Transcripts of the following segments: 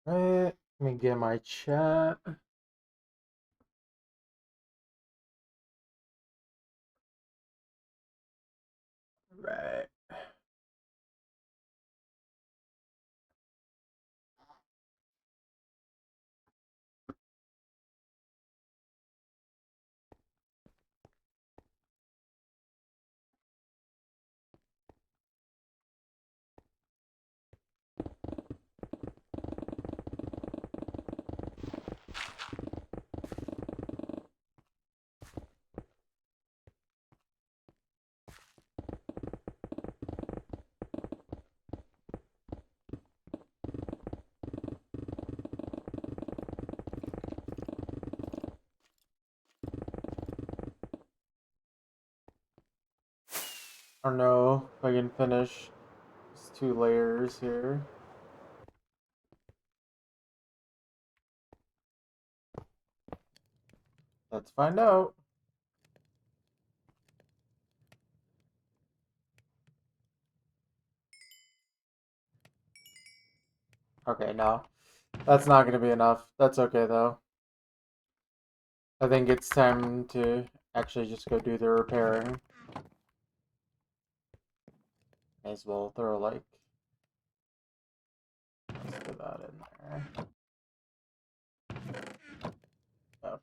Right. Let me get my chat. Right. I don't know if I can finish these 2 layers here. Let's find out. Okay, no. That's not going to be enough. That's okay, though. I think it's time to actually just go do the repairing. May as well throw, like, most of that in there. Oh.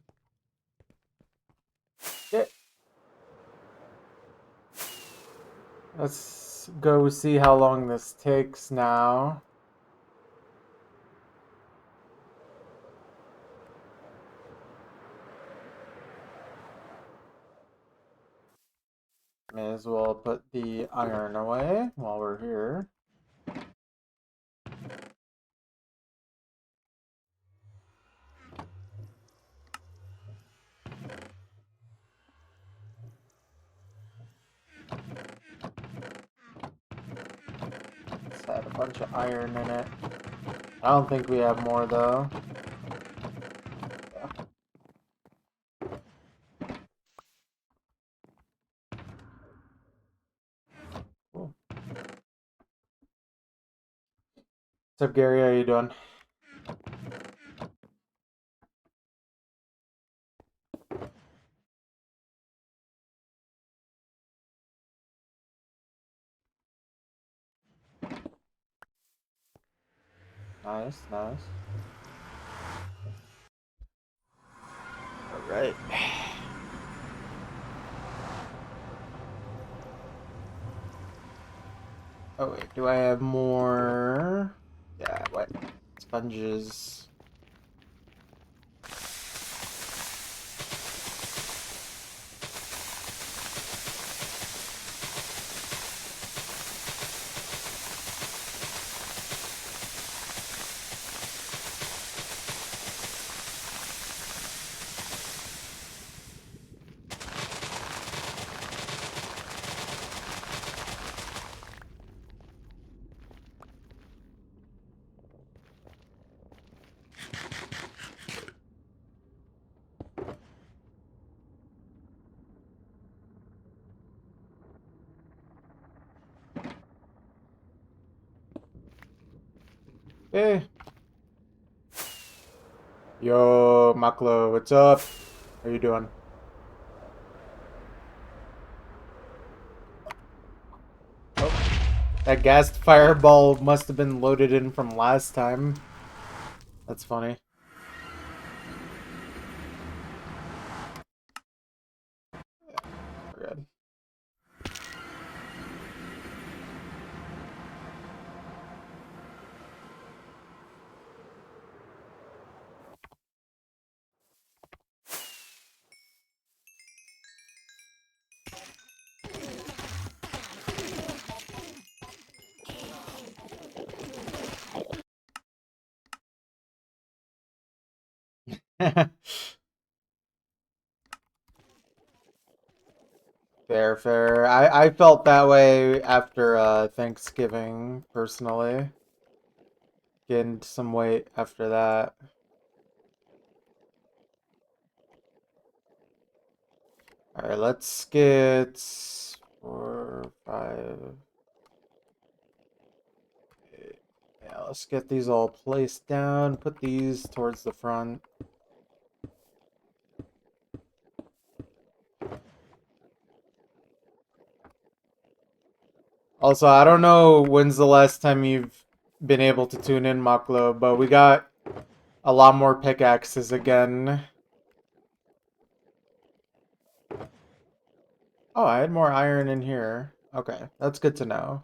Okay. Let's go see how long this takes now. May as well put the iron away while we're here. It's had a bunch of iron in it. I don't think we have more though. Yeah. Cool. What's up, Gary? How you doing? Nice, nice. All right. Oh wait, do I have more? Yeah, what? Sponges. Hey. Yo, Maklo, what's up? How you doing? Oh, that gas fireball must have been loaded in from last time. That's funny. Yeah, we're good. Fair, fair. I felt that way after Thanksgiving, personally. Gained some weight after that. Alright, let's get 4, 5, 8. Yeah, Alright, let's get these all placed down. Put these towards the front. Also, I don't know when's the last time you've been able to tune in, Maklo, but we got a lot more pickaxes again. Oh, I had more iron in here. Okay, that's good to know.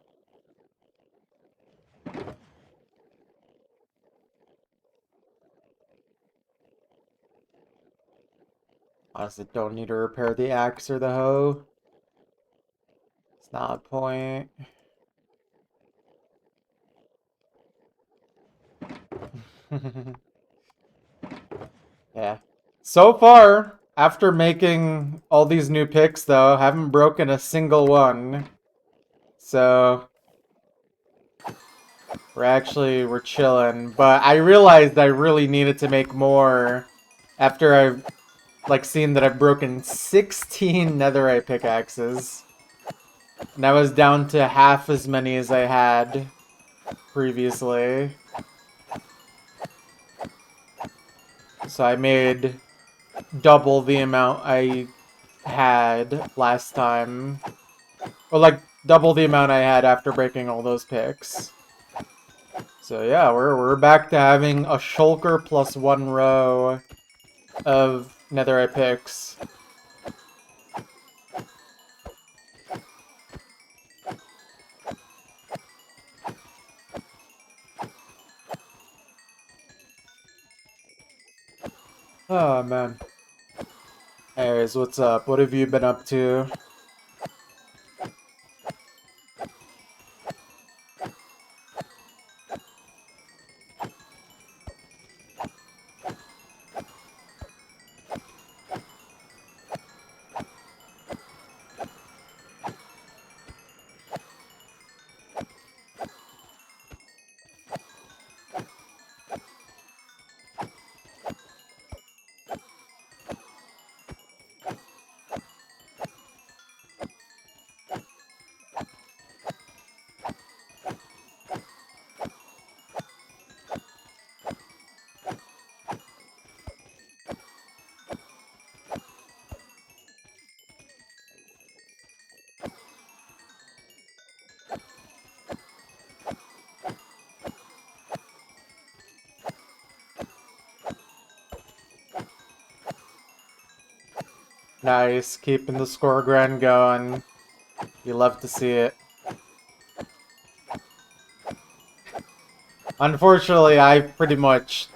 Honestly, don't need to repair the axe or the hoe. It's not a point. Yeah. So far, after making all these new picks, though, haven't broken a single one. So we're chilling. But I realized I really needed to make more after I've seen that I've broken 16 netherite pickaxes. And I was down to half as many as I had previously. So I made double the amount I had last time. Or like double the amount I had after breaking all those picks. So yeah, we're back to having a shulker plus 1 row of netherite picks. Oh man. Anyways, what's up? What have you been up to? Nice, keeping the score grind going. You love to see it. Unfortunately, I pretty much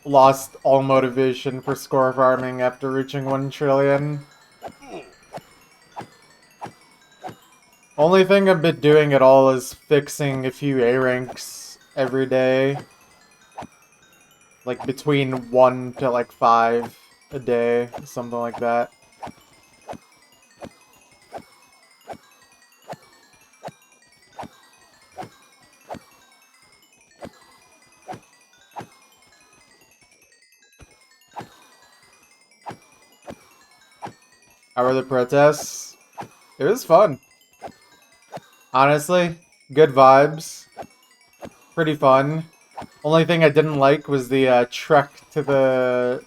lost all motivation for score farming after reaching 1 trillion. Only thing I've been doing at all is fixing a few A ranks every day. Like between 1 to like 5 a day, something like that. How were the protests? It was fun. Honestly, good vibes. Pretty fun. Only thing I didn't like was the trek to the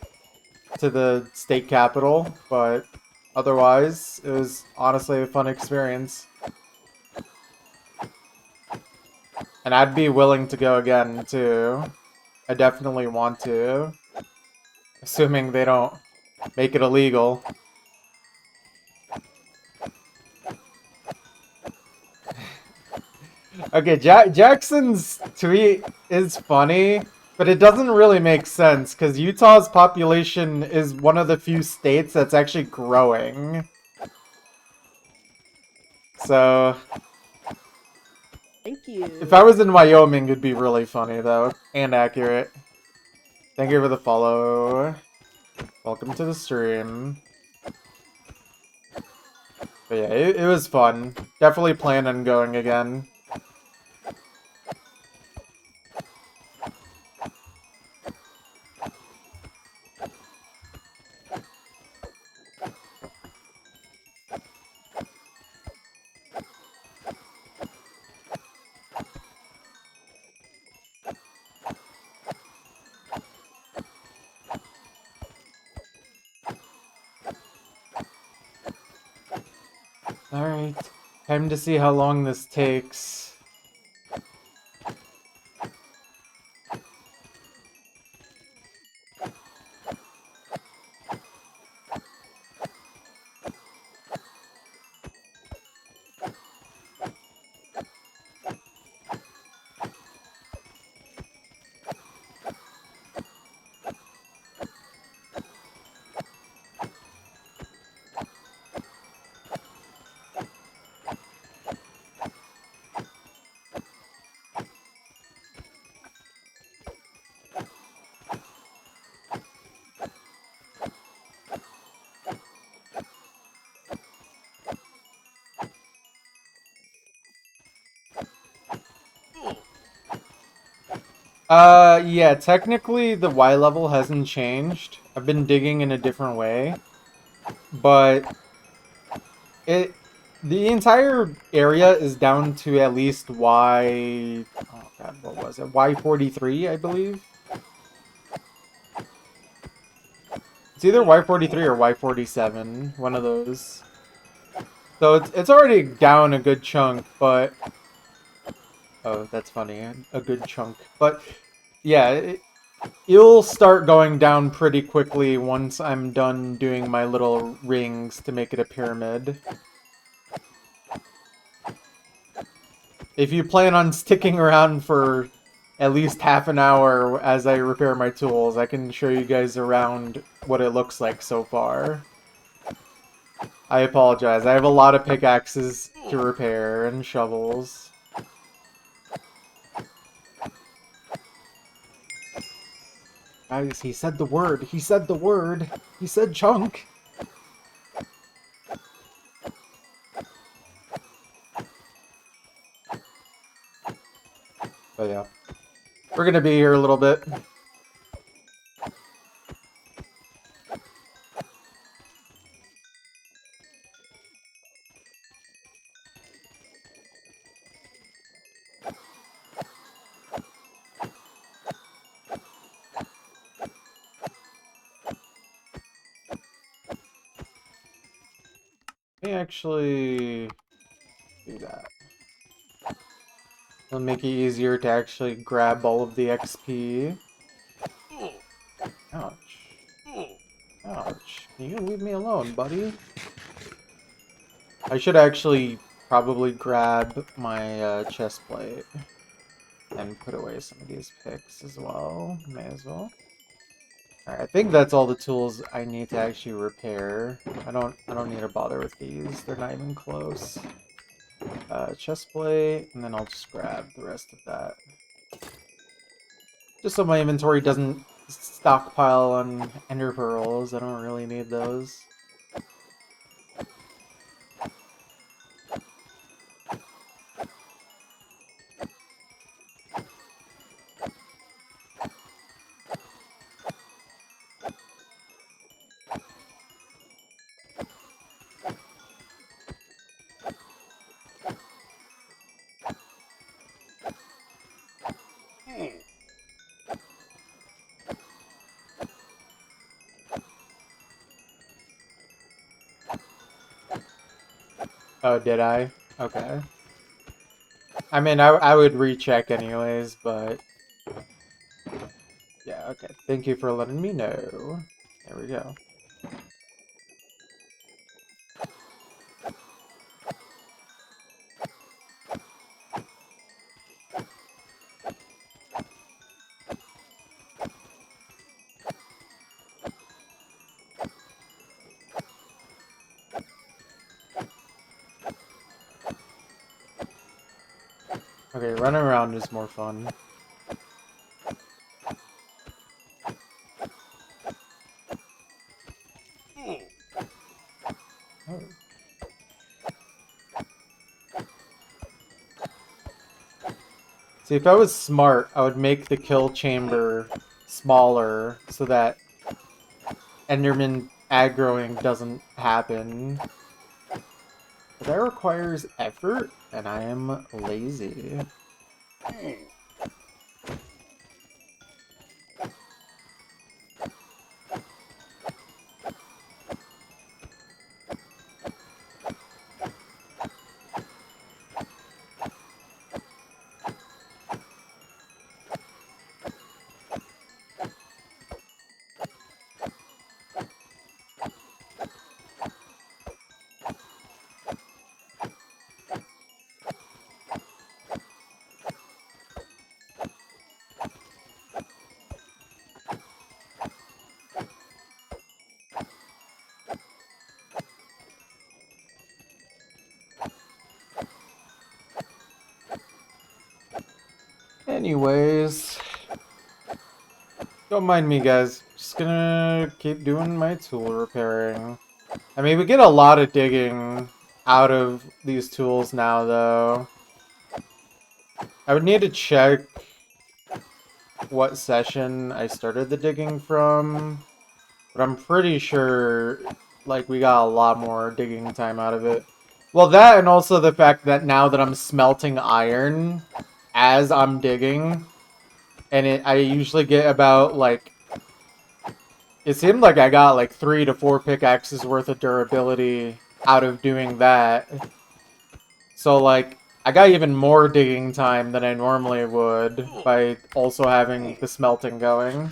state capital, but otherwise, it was honestly a fun experience. And I'd be willing to go again, too. I definitely want to. Assuming they don't make it illegal. Okay, Jackson's tweet is funny, but it doesn't really make sense, because Utah's population is one of the few states that's actually growing. So... Thank you. If I was in Wyoming, it'd be really funny, though. And accurate. Thank you for the follow. Welcome to the stream. But yeah, it was fun. Definitely plan on going again. Alright. Time to see how long this takes. Yeah, technically the Y level hasn't changed. I've been digging in a different way, but it the entire area is down to at least Y. Oh God, what was it? Y43, I believe. It's either Y43 or Y47, one of those. So it's already down a good chunk, but oh, that's funny, a good chunk. But yeah, it'll start going down pretty quickly once I'm done doing my little rings to make it a pyramid. If you plan on sticking around for at least half an hour as I repair my tools, I can show you guys around what it looks like so far. I apologize. I have a lot of pickaxes to repair and shovels. Guys, he said the word. He said the word. He said chunk. But yeah. We're gonna be here a little bit. Let me actually do that. It'll make it easier to actually grab all of the XP. Ouch. Ouch. Can you leave me alone, buddy? I should actually probably grab my chest plate and put away some of these picks as well. May as well. Alright, I think that's all the tools I need to actually repair. I don't need to bother with these. They're not even close. Chest plate, and then I'll just grab the rest of that. Just so my inventory doesn't stockpile on ender pearls. I don't really need those. Oh, did I? Okay. I mean, I would recheck anyways, but... Yeah, okay. Thank you for letting me know. There we go. Okay, running around is more fun. Oh. See, if I was smart, I would make the kill chamber smaller so that Enderman aggroing doesn't happen. But that requires effort, and I am lazy. Anyways, don't mind me, guys. Just gonna keep doing my tool repairing. I mean, we get a lot of digging out of these tools now, though. I would need to check what session I started the digging from, but I'm pretty sure, like, we got a lot more digging time out of it. Well, that and also the fact that now that I'm smelting iron as I'm digging, and I usually get about, like, it seemed like I got, like, 3 to 4 pickaxes worth of durability out of doing that. So, like, I got even more digging time than I normally would by also having the smelting going.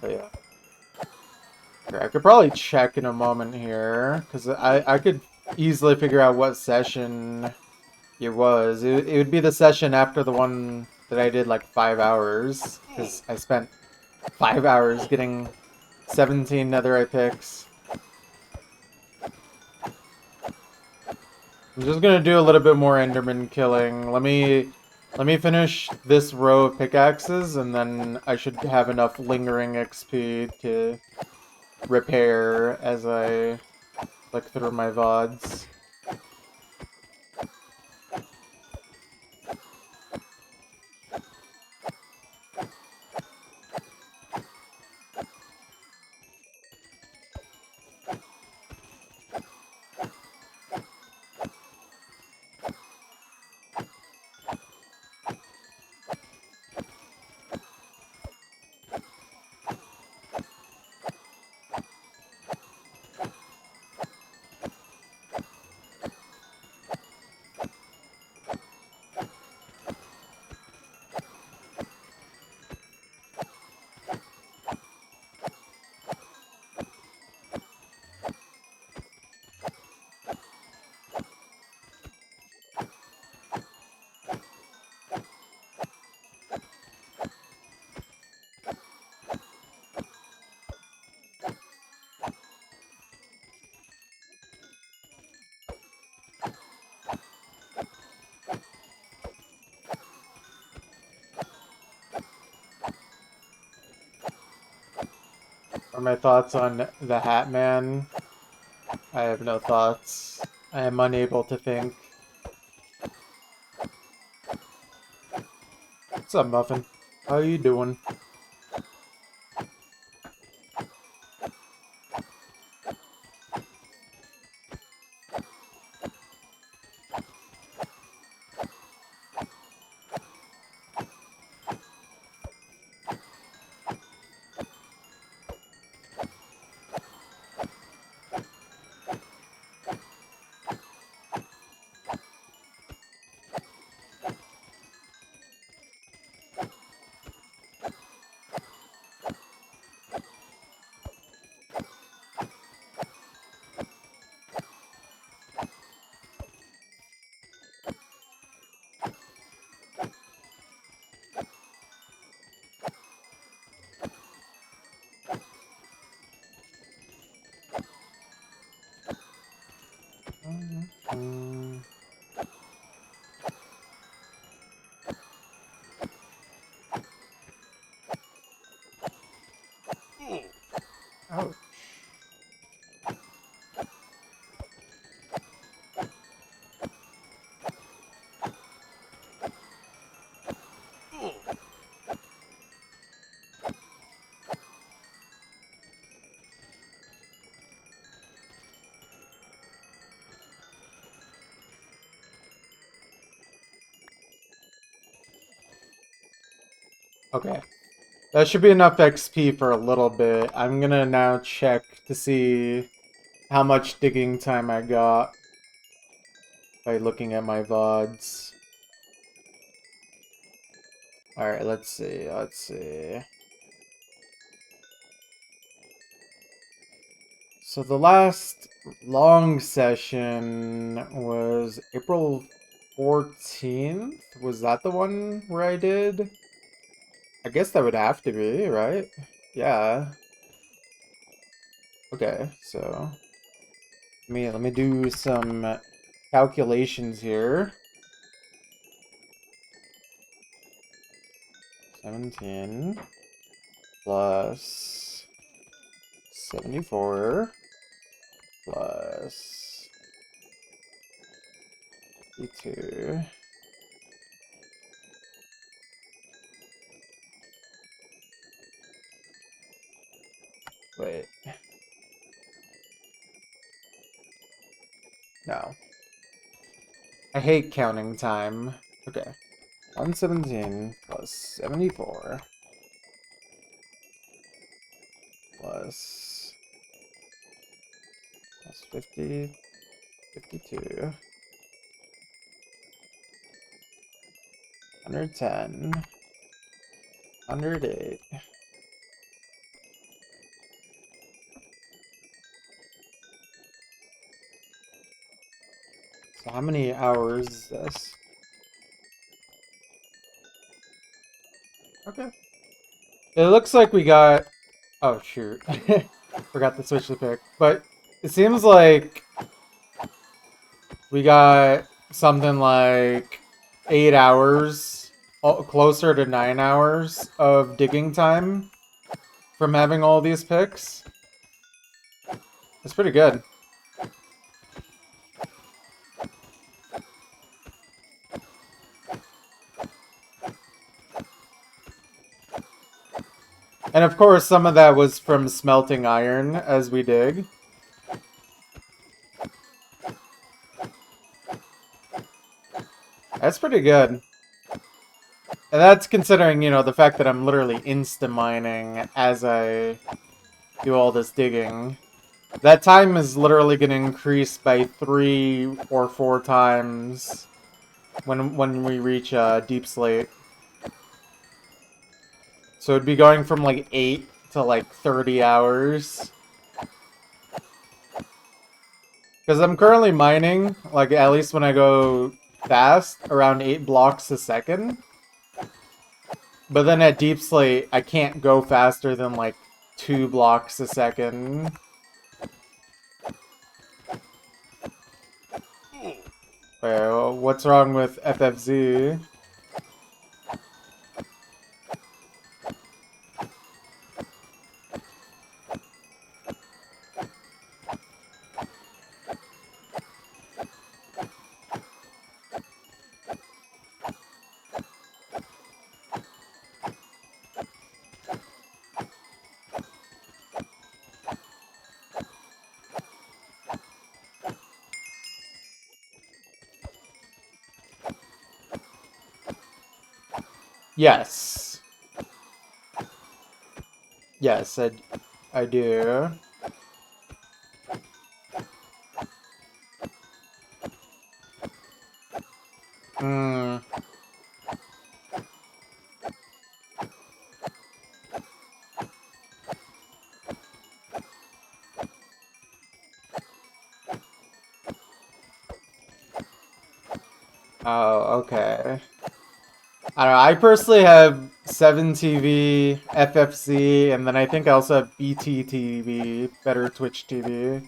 But yeah. Okay, I could probably check in a moment here, because I could easily figure out what session it was. It would be the session after the one that I did like 5 hours, because I spent 5 hours getting 17 netherite picks. I'm just gonna do a little bit more Enderman killing. Let me finish this row of pickaxes, and then I should have enough lingering XP to repair as I look through my VODs. What are my thoughts on the Hat Man? I have no thoughts. I am unable to think. What's up, Muffin? How you doing? Oh. Okay. That should be enough XP for a little bit. I'm gonna now check to see how much digging time I got by looking at my VODs. Alright, let's see. So the last long session was April 14th? Was that the one where I did? I guess that would have to be, right? Yeah. Okay, so let me do some calculations here. 17 plus 74 plus 52. Wait. No. I hate counting time. Okay. 117 plus 74 plus 50, 52, 110, 108. So how many hours is this? Okay. It looks like we got... Oh, shoot. Forgot to switch the pick. But it seems like we got something like 8 hours, closer to 9 hours of digging time from having all these picks. That's pretty good. And of course, some of that was from smelting iron as we dig. That's pretty good. And that's considering, you know, the fact that I'm literally insta-mining as I do all this digging. That time is literally going to increase by 3 or 4 times when we reach Deep Slate. So it'd be going from like 8 to like 30 hours. Because I'm currently mining, like at least when I go fast, around 8 blocks a second. But then at Deep Slate, I can't go faster than like 2 blocks a second. Well, what's wrong with FFZ? Yes. Yes, I do. Hmm. Oh, okay. I don't know, I personally have 7TV, FFC, and then I think I also have BTTV, Better Twitch TV.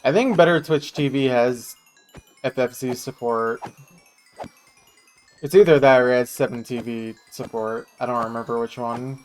I think Better Twitch TV has FFC support. It's either that or it has 7TV support. I don't remember which one.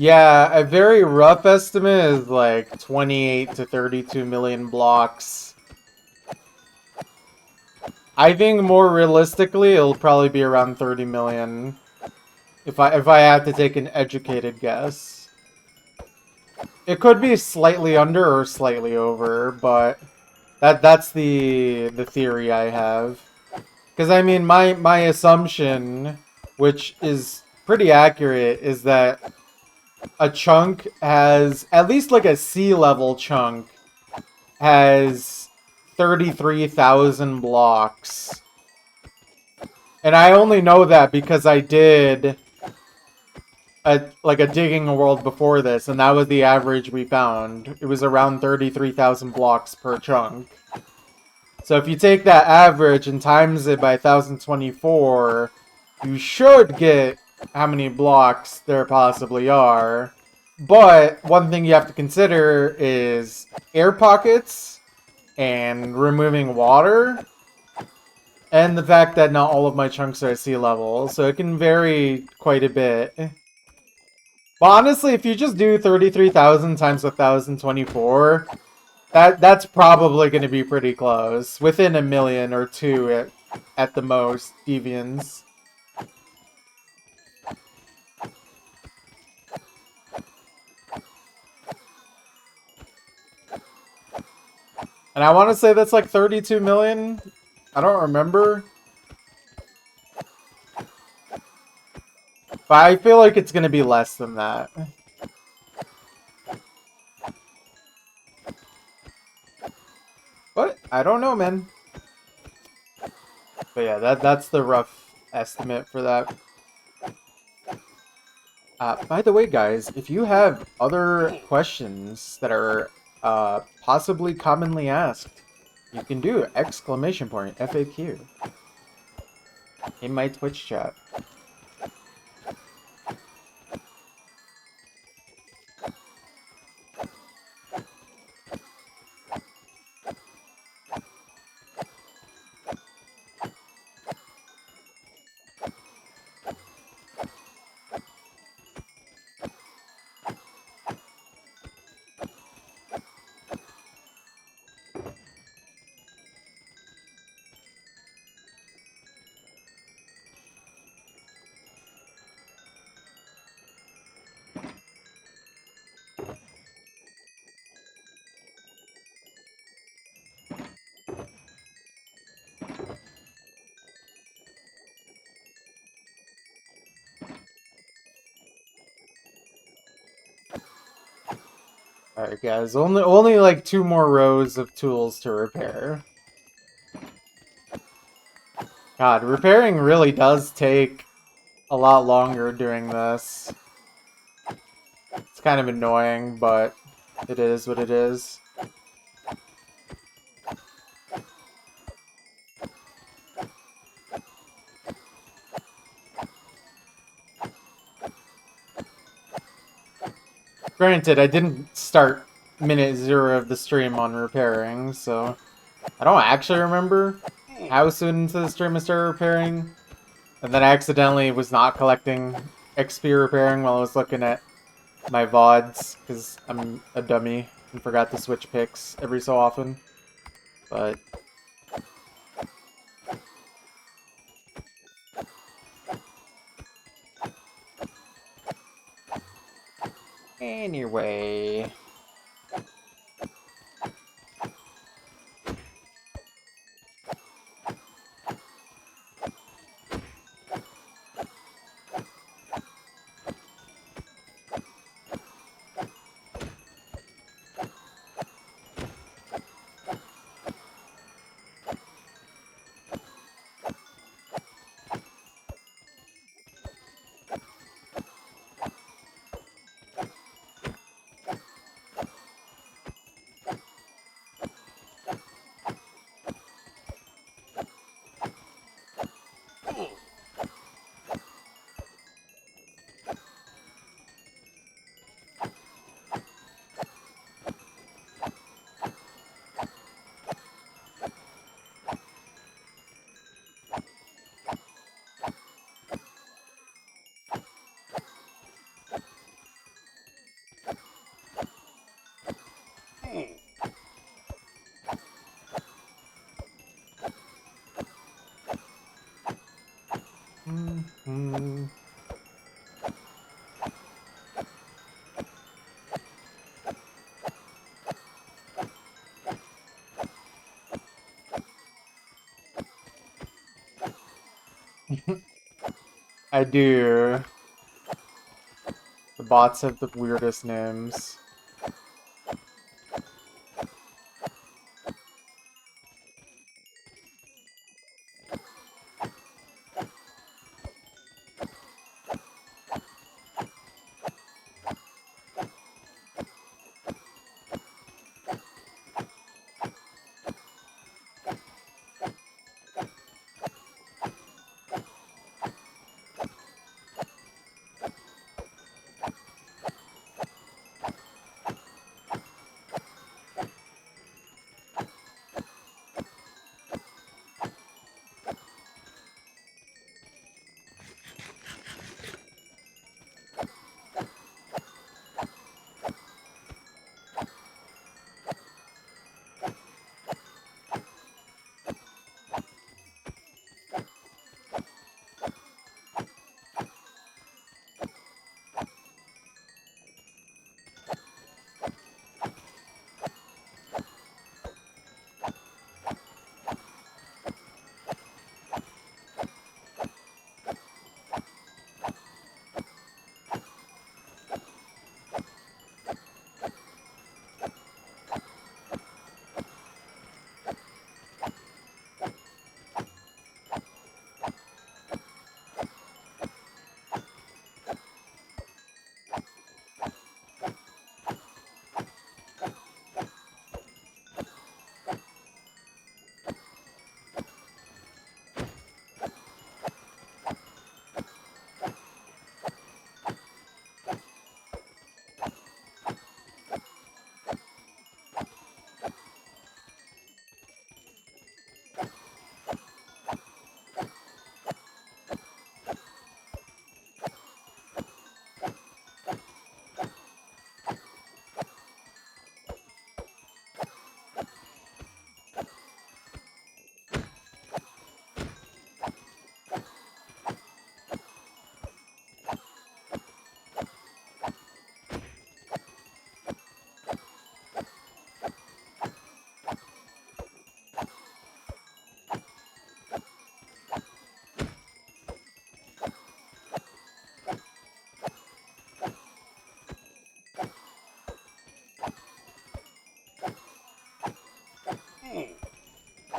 Yeah, a very rough estimate is like 28 to 32 million blocks. I think more realistically, it'll probably be around 30 million. If I had to take an educated guess. It could be slightly under or slightly over, but that's the theory I have. Because I mean, my assumption, which is pretty accurate, is that a chunk has at least like a sea level chunk has 33,000 blocks. And I only know that because I did a digging world before this, and that was the average we found. It was around 33,000 blocks per chunk. So if you take that average and times it by 1024, you should get how many blocks there possibly are. But one thing you have to consider is air pockets and removing water, and the fact that not all of my chunks are at sea level, so it can vary quite a bit. But honestly, if you just do 33,000 times 1024, that's probably going to be pretty close. Within a million or two at the most, deviants. And I want to say that's like 32 million. I don't remember. But I feel like it's going to be less than that. But I don't know, man. But yeah, that's the rough estimate for that. By the way, guys, if you have other questions that are possibly commonly asked, you can do exclamation point FAQ in my Twitch chat. Alright guys, only like 2 more rows of tools to repair. God, repairing really does take a lot longer doing this. It's kind of annoying, but it is what it is. Granted, I didn't start minute 0 of the stream on repairing, so I don't actually remember how soon into the stream I started repairing. And then I accidentally was not collecting XP repairing while I was looking at my VODs, because I'm a dummy and forgot to switch picks every so often. But anyway. I do. The bots have the weirdest names.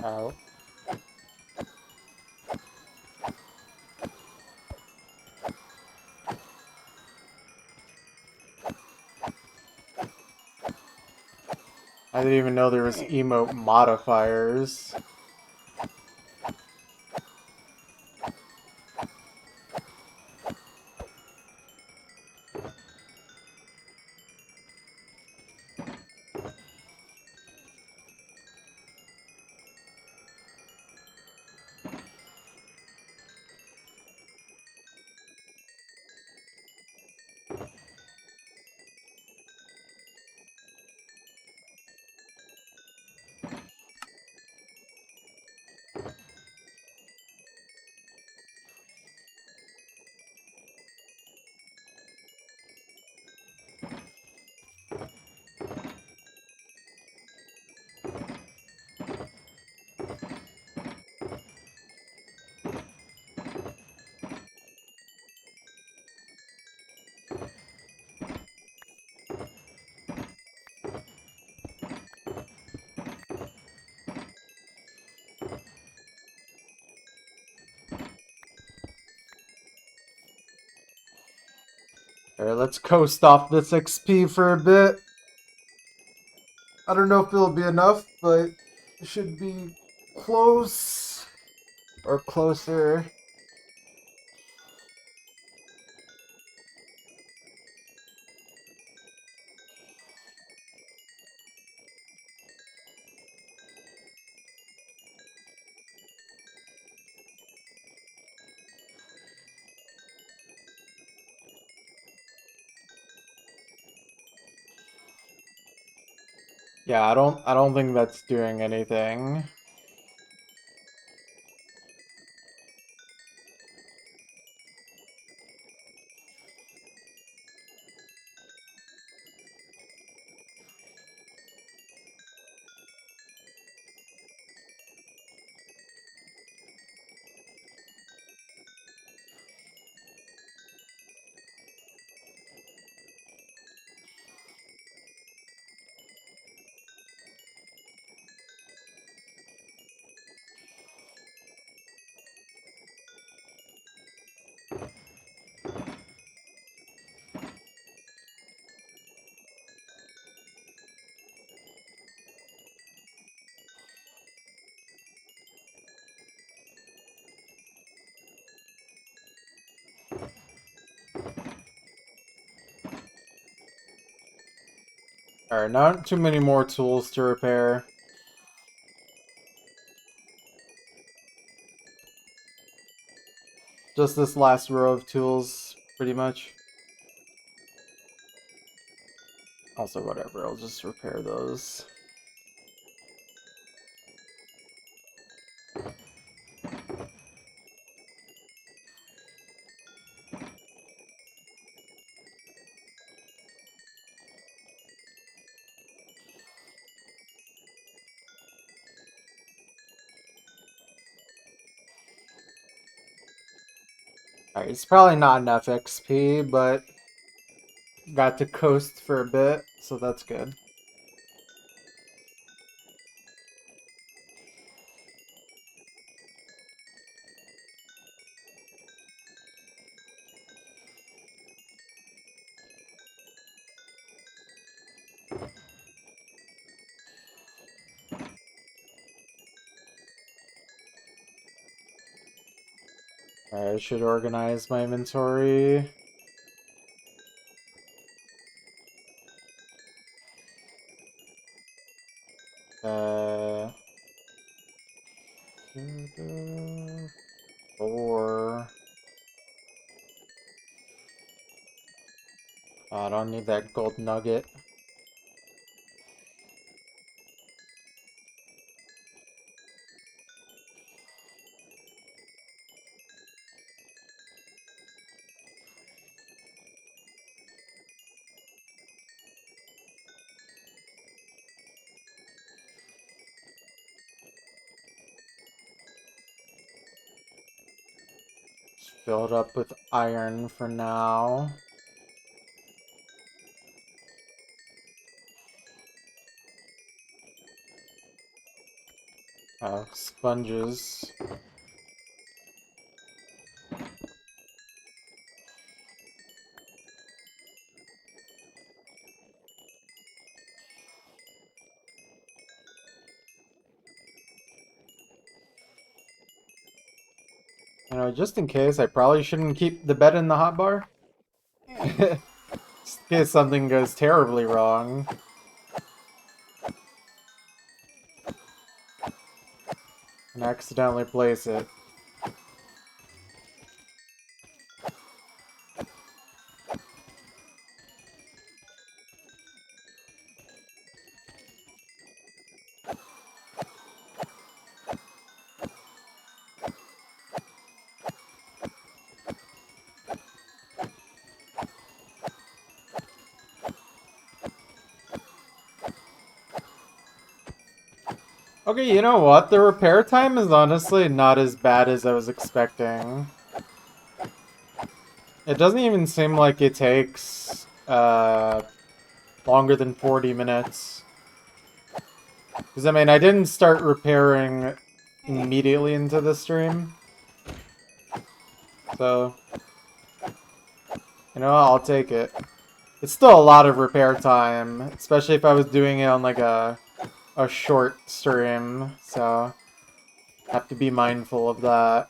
Oh. I didn't even know there was emote modifiers. Alright, let's coast off this XP for a bit. I don't know if it'll be enough, but it should be close or closer. Yeah, I don't think that's doing anything. Alright, not too many more tools to repair. Just this last row of tools, pretty much. Also, whatever, I'll just repair those. Alright, it's probably not enough XP, but got to coast for a bit, so that's good. Alright, I should organize my inventory. Uh... 4... Oh, I don't need that gold nugget. Just fill it up with iron for now. Oh. sponges. You know, just in case, I probably shouldn't keep the bed in the hotbar. Just in case something goes terribly wrong. And accidentally place it. Okay, you know what? The repair time is honestly not as bad as I was expecting. It doesn't even seem like it takes longer than 40 minutes. Because, I mean, I didn't start repairing immediately into the stream. So, you know what? I'll take it. It's still a lot of repair time, especially if I was doing it on like a short stream, so have to be mindful of that.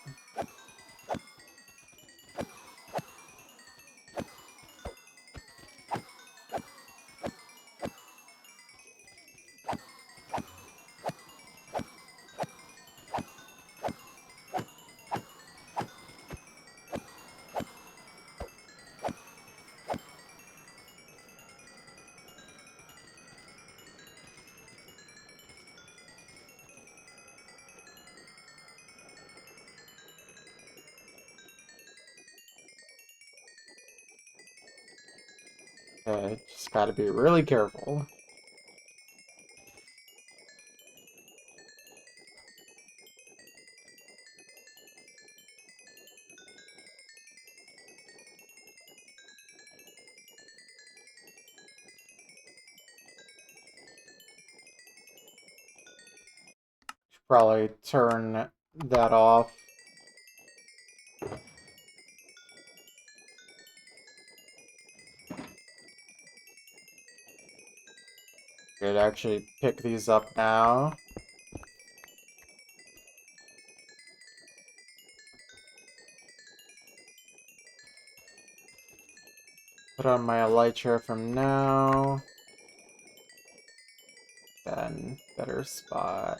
Okay, just gotta be really careful. Should probably turn that off. Could actually pick these up now. Put on my elytra from now. Then, better spot.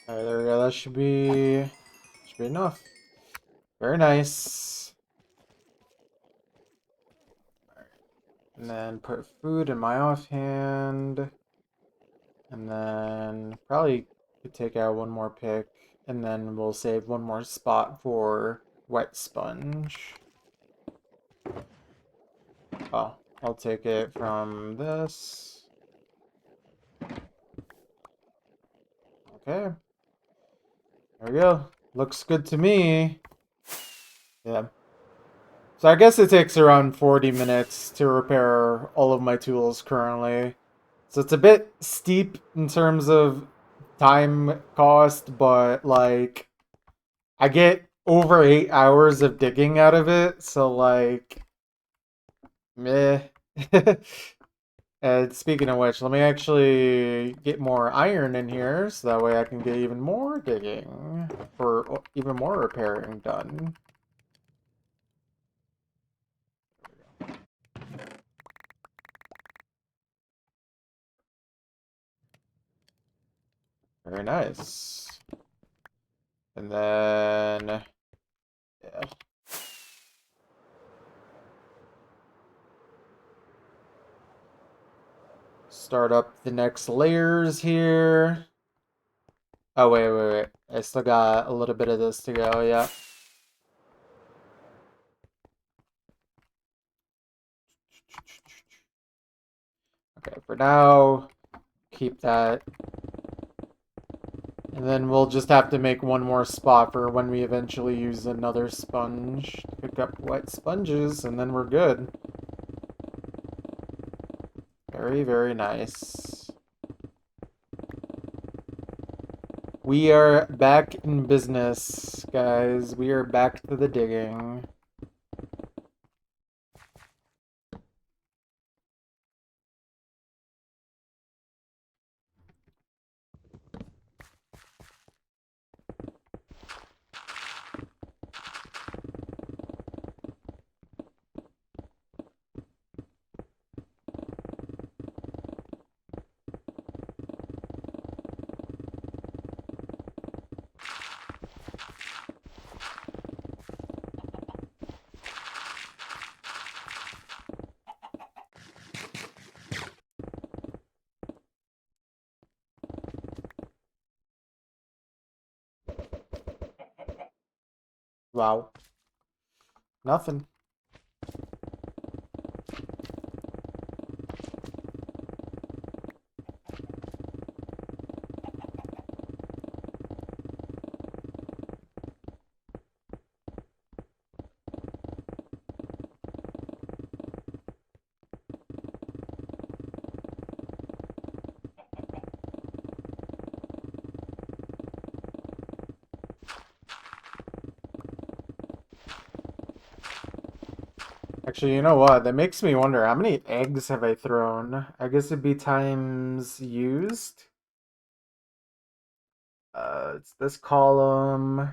Alright, there we go. That should be enough. Very nice. Alright. And then put food in my offhand. And then probably could take out one more pick. And then we'll save one more spot for wet sponge. Oh, I'll take it from this. Okay. There we go. Looks good to me. Yeah. So I guess it takes around 40 minutes to repair all of my tools currently. So it's a bit steep in terms of time cost, but like I get over 8 hours of digging out of it, so like meh. And speaking of which, let me actually get more iron in here so that way I can get even more digging for even more repairing done. Very nice. And then, yeah. Start up the next layers here. Oh, wait. I still got a little bit of this to go, yeah. Okay, for now, keep that. And then we'll just have to make one more spot for when we eventually use another sponge to pick up wet sponges, and then we're good. Very, very nice. We are back in business, guys. We are back to the digging. Wow. Nothing. Actually, you know what? That makes me wonder, how many eggs have I thrown? I guess it'd be times used. It's this column.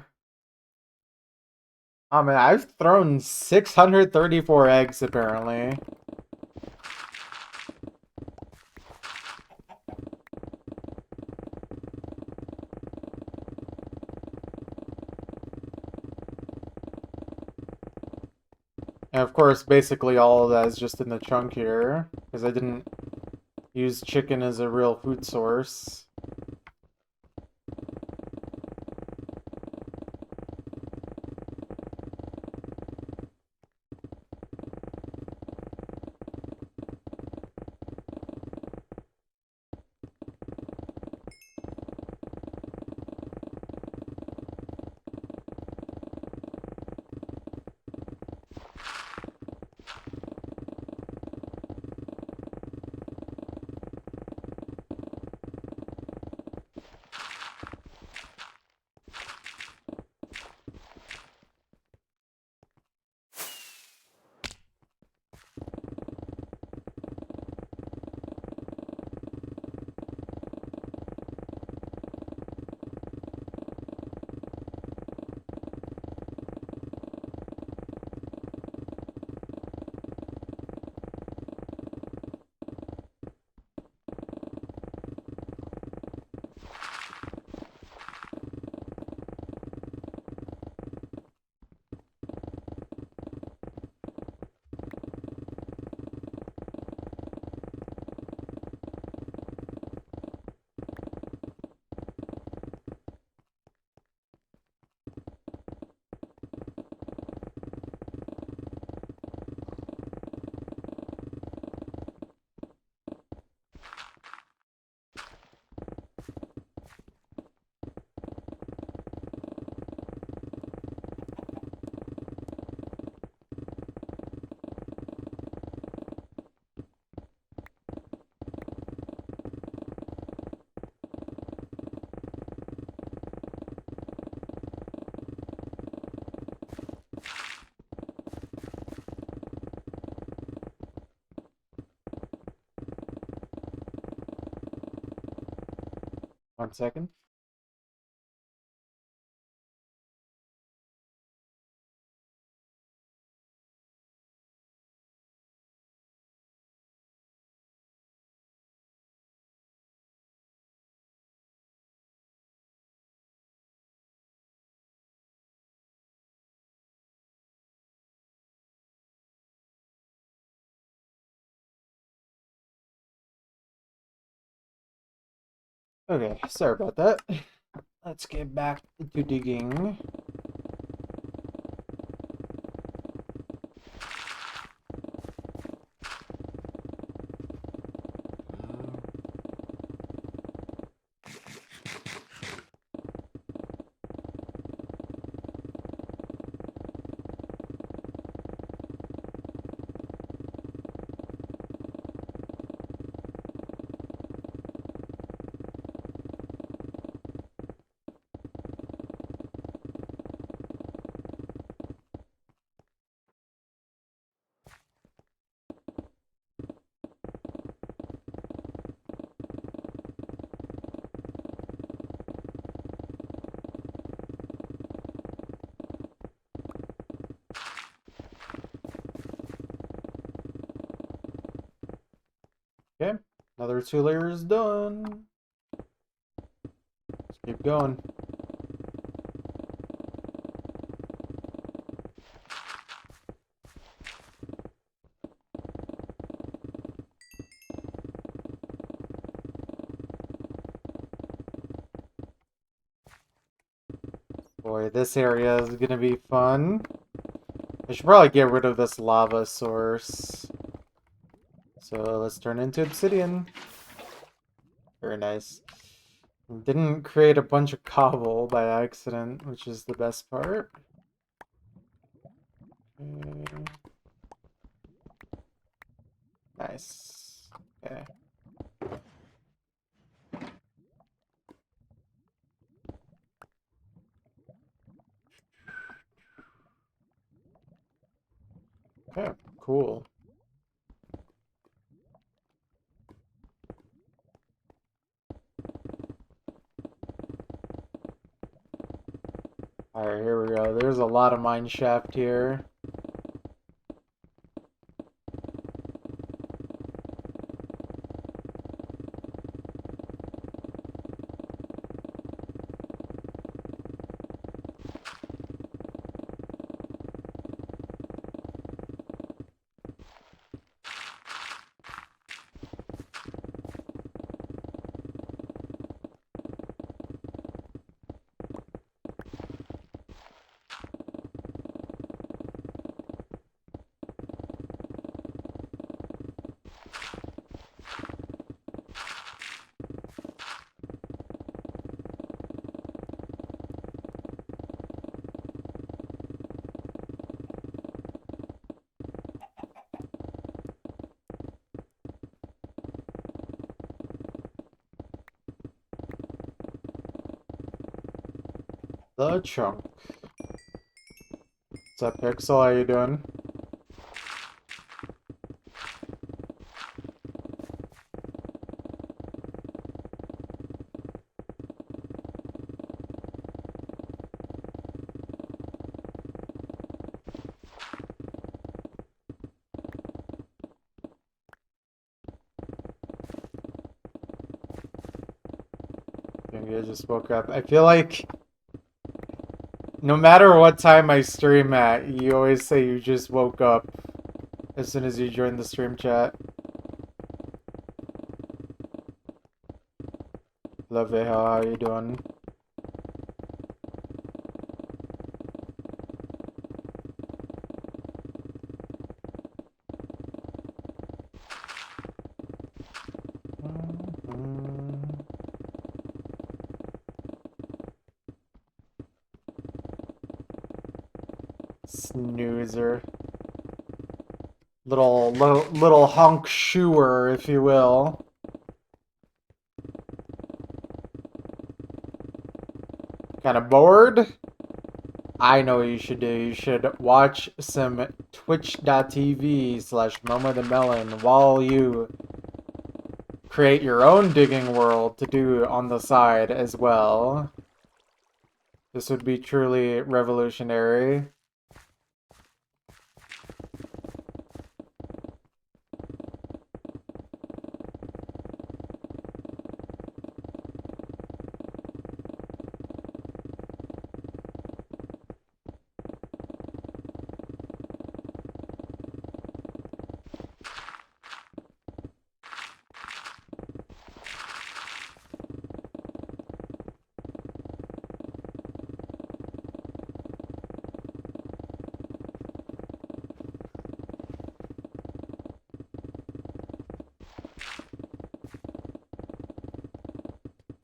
Oh man, I've thrown 634 eggs apparently. And of course, basically all of that is just in the trunk here, because I didn't use chicken as a real food source. 1 second. Okay, sorry about that. Let's get back to digging. Okay, another 2 layers done. Let's keep going. Boy, this area is gonna be fun. I should probably get rid of this lava source. So let's turn into obsidian. Very nice. Didn't create a bunch of cobble by accident, which is the best part. Okay. Nice. Okay. Okay, cool. Alright, here we go. There's a lot of mine shaft here. The chunk. What's up, Pixel? How you doing? Maybe I just woke up. I feel like no matter what time I stream at, you always say you just woke up as soon as you join the stream chat. Love it. How are you doing? Snoozer. Little hunk shoer, if you will. Kind of bored? I know what you should do. You should watch some twitch.tv/MomoTheMelon while you create your own digging world to do on the side as well. This would be truly revolutionary.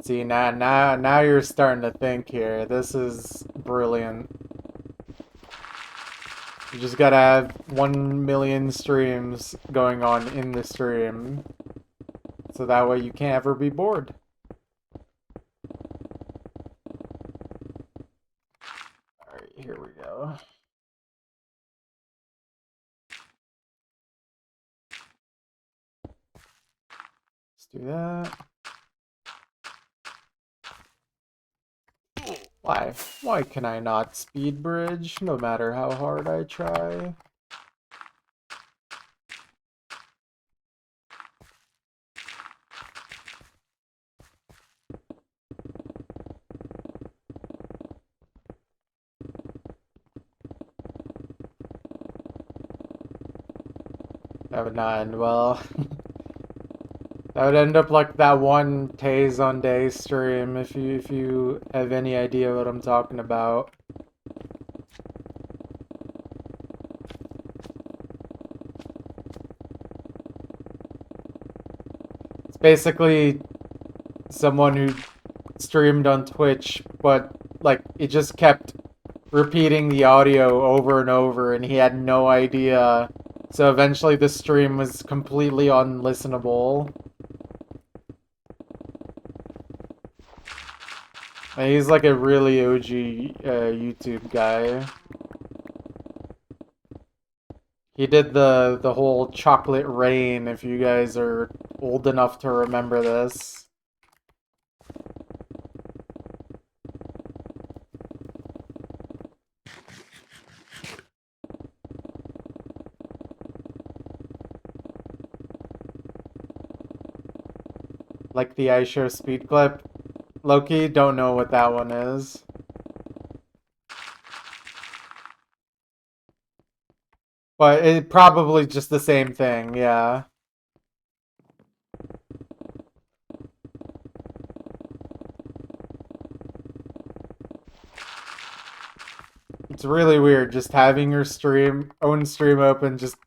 See, now you're starting to think here. This is brilliant. You just gotta have 1 million streams going on in the stream. So that way you can't ever be bored. Alright, here we go. Let's do that. Why? Why can I not speed bridge, no matter how hard I try? That would not end well. That would end up like that one Taze on Day stream, if you have any idea what I'm talking about. It's basically someone who streamed on Twitch, but like it just kept repeating the audio over and over, and he had no idea. So eventually the stream was completely unlistenable. And he's like a really OG YouTube guy. He did the whole chocolate rain, if you guys are old enough to remember this. Like the iShow speed clip. Loki, don't know what that one is. But it probably just the same thing, yeah. It's really weird just having your own stream open just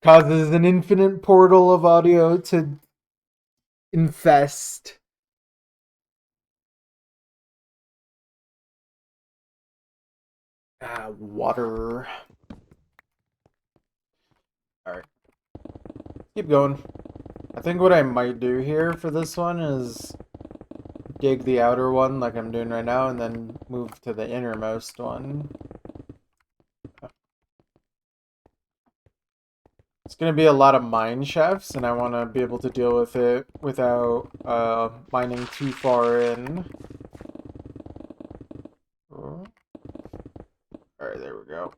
causes an infinite portal of audio to infest. Water. Alright. Keep going. I think what I might do here for this one is dig the outer one like I'm doing right now and then move to the innermost one. It's going to be a lot of mine shafts, and I want to be able to deal with it without mining too far in. Alright, there we go.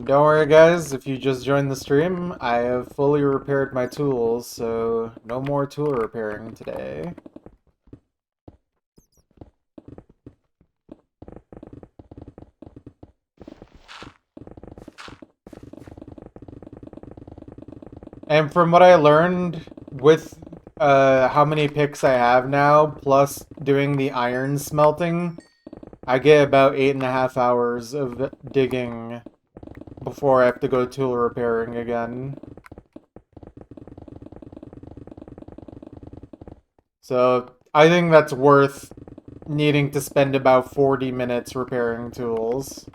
Don't worry guys, if you just joined the stream, I have fully repaired my tools, so no more tool repairing today. And from what I learned, with how many picks I have now, plus doing the iron smelting, I get about 8.5 hours of digging before I have to go tool repairing again. So I think that's worth needing to spend about 40 minutes repairing tools.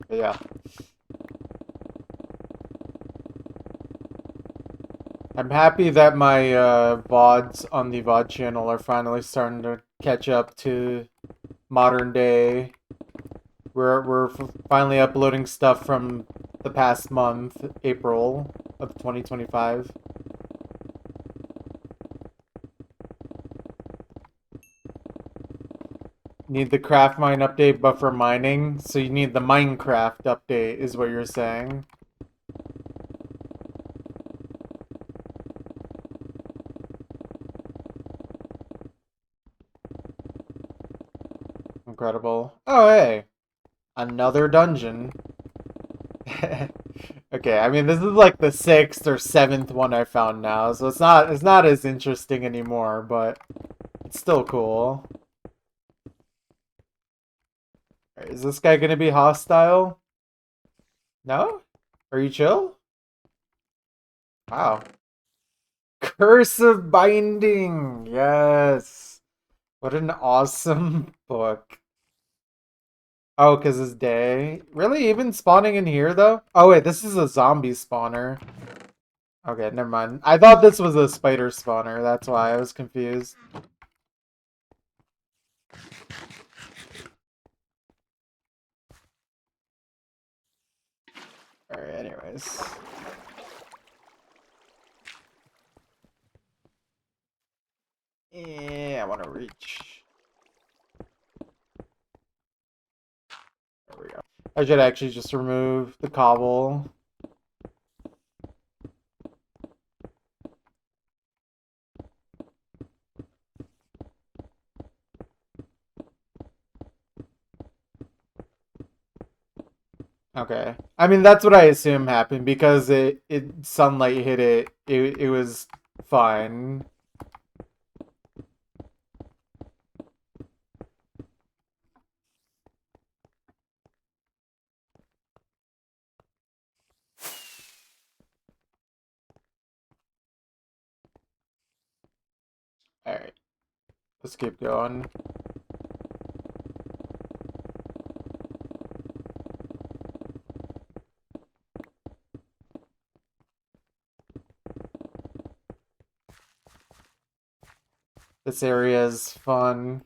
But yeah. I'm happy that my VODs on the VOD channel are finally starting to catch up to modern day. We're finally uploading stuff from the past month, April of 2025. Need the craft mine update, but for mining, so you need the Minecraft update, is what you're saying. Incredible. Oh, hey, another dungeon. Okay, I mean this is like the 6th or 7th one I found now, so it's not as interesting anymore, but it's still cool. Is this guy gonna be hostile? No? Are you chill? Wow. Curse of Binding! Yes! What an awesome book. Oh, because it's day. Really? Even spawning in here, though? Oh, wait, this is a zombie spawner. Okay, never mind. I thought this was a spider spawner. That's why I was confused. Alright, anyways. Yeah, I want to reach. There we go. I should actually just remove the cobble. Okay. I mean, that's what I assume happened because it sunlight hit it. It was fine. Alright. Let's keep going. This area is fun.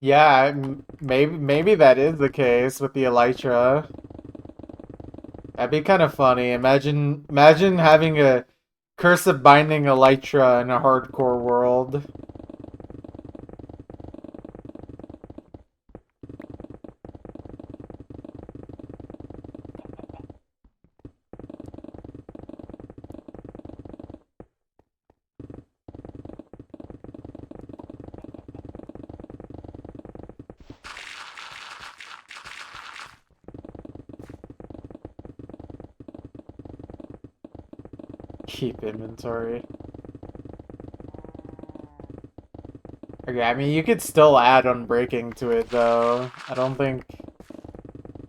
Yeah, maybe that is the case with the elytra. That'd be kind of funny. Imagine having a curse of binding elytra in a hardcore world. Keep inventory. Okay, I mean you could still add unbreaking to it though. I don't think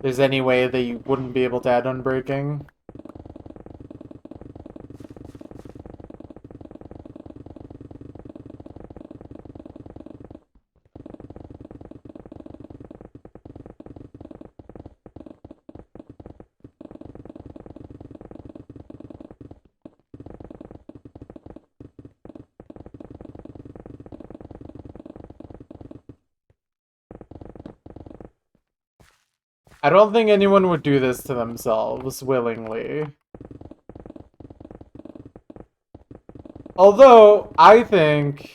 there's any way that you wouldn't be able to add unbreaking. I don't think anyone would do this to themselves willingly. Although, I think...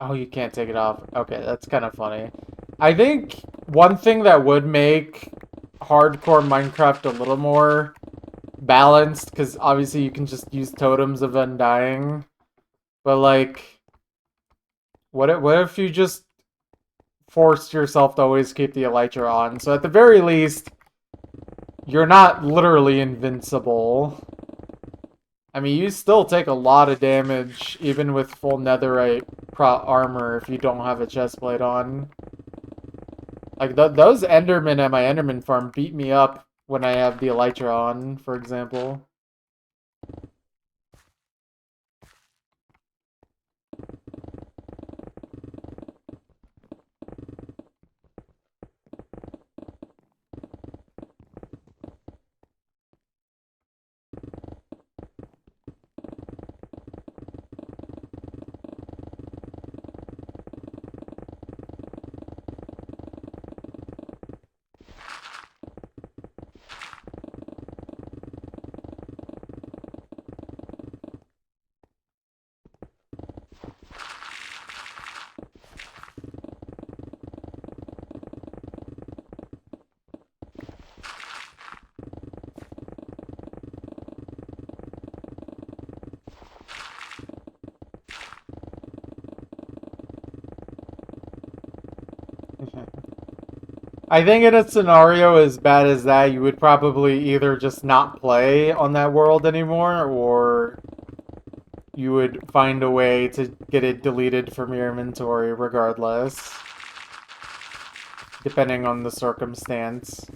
Oh, you can't take it off. Okay, that's kind of funny. I think one thing that would make hardcore Minecraft a little more balanced, because obviously you can just use totems of undying, but like, what if you just forced yourself to always keep the elytra on? So at the very least, you're not literally invincible. I mean, you still take a lot of damage, even with full netherite armor, if you don't have a chestplate on. Like, those endermen at my enderman farm beat me up when I have the elytra on, for example. I think in a scenario as bad as that, you would probably either just not play on that world anymore, or you would find a way to get it deleted from your inventory regardless, depending on the circumstance.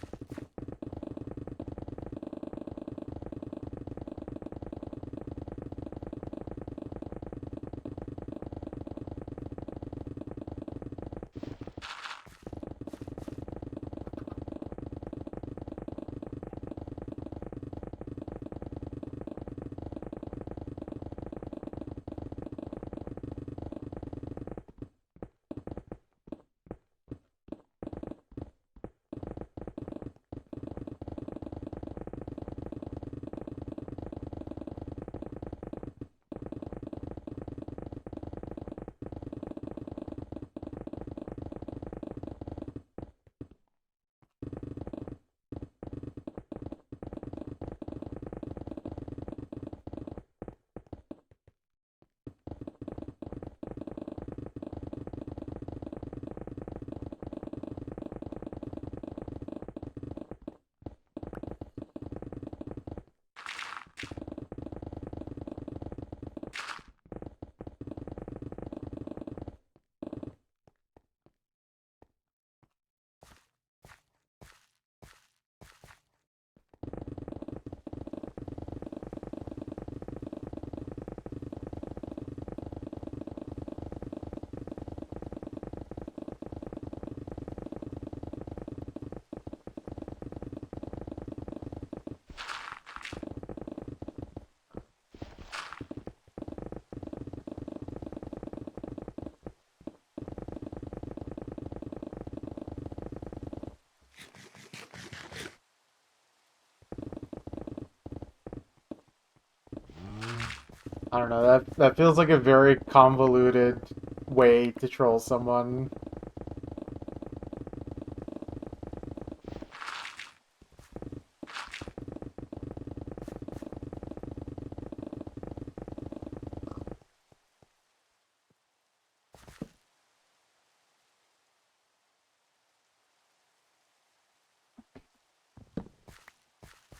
I don't know, that feels like a very convoluted way to troll someone.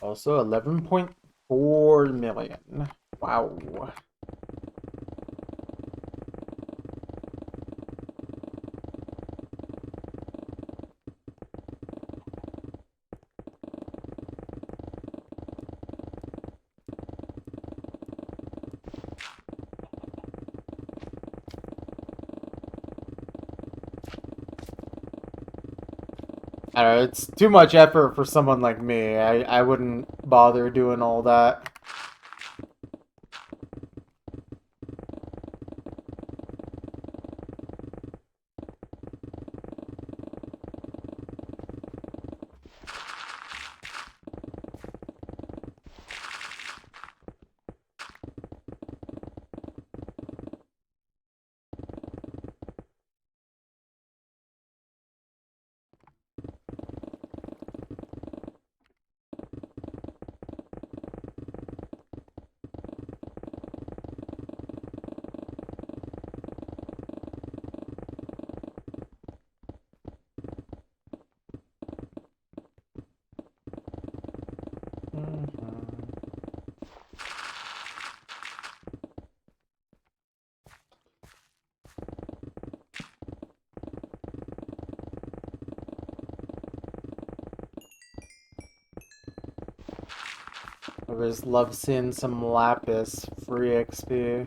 Also, 11.4 million. Wow. I don't know, it's too much effort for someone like me. I wouldn't bother doing all that. I just love seeing some Lapis free XP.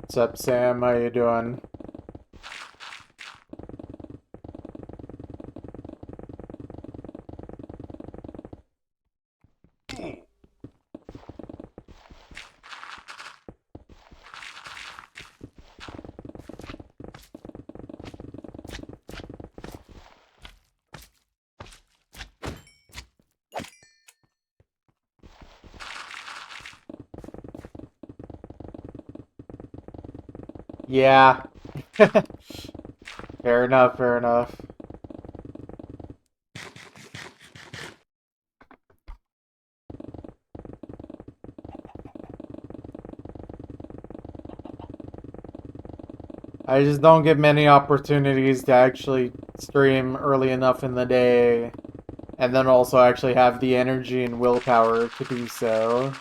What's up, Sam? How you doing? Yeah. Fair enough, fair enough. I just don't get many opportunities to actually stream early enough in the day, and then also actually have the energy and willpower to do so.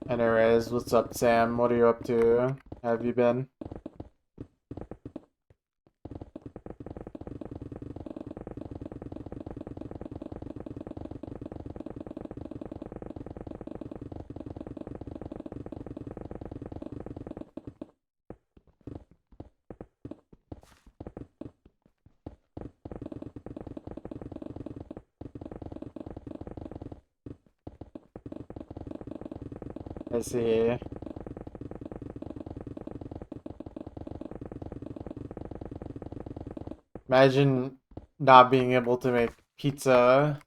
Anyways, what's up, Sam? What are you up to? How have you been? I see. Imagine not being able to make pizza.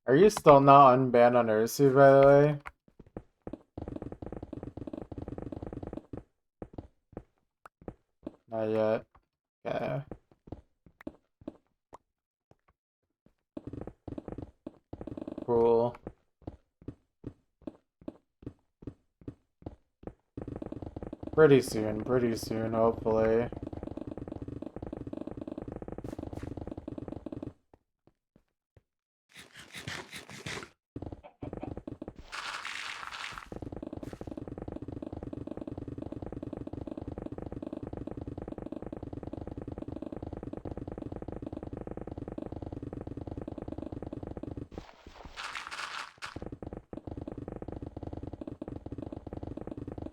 Are you still not unbanned on Ursu, by the way? Not yet. Okay. Cool. Pretty soon, hopefully.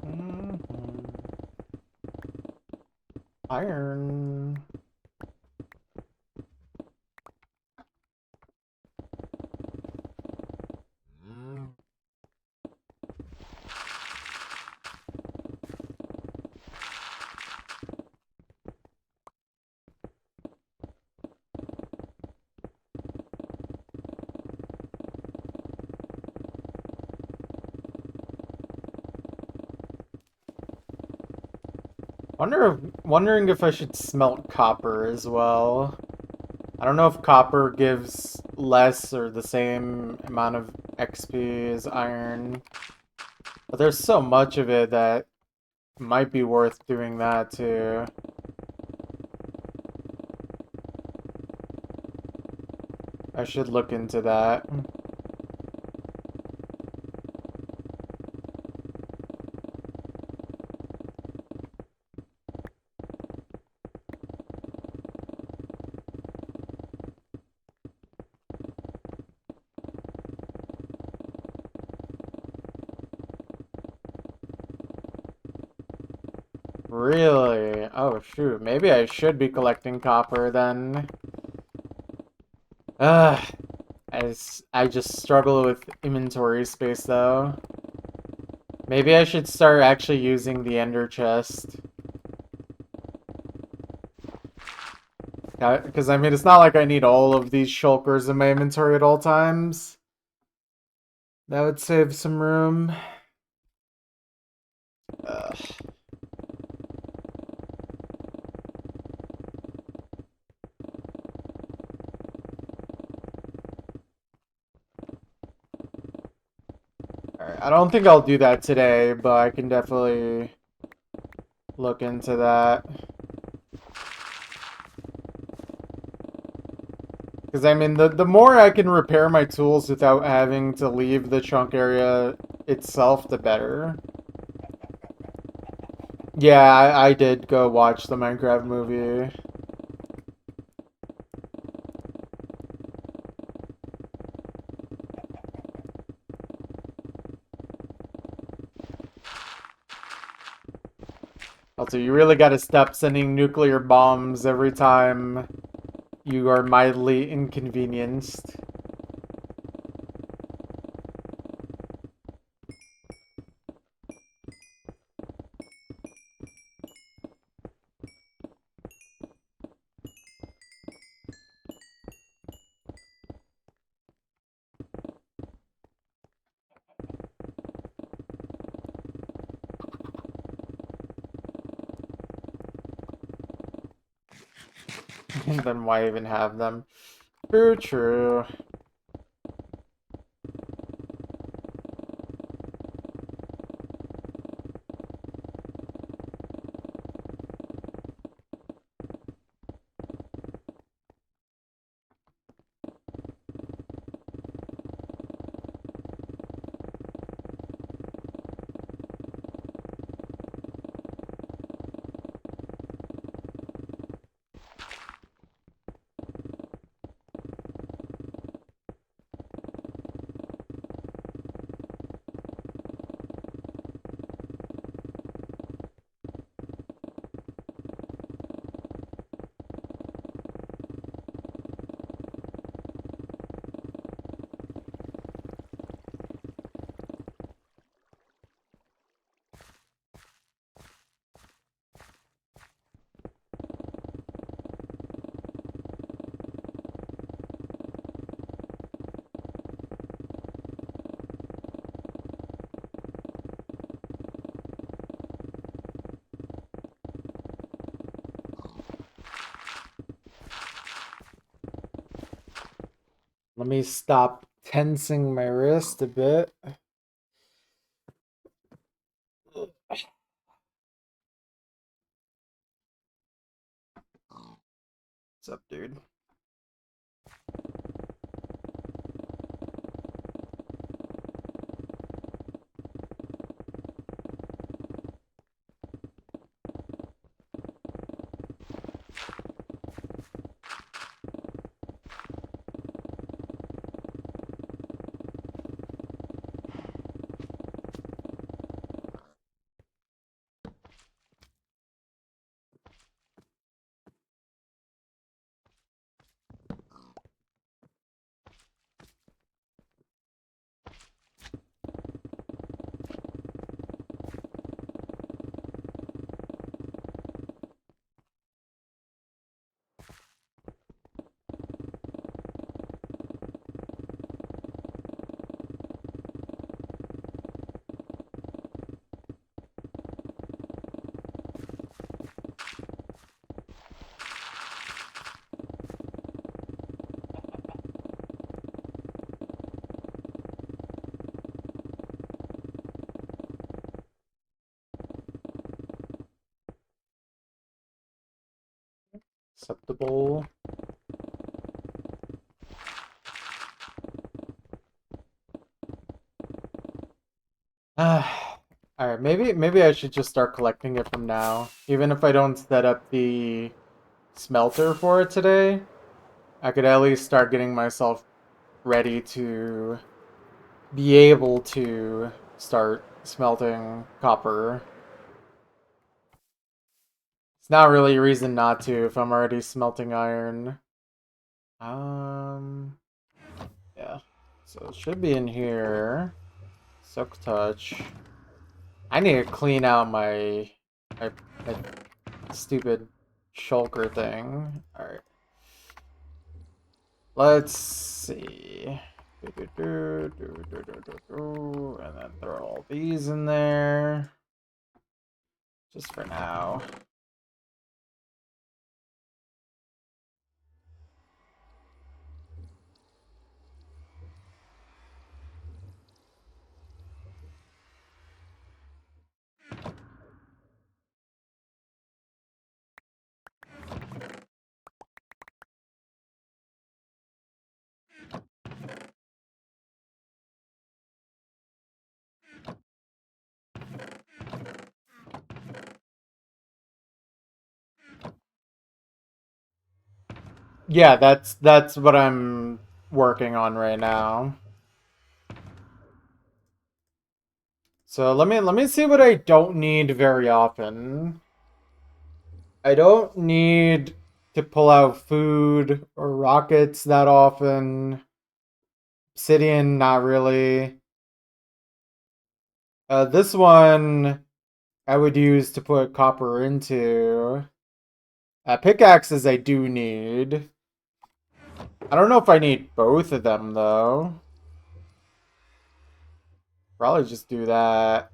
Mhm. Iron. Wondering if I should smelt copper as well. I don't know if copper gives less or the same amount of XP as iron, but there's so much of it that might be worth doing that too. I should look into that. Really? Oh shoot, maybe I should be collecting copper then. Ugh, I just struggle with inventory space though. Maybe I should start actually using the ender chest. Because I mean, it's not like I need all of these shulkers in my inventory at all times. That would save some room. Ugh. Alright, I don't think I'll do that today, but I can definitely look into that. Because, I mean, the more I can repair my tools without having to leave the chunk area itself, the better. Yeah, I did go watch the Minecraft movie. Also, you really gotta stop sending nuclear bombs every time you are mildly inconvenienced. Then why even have them? True, true. Let me stop tensing my wrist a bit. What's up, dude? acceptable. Alright, maybe I should just start collecting it from now. Even if I don't set up the smelter for it today, I could at least start getting myself ready to be able to start smelting copper. It's not really a reason not to if I'm already smelting iron. Yeah. So it should be in here. Silk touch. I need to clean out my stupid shulker thing. Alright. Let's see. And then throw all these in there. Just for now. Yeah, that's what I'm working on right now. So let me see what I don't need very often. I don't need to pull out food or rockets that often. Obsidian, not really. This one I would use to put copper into. Pickaxes I do need. I don't know if I need both of them though. Probably just do that.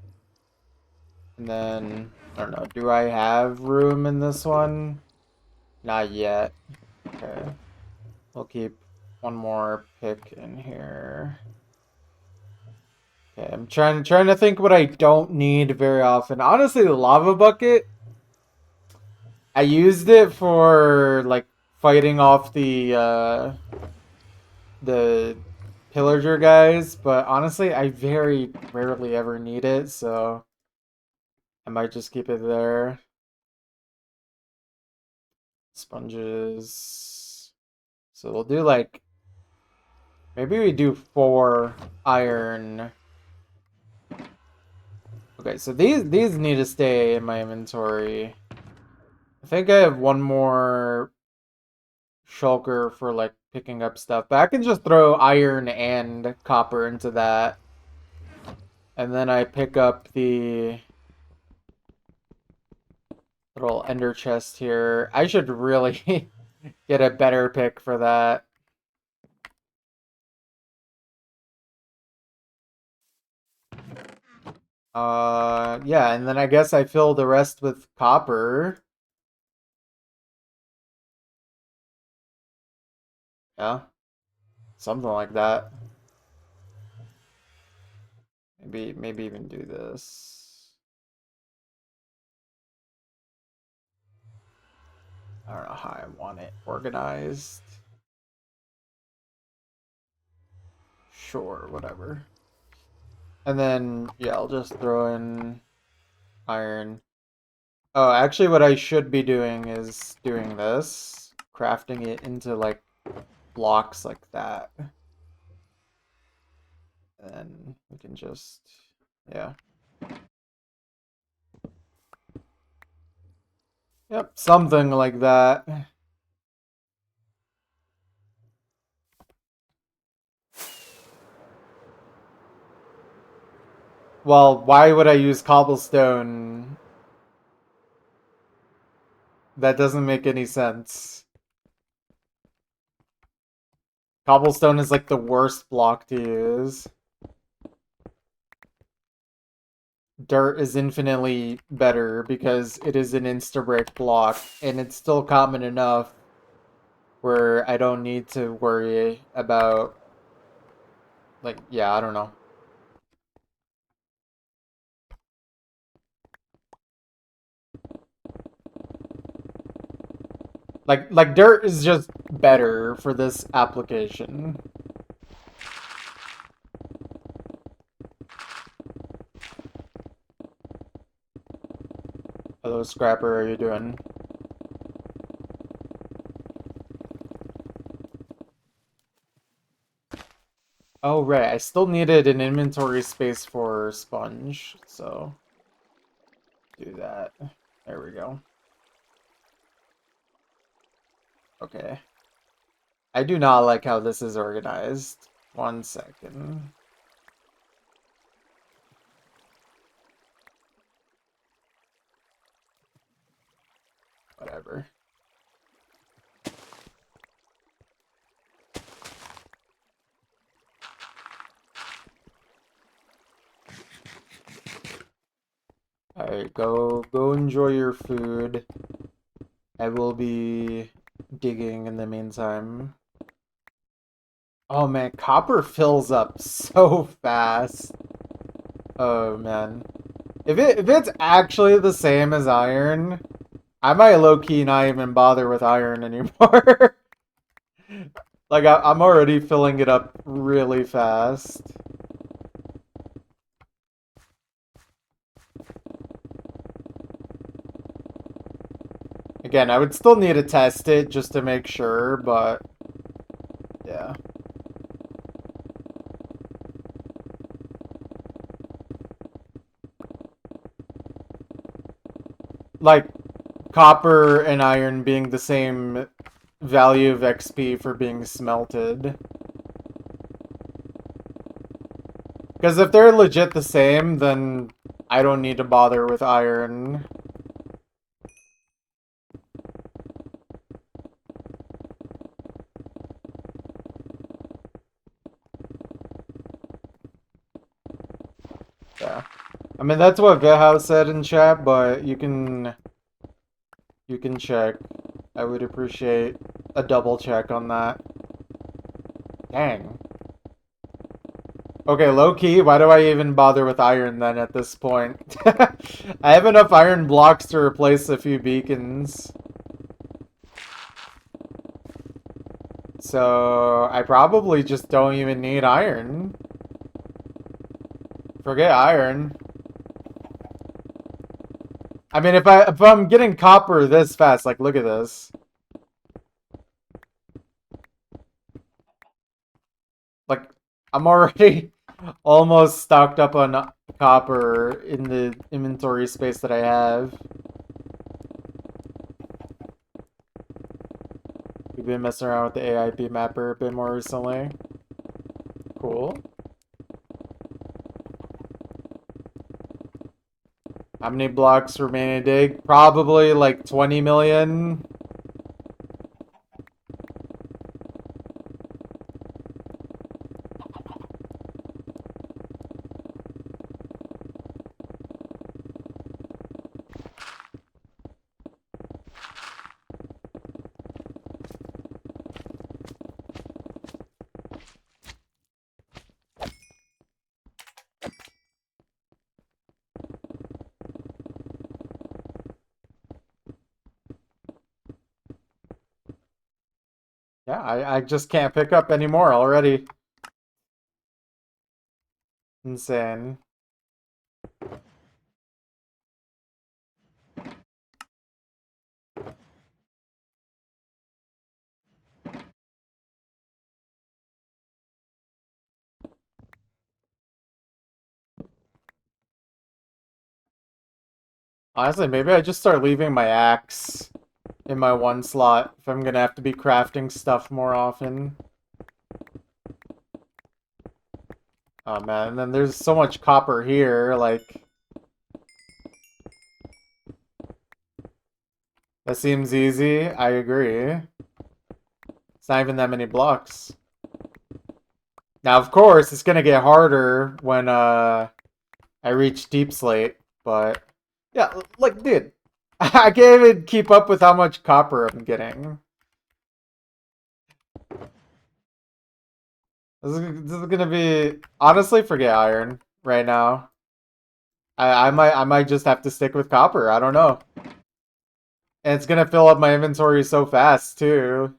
And then, I don't know, do I have room in this one? Not yet. Okay. We'll keep one more pick in here. Okay, I'm trying to think what I don't need very often. Honestly, the lava bucket, I used it for like fighting off the pillager guys, but honestly, I very rarely ever need it, so I might just keep it there. Sponges. So we'll do like maybe we do 4 iron. Okay, so these need to stay in my inventory. I think I have one more shulker for like picking up stuff, but I can just throw iron and copper into that. And then I pick up the little ender chest here. I should really get a better pick for that. Yeah, and then I guess I fill the rest with copper. Yeah, something like that. Maybe even do this. I don't know how I want it organized. Sure, whatever. And then, yeah, I'll just throw in iron. Oh, actually what I should be doing is doing this. Crafting it into, like, blocks like that. And then we can just, yeah. Yep, something like that. Well, why would I use cobblestone? That doesn't make any sense. Cobblestone is like the worst block to use. Dirt is infinitely better because it is an insta-break block, and it's still common enough where I don't need to worry about, like, yeah, I don't know. Like dirt is just better for this application. Hello, Scrapper, how are you doing? Oh, right, I still needed an inventory space for sponge, so do that. There we go. Okay. I do not like how this is organized. 1 second. Whatever. Alright, go enjoy your food. I will be digging in the meantime. Oh man, copper fills up so fast. Oh man. If it's actually the same as iron, I might low-key not even bother with iron anymore. Like I'm already filling it up really fast. Again, I would still need to test it just to make sure, but yeah. Like copper and iron being the same value of XP for being smelted. Because if they're legit the same, then I don't need to bother with iron. Yeah. I mean, that's what Vehouse said in chat, but you can check. I would appreciate a double check on that. Dang. Okay, low key, why do I even bother with iron then at this point? I have enough iron blocks to replace a few beacons. So, I probably just don't even need iron. Forget iron. I mean, if I'm getting copper this fast, like look at this. Like I'm already almost stocked up on copper in the inventory space that I have. We've been messing around with the AIP mapper a bit more recently. Cool. How many blocks remain to dig? Probably like 20 million. Yeah, I just can't pick up anymore already. Insane. Honestly, maybe I just start leaving my axe in my one slot if I'm gonna have to be crafting stuff more often. Oh man, and then there's so much copper here, like... That seems easy, I agree. It's not even that many blocks. Now, of course, it's gonna get harder when, I reach Deep Slate, but... Yeah, like, dude, I can't even keep up with how much copper I'm getting. This is gonna be... Honestly, forget iron right now. I might just have to stick with copper, I don't know. And it's gonna fill up my inventory so fast, too.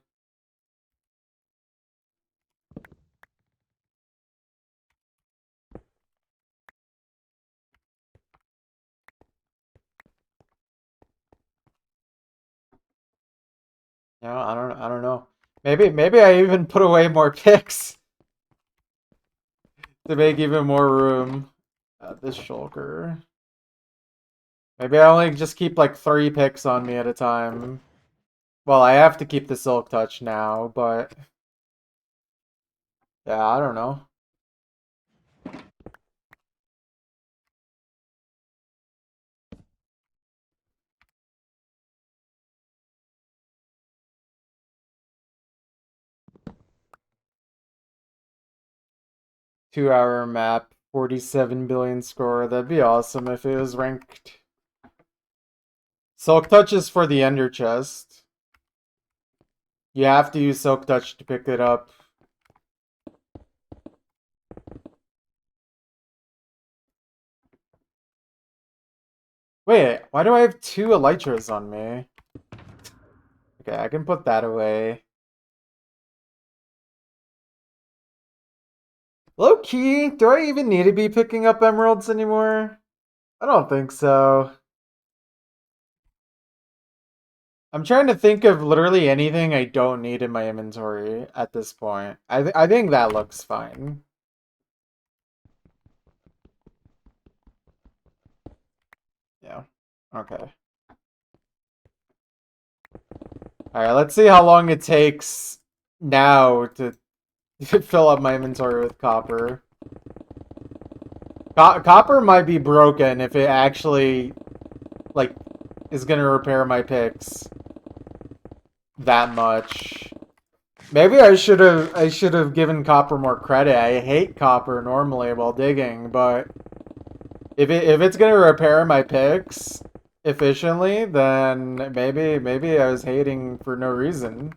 You know, I don't know. Maybe I even put away more picks to make even more room. This shulker. Maybe I only just keep like 3 picks on me at a time. Well, I have to keep the Silk Touch now, but yeah, I don't know. Two-hour map, 47 billion score. That'd be awesome if it was ranked. Silk Touch is for the Ender chest. You have to use Silk Touch to pick it up. Wait, why do I have 2 Elytras on me? Okay, I can put that away. Low key, do I even need to be picking up emeralds anymore? I don't think so. I'm trying to think of literally anything I don't need in my inventory at this point. I think that looks fine. Yeah. Okay. Alright, let's see how long it takes now to fill up my inventory with copper. Copper might be broken if it actually, like, is gonna repair my picks that much. Maybe I should have given copper more credit. I hate copper normally while digging, but if it's gonna repair my picks efficiently, then maybe I was hating for no reason.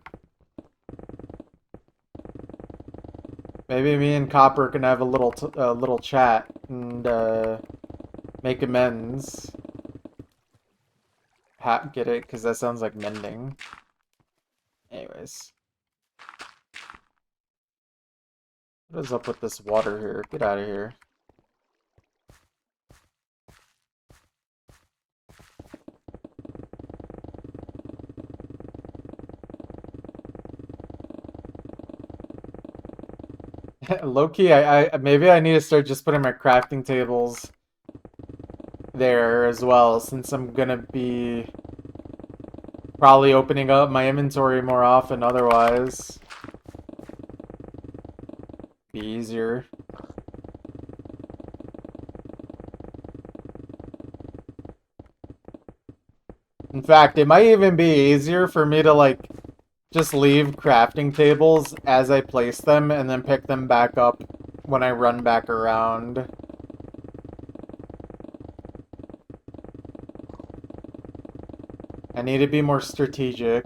Maybe me and Copper can have a little chat and make amends. Get it? Because that sounds like mending. Anyways. What is up with this water here? Get out of here. Low-key, I maybe I need to start just putting my crafting tables there as well, since I'm gonna be probably opening up my inventory more often otherwise. Be easier. In fact, it might even be easier for me to, like, just leave crafting tables as I place them and then pick them back up when I run back around. I need to be more strategic.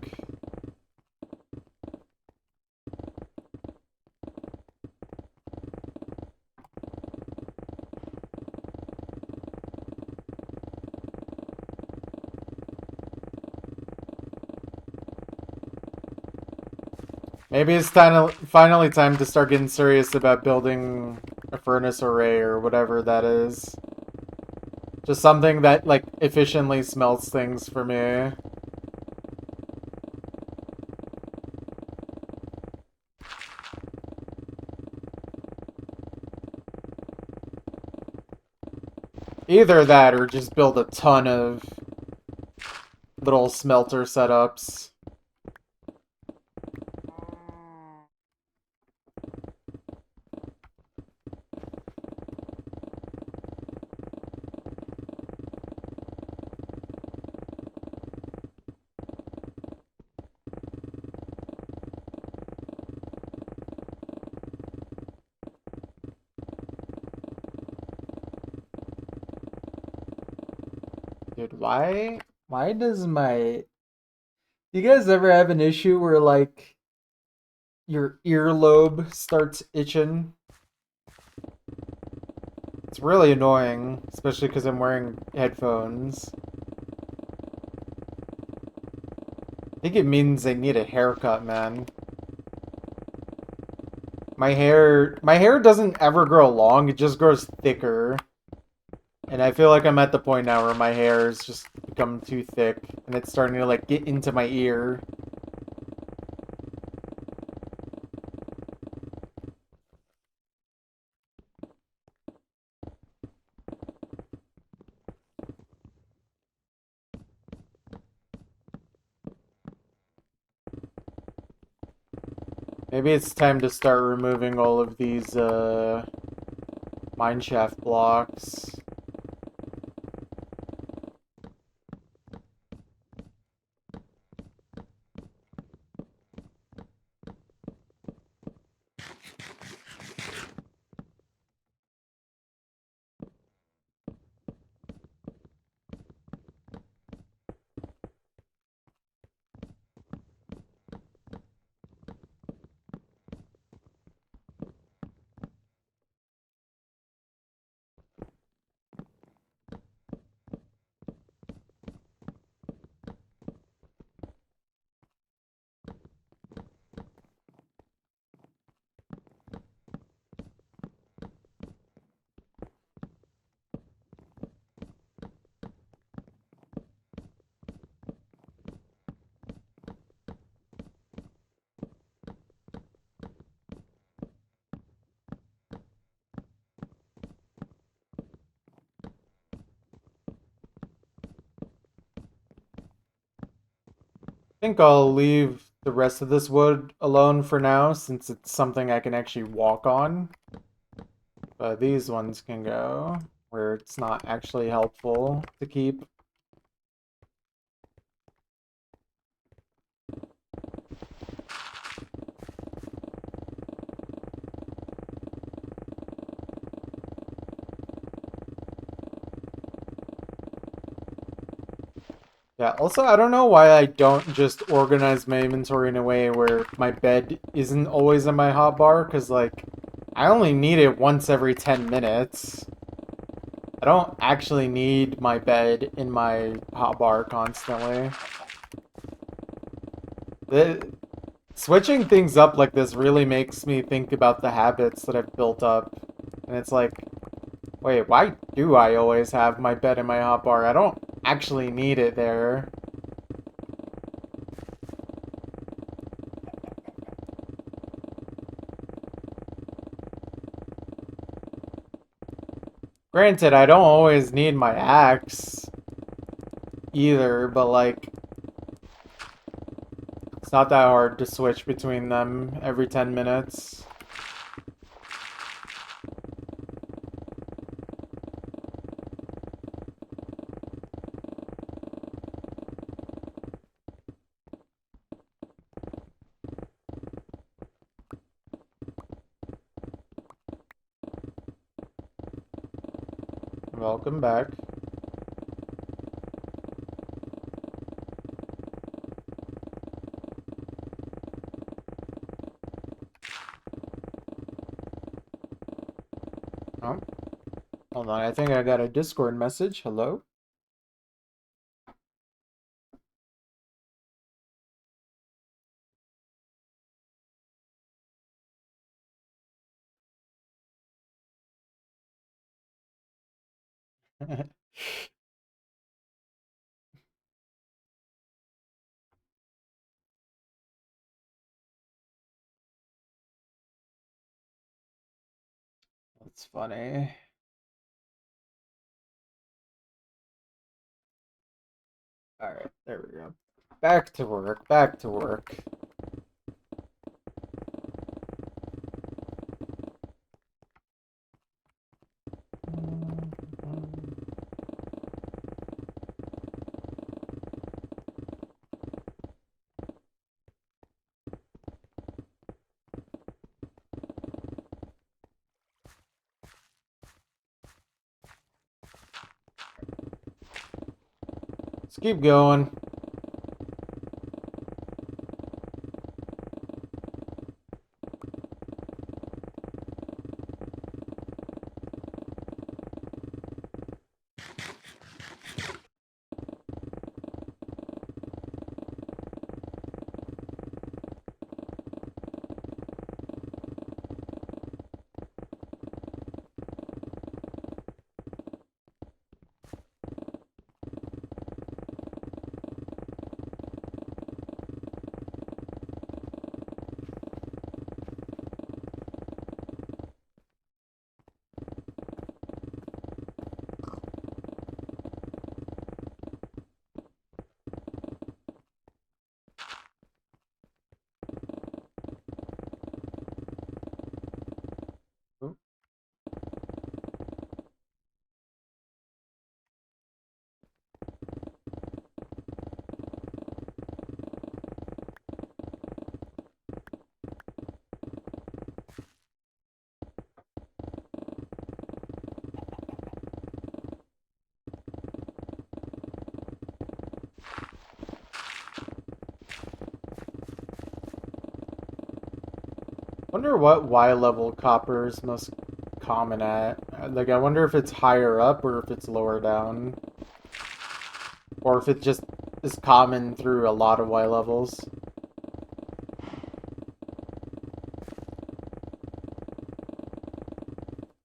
Maybe it's finally time to start getting serious about building a furnace array or whatever that is. Just something that, like, efficiently smelts things for me. Either that or just build a ton of little smelter setups. Dude, why does my... Do you guys ever have an issue where, like, your earlobe starts itching? It's really annoying, especially because I'm wearing headphones. think it means I need a haircut, man. My hair doesn't ever grow long, it just grows thicker. And I feel like I'm at the point now where my hair has just become too thick and it's starting to like get into my ear. Maybe it's time to start removing all of these mineshaft blocks. I think I'll leave the rest of this wood alone for now since it's something I can actually walk on. But these ones can go where it's not actually helpful to keep. Yeah, also, I don't know why I don't just organize my inventory in a way where my bed isn't always in my hotbar, because, like, I only need it once every 10 minutes. I don't actually need my bed in my hotbar constantly. Switching things up like this really makes me think about the habits that I've built up. And it's like, wait, why do I always have my bed in my hotbar? I don't actually need it there. Granted, I don't always need my axe either, but like, it's not that hard to switch between them every 10 minutes. Welcome back. Oh, hold on. I think I got a Discord message. Hello? That's funny. Alright, there we go. Back to work, back to work. Let's keep going. Wonder what Y level copper is most common at. Like, I wonder if it's higher up or if it's lower down. Or if it just is common through a lot of Y levels.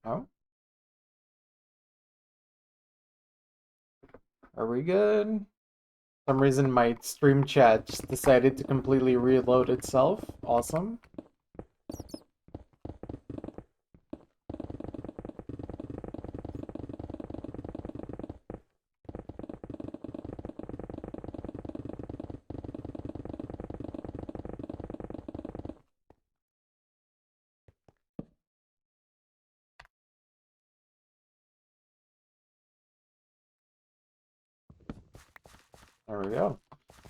Oh? Are we good? For some reason my stream chat just decided to completely reload itself. Awesome. There we go.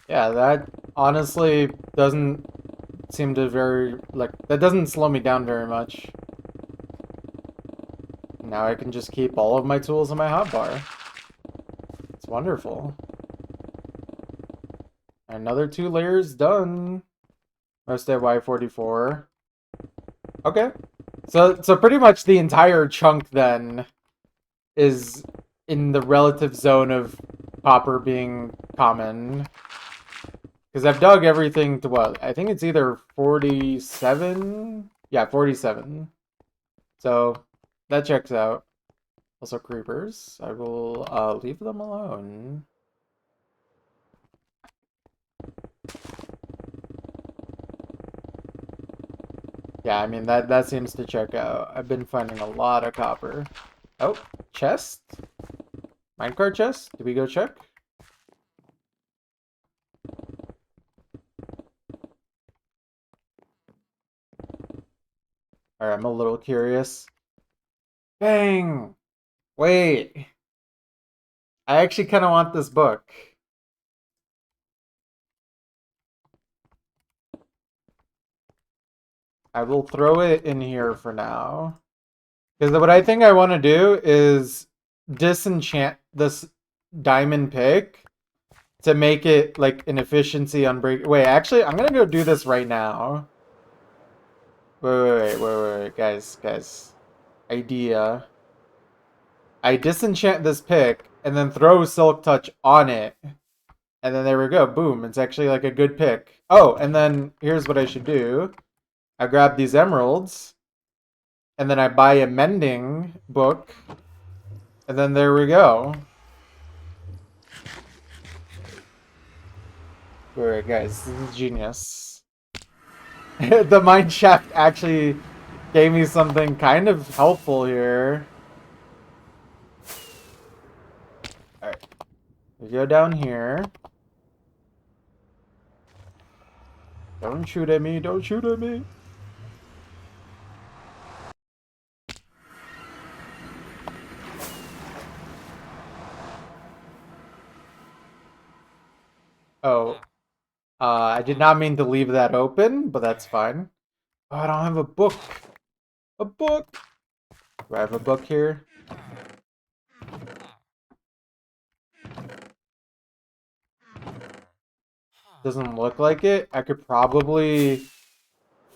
Yeah, that honestly doesn't seem to that doesn't slow me down very much. Now I can just keep all of my tools in my hotbar. It's wonderful. Another 2 layers done. Most at Y44. Okay. So pretty much the entire chunk then is in the relative zone of copper being common. Because I've dug everything to what? I think it's either 47? Yeah, 47. So that checks out. Also creepers. I will leave them alone. Yeah, I mean that seems to check out. I've been finding a lot of copper. Oh, chest? Minecart chest? Did we go check? Alright, I'm a little curious. Bang! Wait. I actually kind of want this book. I will throw it in here for now. Because what I think I want to do is disenchant this diamond pick to make it like an efficiency on break. Wait, actually, I'm gonna go do this right now. Wait, guys. Idea. I disenchant this pick and then throw Silk Touch on it. And then there we go. Boom. It's actually like a good pick. Oh, and then here's what I should do. I grab these emeralds. And then I buy a mending book. And then there we go. Wait, guys. This is genius. The mine shaft actually gave me something kind of helpful here. Alright. We go down here. Don't shoot at me. Don't shoot at me. Oh. I did not mean to leave that open, but that's fine. Oh, I don't have a book. A book. Do I have a book here? Doesn't look like it. I could probably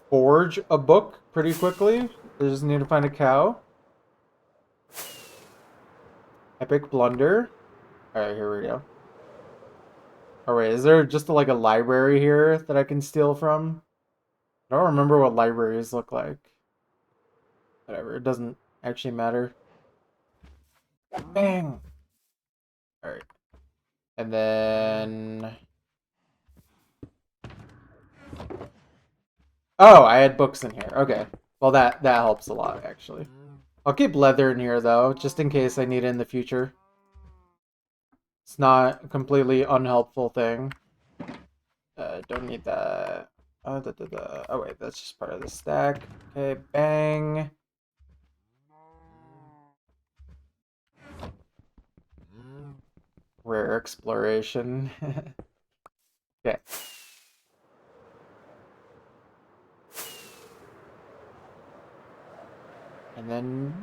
forge a book pretty quickly. I just need to find a cow. Epic blunder. Alright, here we go. Alright, is there just like a library here that I can steal from? I don't remember what libraries look like. Whatever, it doesn't actually matter. Bang! Alright. And then... Oh, I had books in here. Okay. Well, that helps a lot, actually. I'll keep leather in here, though, just in case I need it in the future. It's not a completely unhelpful thing. Don't need that. Oh, wait, that's just part of the stack. Okay, bang. Rare exploration. Okay. And then...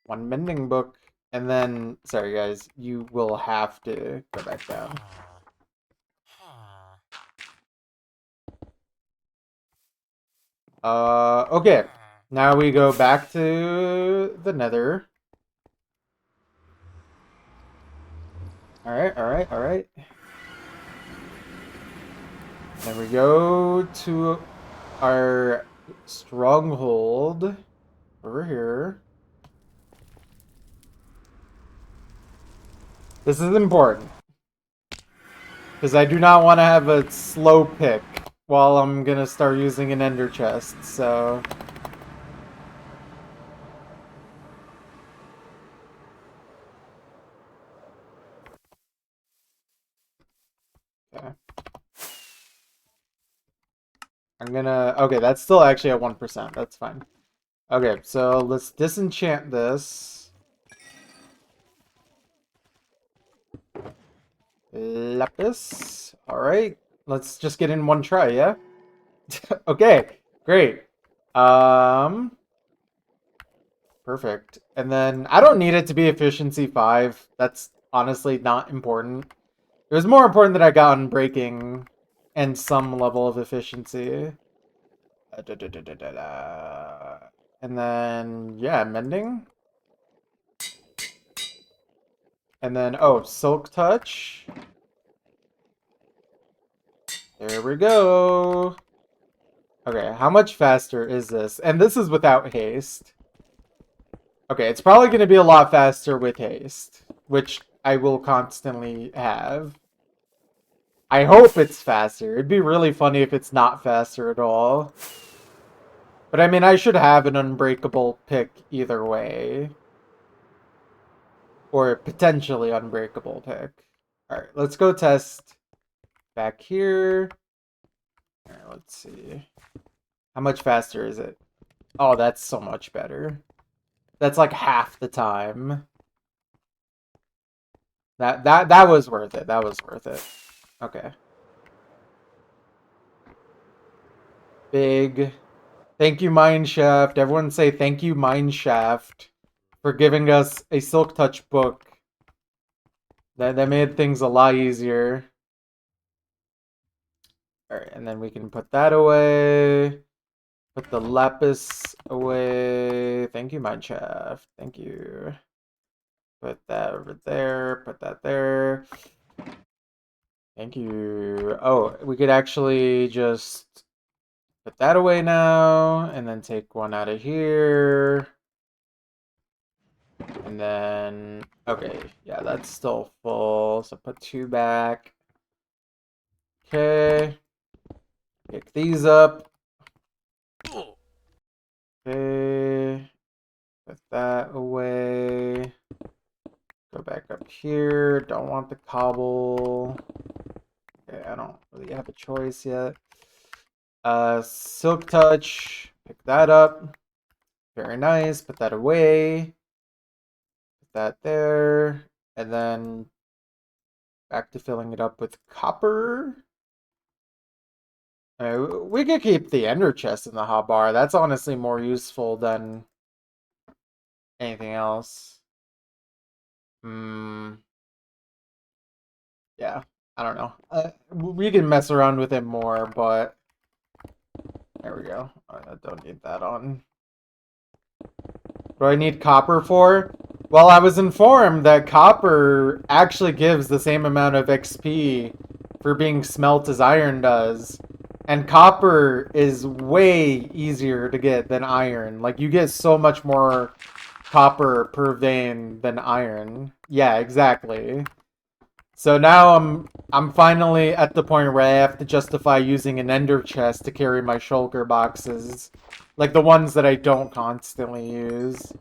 One mending book. And then, sorry guys, you will have to go back down. Okay. Now we go back to the Nether. Alright. Then we go to our stronghold over here. This is important. Because I do not want to have a slow pick while I'm going to start using an ender chest, so... Okay. I'm gonna... Okay, that's still actually at 1%. That's fine. Okay, so let's disenchant this. Lapis. Alright. Let's just get in one try, yeah? Okay, great. Perfect. And then I don't need it to be efficiency 5. That's honestly not important. It was more important that I got unbreaking and some level of efficiency. And then, yeah, mending. And then, oh, silk touch. There we go. Okay, how much faster is this? And this is without haste. Okay, it's probably going to be a lot faster with haste, which I will constantly have. I hope it's faster. It'd be really funny if it's not faster at all. But I mean, I should have an unbreakable pick either way. Or a potentially unbreakable pick. Alright, let's go test back here. Alright, let's see. How much faster is it? Oh, that's so much better. That's like half the time. That was worth it. That was worth it. Okay. Big. Thank you, Mineshaft. Everyone say thank you, Mineshaft, for giving us a Silk Touch book. That made things a lot easier. Alright, and then we can put that away. Put the lapis away. Thank you, Mineshaft. Thank you. Put that over there. Put that there. Thank you. Oh, we could actually just put that away now, and then take one out of here. And then, okay, yeah, that's still full, so put 2 back. Okay. Pick these up. Okay. Put that away. Go back up here. Don't want the cobble. Okay, I don't really have a choice yet. Silk Touch. Pick that up. Very nice. Put that away. Put that there. And then back to filling it up with copper. We could keep the ender chest in the hotbar. That's honestly more useful than anything else. Yeah, I don't know. We can mess around with it more, but there we go. I don't need that on. What do I need copper for? Well, I was informed that copper actually gives the same amount of XP for being smelt as iron does. And copper is way easier to get than iron. Like, you get so much more copper per vein than iron. Yeah, exactly. So now I'm finally at the point where I have to justify using an ender chest to carry my shulker boxes. Like the ones that I don't constantly use.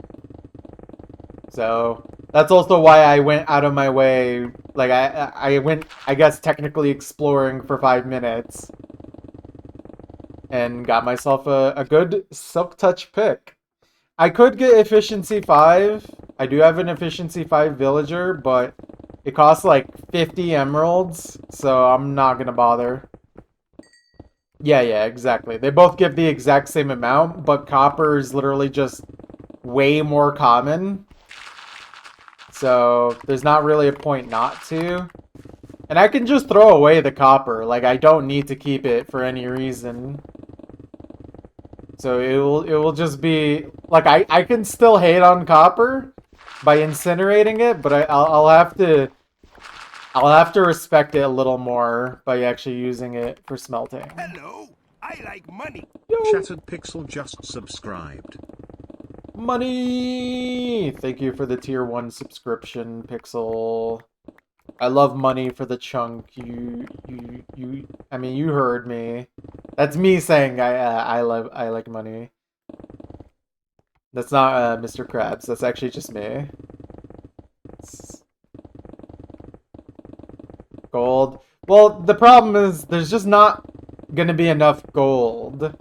So that's also why I went out of my way. Like I went, I guess, technically exploring for 5 minutes. And got myself a good Silk Touch pick. I could get Efficiency 5. I do have an Efficiency 5 villager, but it costs like 50 emeralds, so I'm not gonna bother. Yeah, exactly. They both give the exact same amount, but copper is literally just way more common. So there's not really a point not to. And I can just throw away the copper. Like, I don't need to keep it for any reason. So it will just be like I can still hate on copper by incinerating it, but I'll have to respect it a little more by actually using it for smelting. Hello, I like money. Yo. Shattered Pixel just subscribed. Money! Thank you for the tier 1 subscription, Pixel. I love money for the chunk. I mean, you heard me. That's me saying I like money. That's not Mr. Krabs. That's actually just me. Gold. Well, the problem is there's just not gonna be enough gold.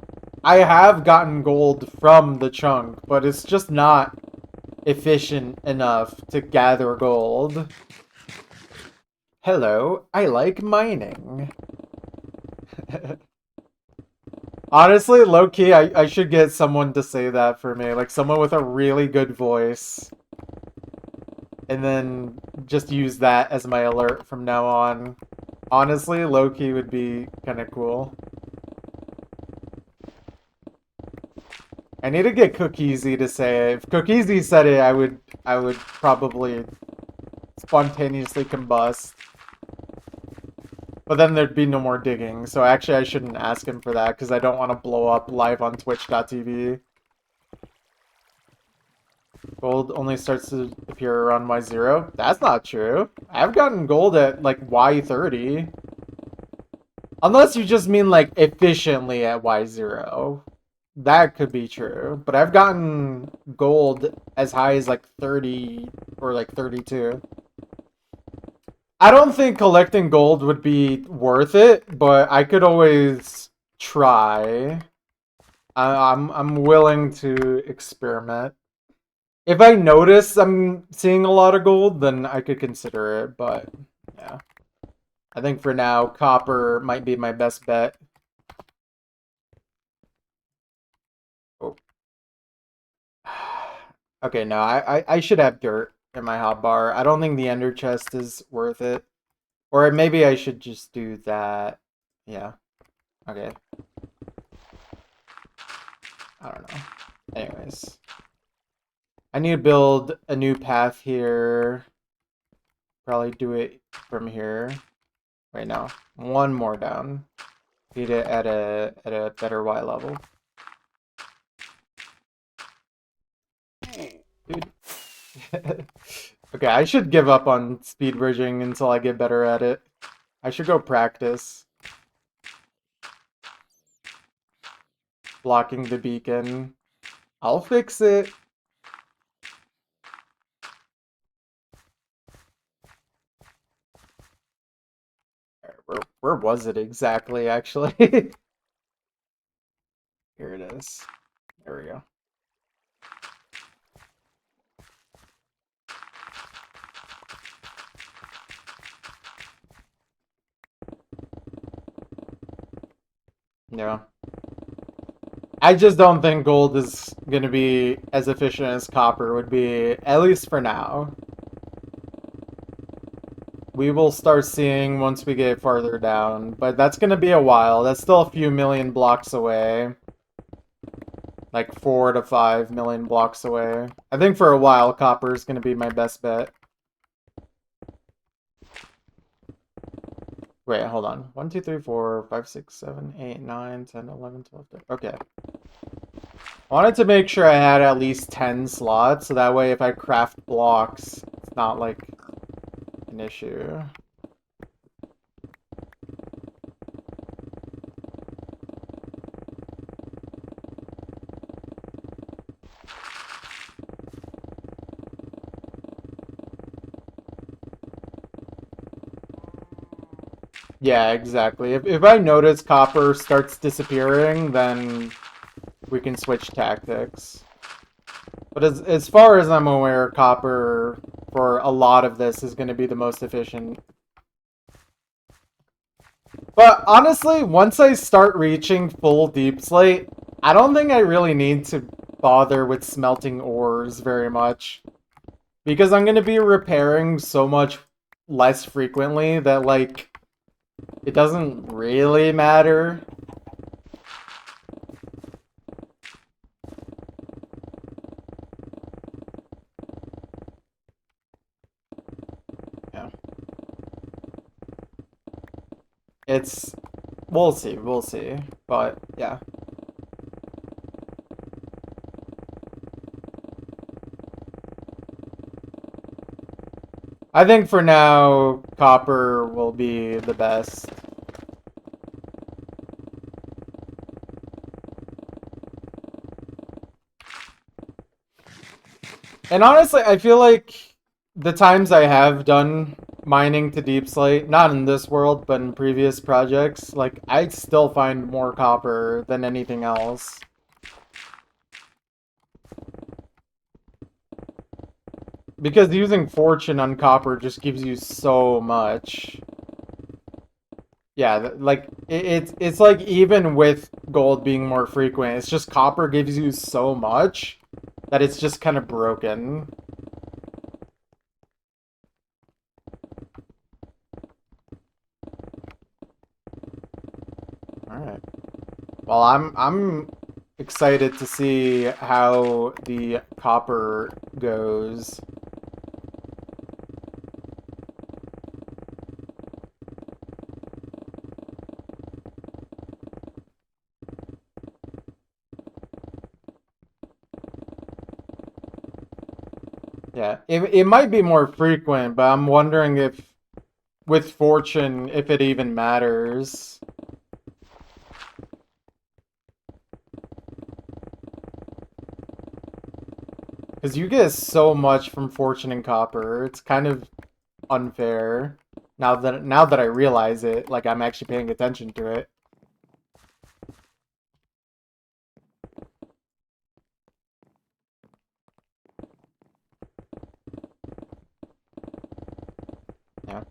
I have gotten gold from the chunk, but it's just not efficient enough to gather gold. Hello, I like mining. Honestly, low-key, I should get someone to say that for me. Like, someone with a really good voice. And then just use that as my alert from now on. Honestly, low-key would be kind of cool. I need to get Cookiesy to say it. If Cookiesy said it, I would probably spontaneously combust. But then there'd be no more digging, so actually I shouldn't ask him for that, because I don't want to blow up live on twitch.tv. Gold only starts to appear around Y0? That's not true. I've gotten gold at, like, Y30. Unless you just mean, like, efficiently at Y0. That could be true. But I've gotten gold as high as, like, 30 or, like, 32. I don't think collecting gold would be worth it, but I could always try. I'm willing to experiment. If I notice I'm seeing a lot of gold, then I could consider it, but yeah. I think for now, copper might be my best bet. Oh. Okay, no, I should have dirt in my hotbar. I don't think the ender chest is worth it. Or maybe I should just do that. Yeah. Okay. I don't know. Anyways. I need to build a new path here. Probably do it from here. Wait, no. One more down. Need it at a better Y level. Dude. Okay, I should give up on speed bridging until I get better at it. I should go practice. Blocking the beacon. I'll fix it. Where was it exactly, actually? Here it is. There we go. Yeah. I just don't think gold is going to be as efficient as copper would be, at least for now. We will start seeing once we get farther down, but that's going to be a while. That's still a few million blocks away. Like 4 to 5 million blocks away. I think for a while, copper is going to be my best bet. Wait, hold on. 1, 2, 3, 4, 5, 6, 7, 8, 9, 10, 11, 12, 13. Okay. I wanted to make sure I had at least 10 slots, so that way if I craft blocks, it's not like an issue. Yeah, exactly. If I notice copper starts disappearing, then we can switch tactics. But as far as I'm aware, copper for a lot of this is going to be the most efficient. But honestly, once I start reaching full deep slate, I don't think I really need to bother with smelting ores very much. Because I'm gonna be repairing so much less frequently that, like, it doesn't really matter. Yeah. It's... we'll see. But, yeah. I think for now, copper will be the best. And honestly, I feel like the times I have done mining to deep slate, not in this world, but in previous projects, like, I still find more copper than anything else. Because using fortune on copper just gives you so much. Yeah, like, it's like even with gold being more frequent, it's just copper gives you so much that it's just kind of broken. Alright. Well, I'm excited to see how the copper goes. Yeah, it might be more frequent, but I'm wondering if with fortune if it even matters. Because you get so much from fortune and copper, it's kind of unfair. Now that I realize it, like I'm actually paying attention to it. Yeah.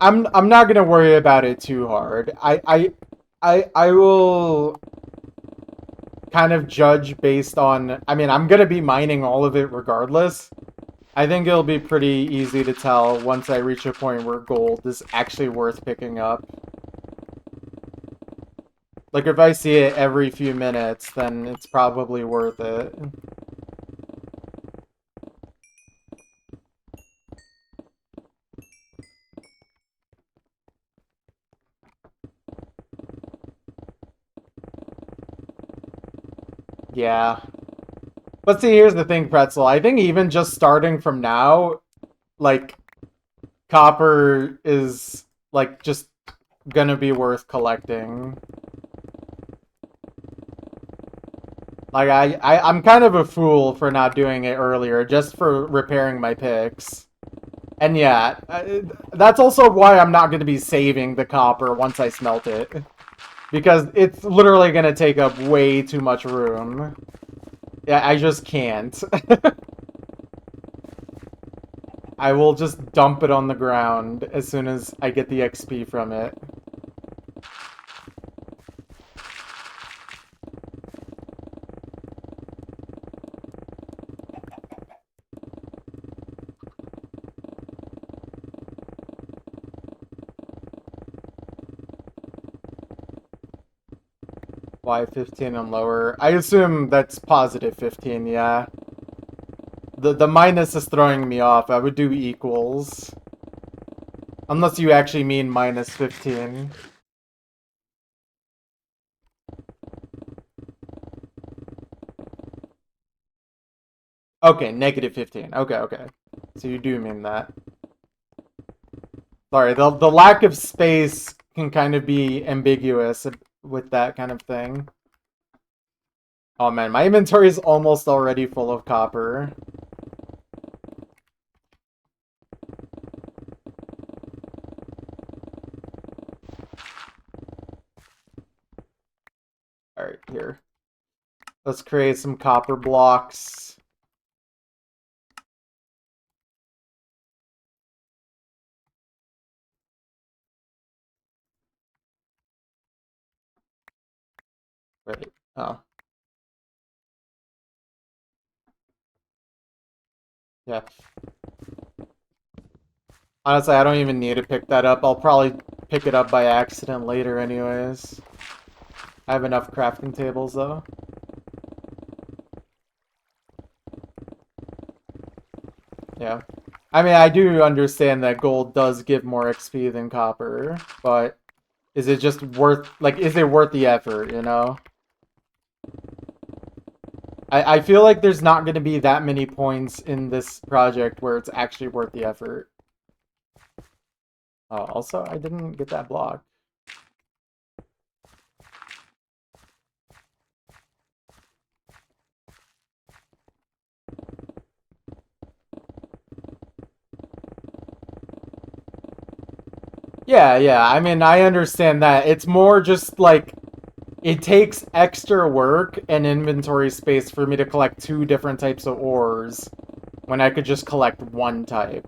I'm not gonna worry about it too hard. I will kind of judge based on, I mean, I'm gonna be mining all of it regardless. I think it'll be pretty easy to tell once I reach a point where gold is actually worth picking up. Like, if I see it every few minutes, then it's probably worth it. Yeah. But see, here's the thing, Pretzel. I think even just starting from now, like, copper is, like, just gonna be worth collecting. Like, I'm kind of a fool for not doing it earlier, just for repairing my picks. And yeah, that's also why I'm not going to be saving the copper once I smelt it. Because it's literally going to take up way too much room. Yeah, I just can't. I will just dump it on the ground as soon as I get the XP from it. Why 15 and lower? I assume that's positive 15, yeah. The minus is throwing me off. I would do equals. Unless you actually mean minus 15. Okay, negative 15. Okay. So you do mean that. Sorry, the lack of space can kind of be ambiguous with that kind of thing. Oh man, my inventory is almost already full of copper. Alright, here. Let's create some copper blocks. Wait, oh. Yeah. Honestly, I don't even need to pick that up. I'll probably pick it up by accident later anyways. I have enough crafting tables, though. Yeah. I mean, I do understand that gold does give more XP than copper, but is it just worth, like, is it worth the effort, you know? I feel like there's not going to be that many points in this project where it's actually worth the effort. Oh, also, I didn't get that block. Yeah, I mean, I understand that. It's more just like it takes extra work and inventory space for me to collect 2 different types of ores when I could just collect 1 type.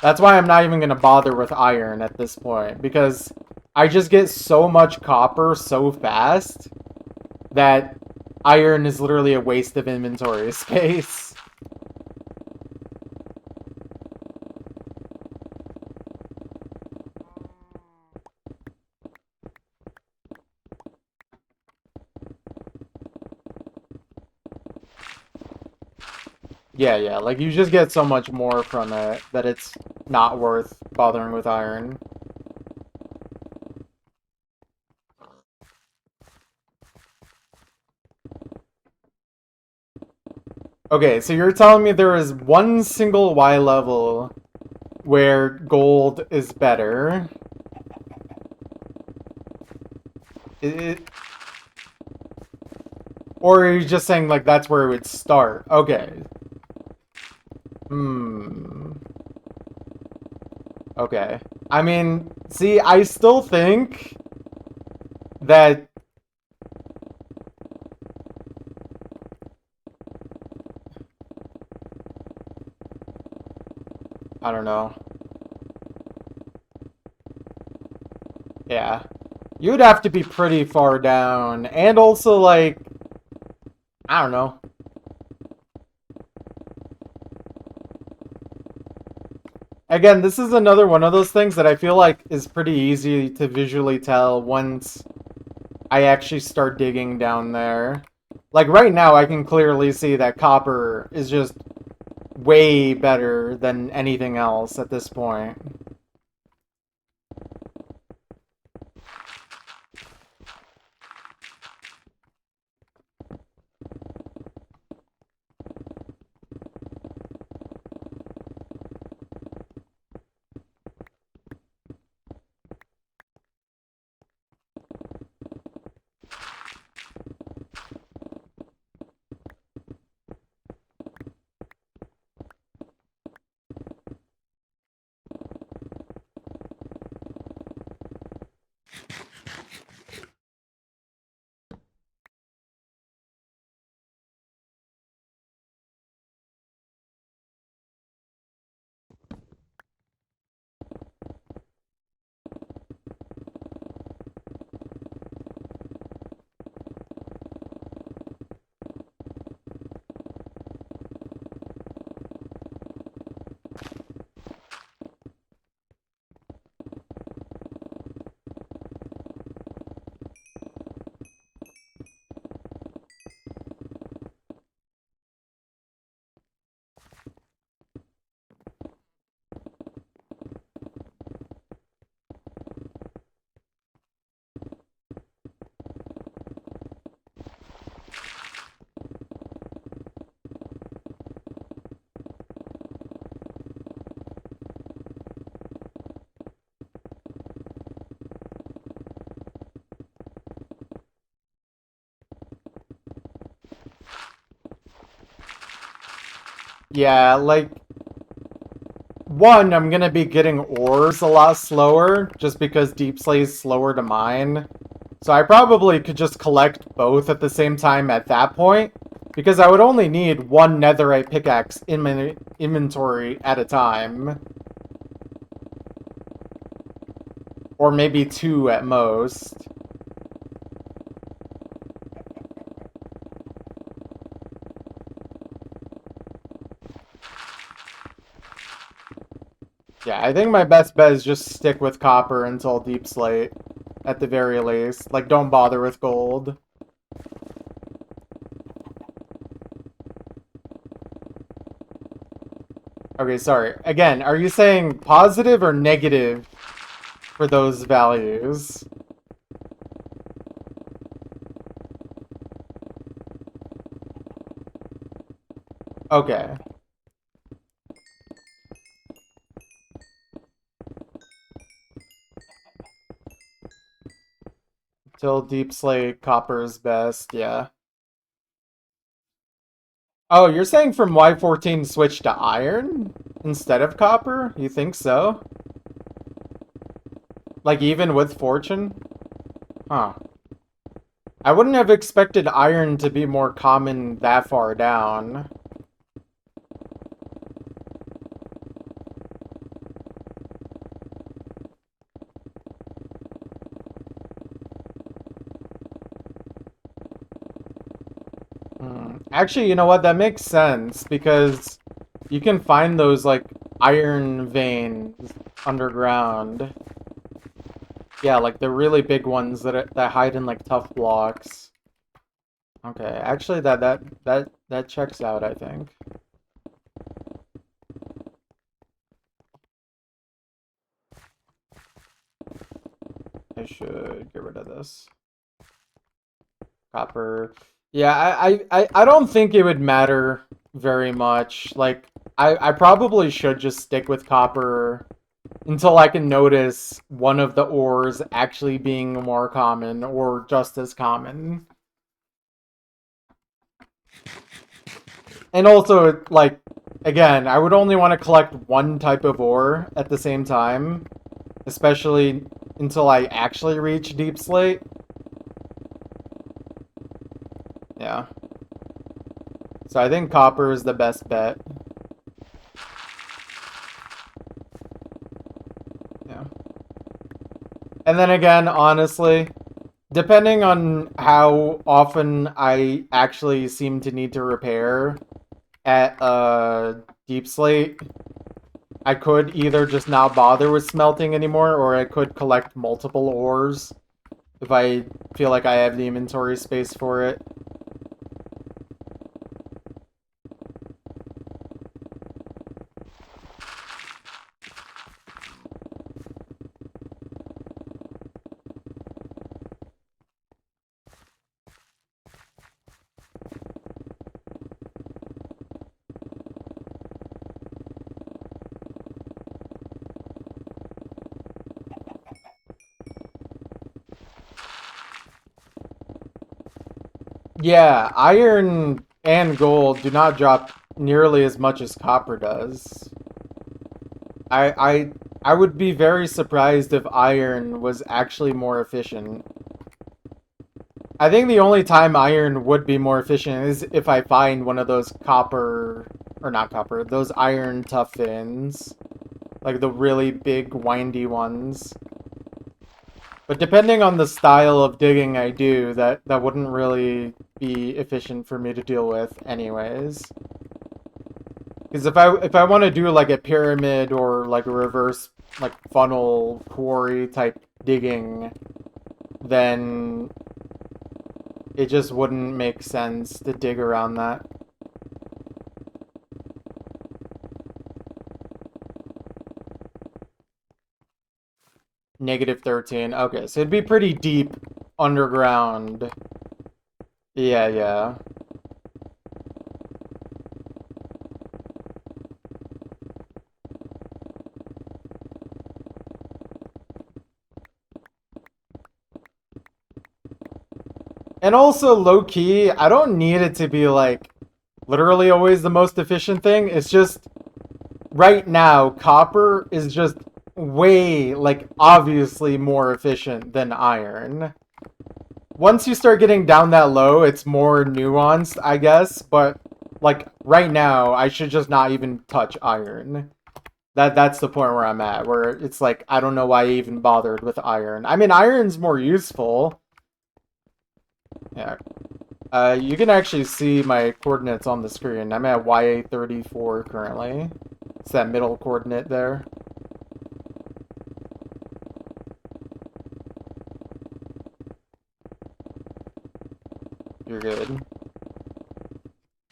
That's why I'm not even going to bother with iron at this point, because I just get so much copper so fast that iron is literally a waste of inventory space. Yeah, like you just get so much more from it that it's not worth bothering with iron. Okay, so you're telling me there is one single Y level where gold is better. It, or are you just saying like that's where it would start? Okay. Hmm. Okay. I mean, see, I still think that I don't know. Yeah. You'd have to be pretty far down. And also, like, I don't know. Again, this is another one of those things that I feel like is pretty easy to visually tell once I actually start digging down there. Like, right now, I can clearly see that copper is just way better than anything else at this point. Yeah, like, one, I'm gonna be getting ores a lot slower, just because Deep Slay's slower to mine. So I probably could just collect both at the same time at that point, because I would only need 1 netherite pickaxe in my inventory at a time. Or maybe 2 at most. Yeah, I think my best bet is just stick with copper until Deep Slate, at the very least. Like, don't bother with gold. Okay, sorry. Again, are you saying positive or negative for those values? Okay. Till Deep Slate, copper's best, yeah. Oh, you're saying from Y14 switch to iron instead of copper? You think so? Like even with fortune? Huh. I wouldn't have expected iron to be more common that far down. Actually, you know what? That makes sense because you can find those like iron veins underground. Yeah, like the really big ones that hide in like tough blocks. Okay, actually that checks out, I think. I should get rid of this. Copper. Yeah, I don't think it would matter very much. Like, I probably should just stick with copper until I can notice one of the ores actually being more common or just as common. And also, like, again, I would only want to collect one type of ore at the same time, especially until I actually reach Deep Slate. Yeah. So I think copper is the best bet. Yeah. And then again, honestly, depending on how often I actually seem to need to repair at Deep Slate, I could either just not bother with smelting anymore, or I could collect multiple ores if I feel like I have the inventory space for it. Yeah, iron and gold do not drop nearly as much as copper does. I would be very surprised if iron was actually more efficient. I think the only time iron would be more efficient is if I find one of those copper, or not copper, those iron tough fins. Like the really big windy ones. But depending on the style of digging I do, that wouldn't really be efficient for me to deal with anyways. Because if I want to do like a pyramid or like a reverse like funnel quarry type digging, then it just wouldn't make sense to dig around that. -13. Okay, so it'd be pretty deep underground. Yeah, yeah. And also, low-key, I don't need it to be, like, literally always the most efficient thing. It's just, right now, copper is just way, like, obviously more efficient than iron. Once you start getting down that low, it's more nuanced, I guess, but, like, right now, I should just not even touch iron. That's the point where I'm at, where it's like, I don't know why I even bothered with iron. I mean, iron's more useful. Yeah. You can actually see my coordinates on the screen. I'm at YA34 currently. It's that middle coordinate there. You're good.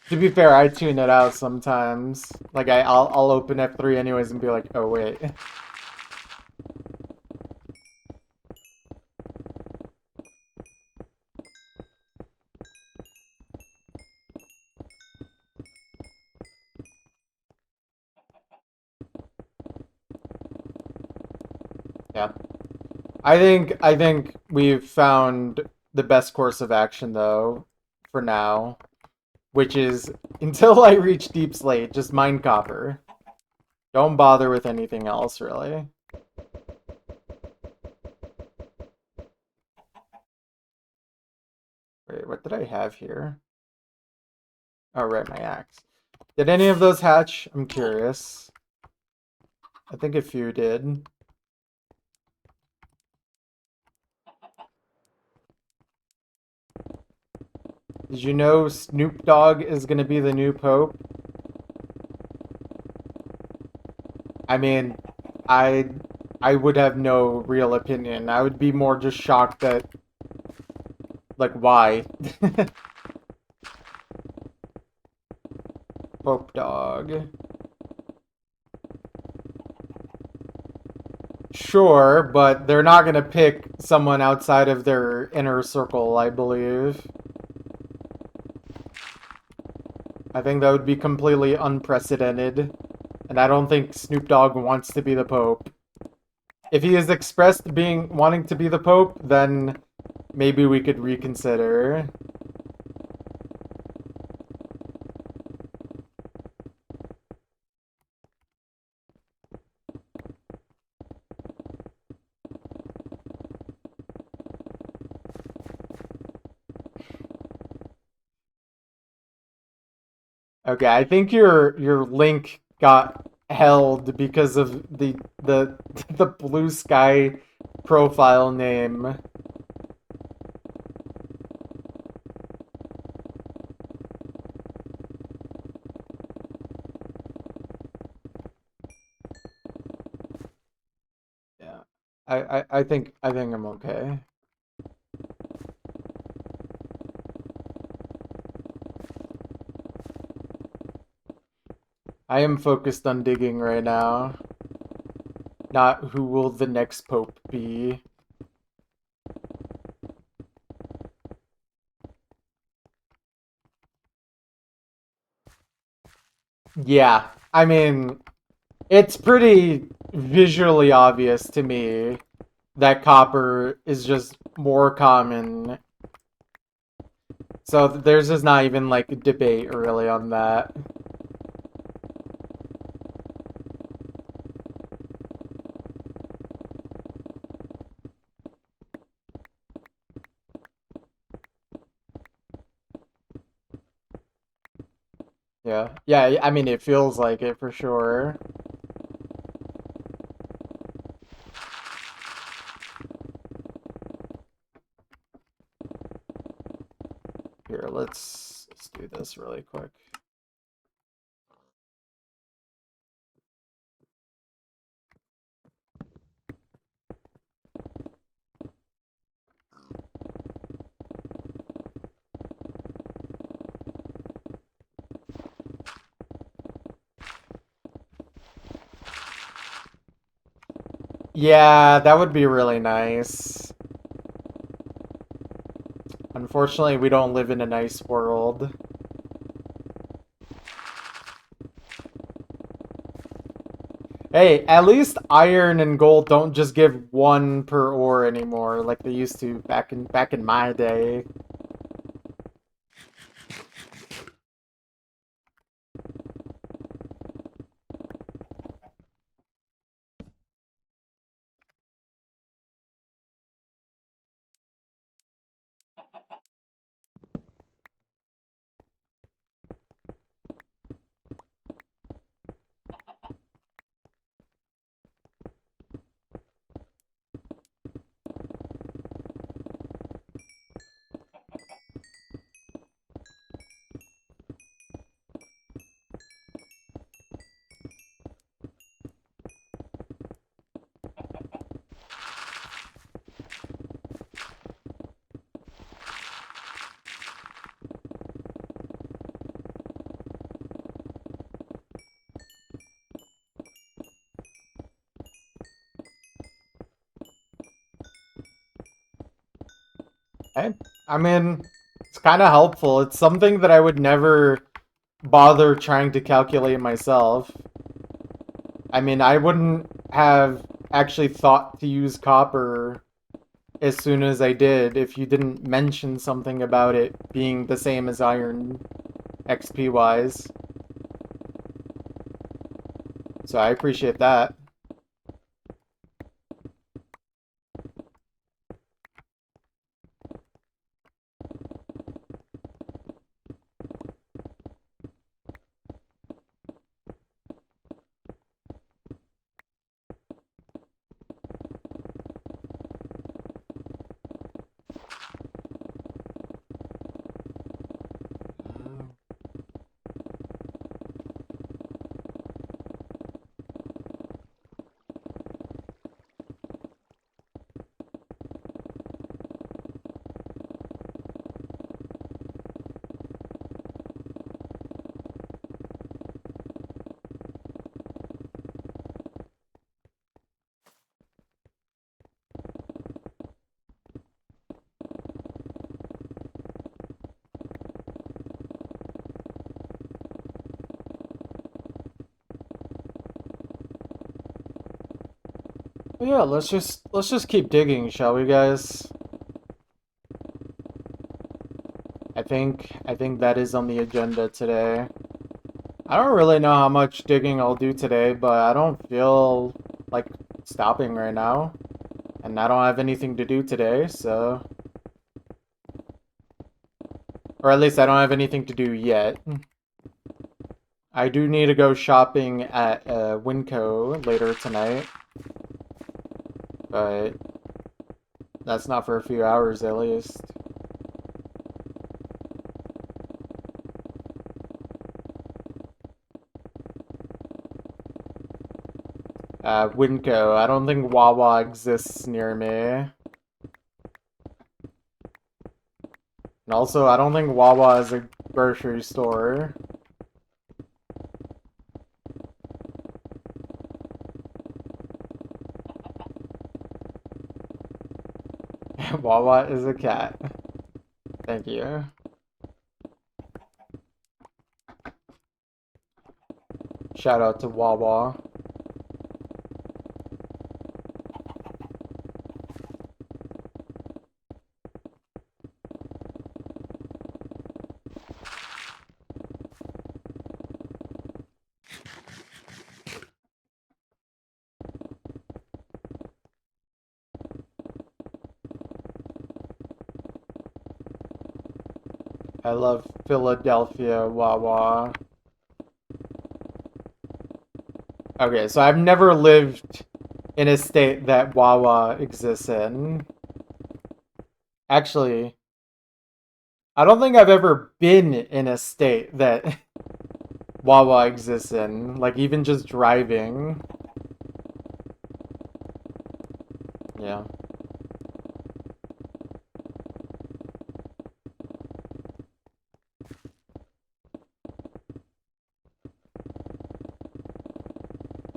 To be fair, I tune it out sometimes. Like I'll open F3 anyways and be like, oh wait. Yeah. I think we've found the best course of action though, for now, which is until I reach Deep Slate, just mine copper. Don't bother with anything else, really. Wait, what did I have here? Oh, right, my axe. Did any of those hatch? I'm curious. I think a few did. Did you know Snoop Dogg is gonna be the new Pope? I mean, I I would have no real opinion. I would be more just shocked that, like, why? Pope Dog. Sure, but they're not gonna pick someone outside of their inner circle, I believe. I think that would be completely unprecedented, and I don't think Snoop Dogg wants to be the Pope. If he has expressed wanting to be the Pope, then maybe we could reconsider. Okay, I think your link got held because of the the blue sky profile name. Yeah. I think I'm okay. I am focused on digging right now, not who will the next pope be. Yeah, I mean, it's pretty visually obvious to me that copper is just more common. So there's just not even like a debate really on that. Yeah. Yeah, I mean it feels like it for sure. Here, let's do this really quick. Yeah, that would be really nice. Unfortunately, we don't live in a nice world. Hey, at least iron and gold don't just give one per ore anymore like they used to back in my day. I mean, it's kind of helpful. It's something that I would never bother trying to calculate myself. I mean, I wouldn't have actually thought to use copper as soon as I did if you didn't mention something about it being the same as iron XP wise. So I appreciate that. But yeah, let's just keep digging, shall we, guys? I think that is on the agenda today. I don't really know how much digging I'll do today, but I don't feel like stopping right now. And I don't have anything to do today, so... Or at least I don't have anything to do yet. I do need to go shopping at Winco later tonight. But that's not for a few hours at least. Winco. I don't think Wawa exists near me. And also, I don't think Wawa is a grocery store. Wawa is a cat. Thank you. Shout out to Wawa. I love Philadelphia Wawa. Okay, so I've never lived in a state that Wawa exists in. Actually, I don't think I've ever been in a state that Wawa exists in. Like, even just driving. Yeah.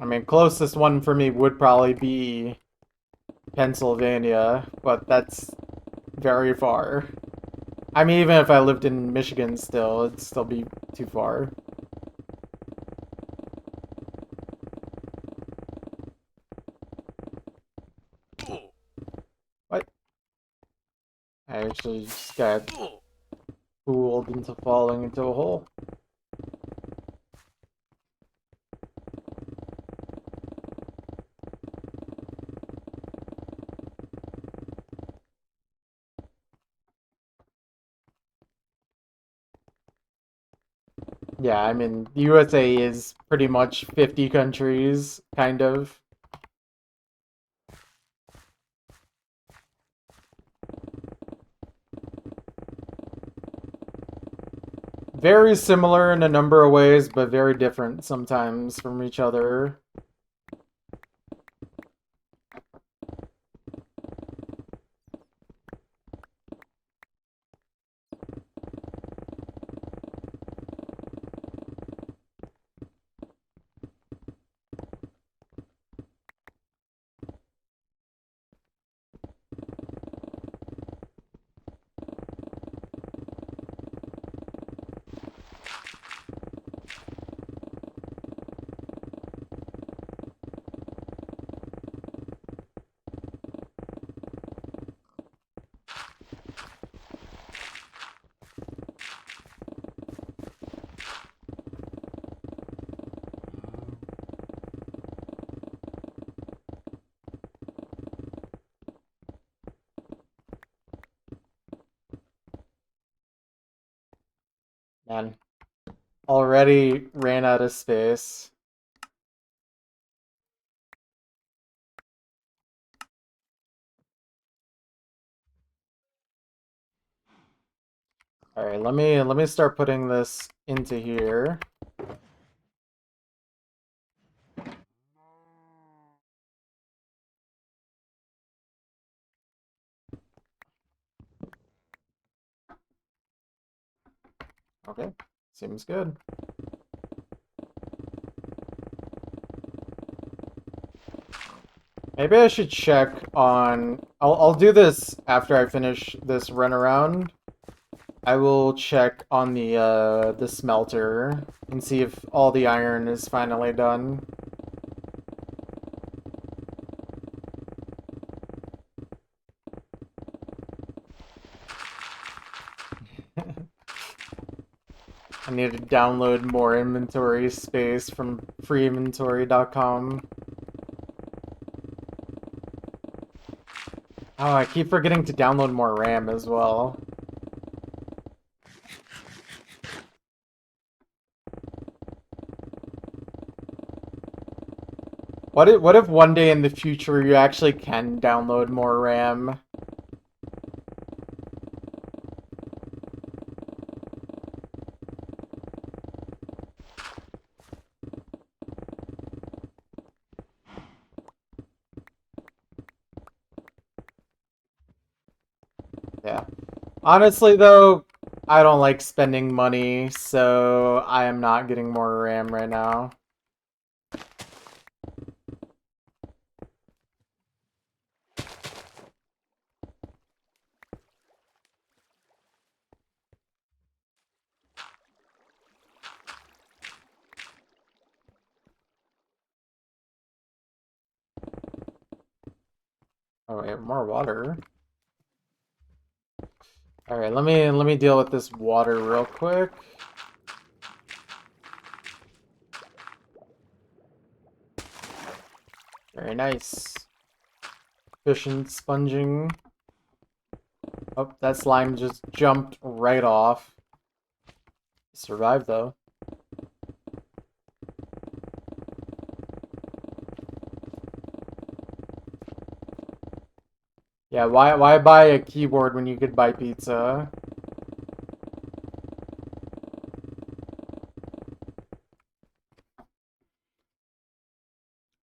I mean, closest one for me would probably be Pennsylvania, but that's very far. I mean, even if I lived in Michigan still, it'd still be too far. What? I actually just got fooled into falling into a hole. Yeah, I mean, the USA is pretty much 50 countries, kind of. Very similar in a number of ways, but very different sometimes from each other. Man, already ran out of space. All right, let me start putting this into here. Okay, seems good. Maybe I should check on. I'll do this after I finish this run around. I will check on the smelter and see if all the iron is finally done. I need to download more inventory space from freeinventory.com. Oh, I keep forgetting to download more RAM as well. What if one day in the future you actually can download more RAM? Yeah. Honestly though, I don't like spending money, so I am not getting more RAM right now. Oh wait, more water. Alright, let me deal with this water real quick. Very nice. Efficient sponging. Oh, that slime just jumped right off. Survived though. Yeah, why buy a keyboard when you could buy pizza?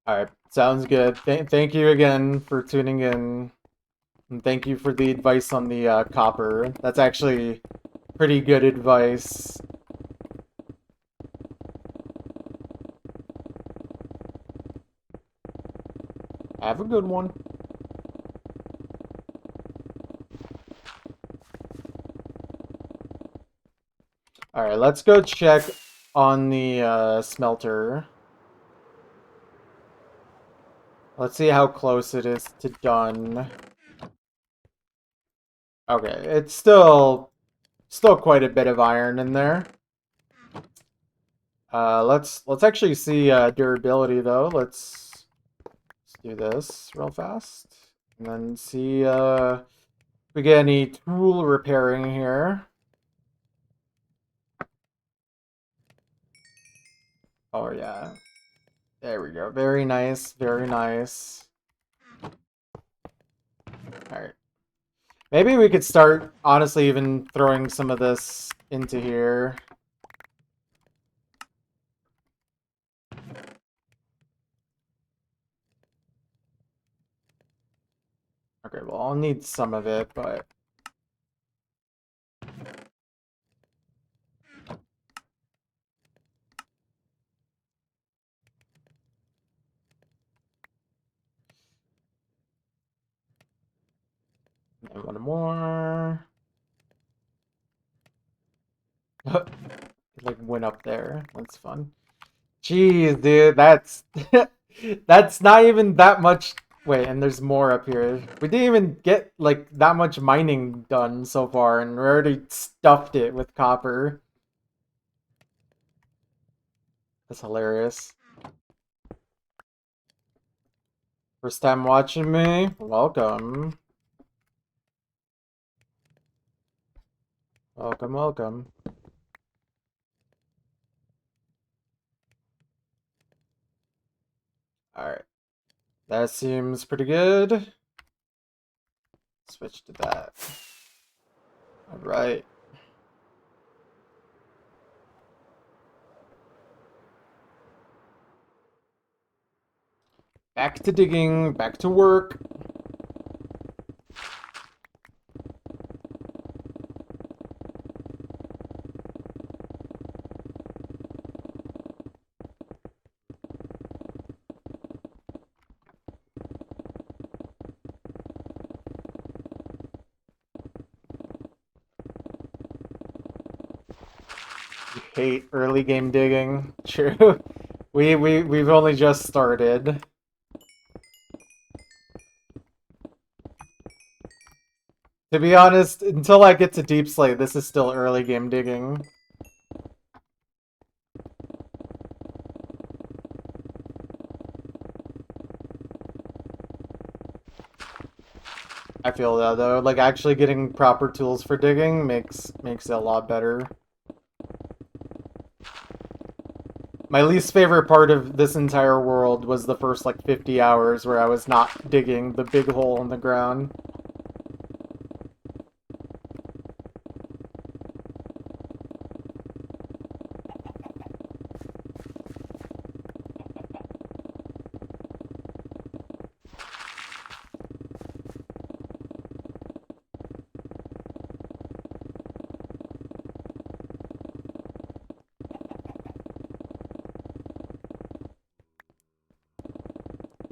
Alright, sounds good. Thank you again for tuning in. And thank you for the advice on the copper. That's actually pretty good advice. Have a good one. Alright, let's go check on the smelter. Let's see how close it is to done. Okay, it's still quite a bit of iron in there. Let's actually see durability though. Let's do this real fast. And then see if we get any tool repairing here. Oh yeah. There we go. Very nice, very nice. Alright. Maybe we could start, honestly, even throwing some of this into here. Okay, well, I'll need some of it, but... And one more. It like went up there. That's fun. Jeez, dude, that's that's not even that much. Wait, and there's more up here. We didn't even get like that much mining done so far, and we already stuffed it with copper. That's hilarious. First time watching me? Welcome. Welcome, welcome. Alright. That seems pretty good. Switch to that. Alright. Back to digging, back to work. Hate early game digging. True. We've only just started. To be honest, until I get to Deep Slate, this is still early game digging. I feel that though, like actually getting proper tools for digging makes it a lot better. My least favorite part of this entire world was the first like 50 hours where I was not digging the big hole in the ground.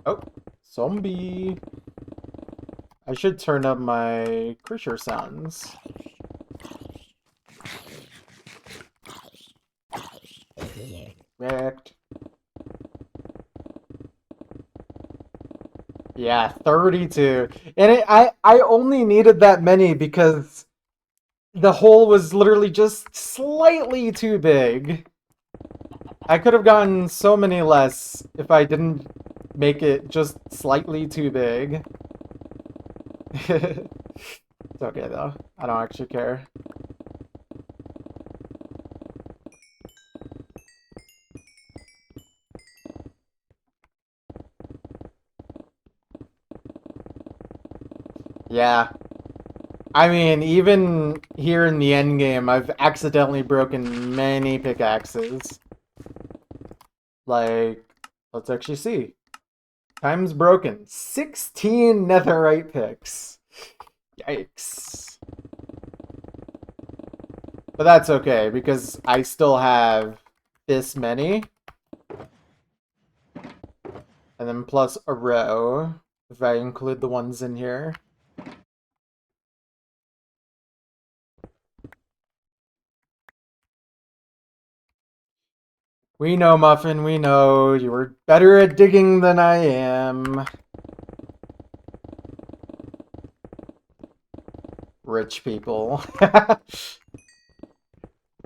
Oh, zombie. I should turn up my creature sounds. Wrecked. Yeah, 32. And I only needed that many because the hole was literally just slightly too big. I could have gotten so many less if I didn't make it just slightly too big. It's okay though. I don't actually care. Yeah. I mean, even here in the end game, I've accidentally broken many pickaxes. Like, let's actually see. Time's broken. 16 netherite picks. Yikes. But that's okay, because I still have this many. And then plus a row, if I include the ones in here. We know, Muffin, we know. You were better at digging than I am. Rich people.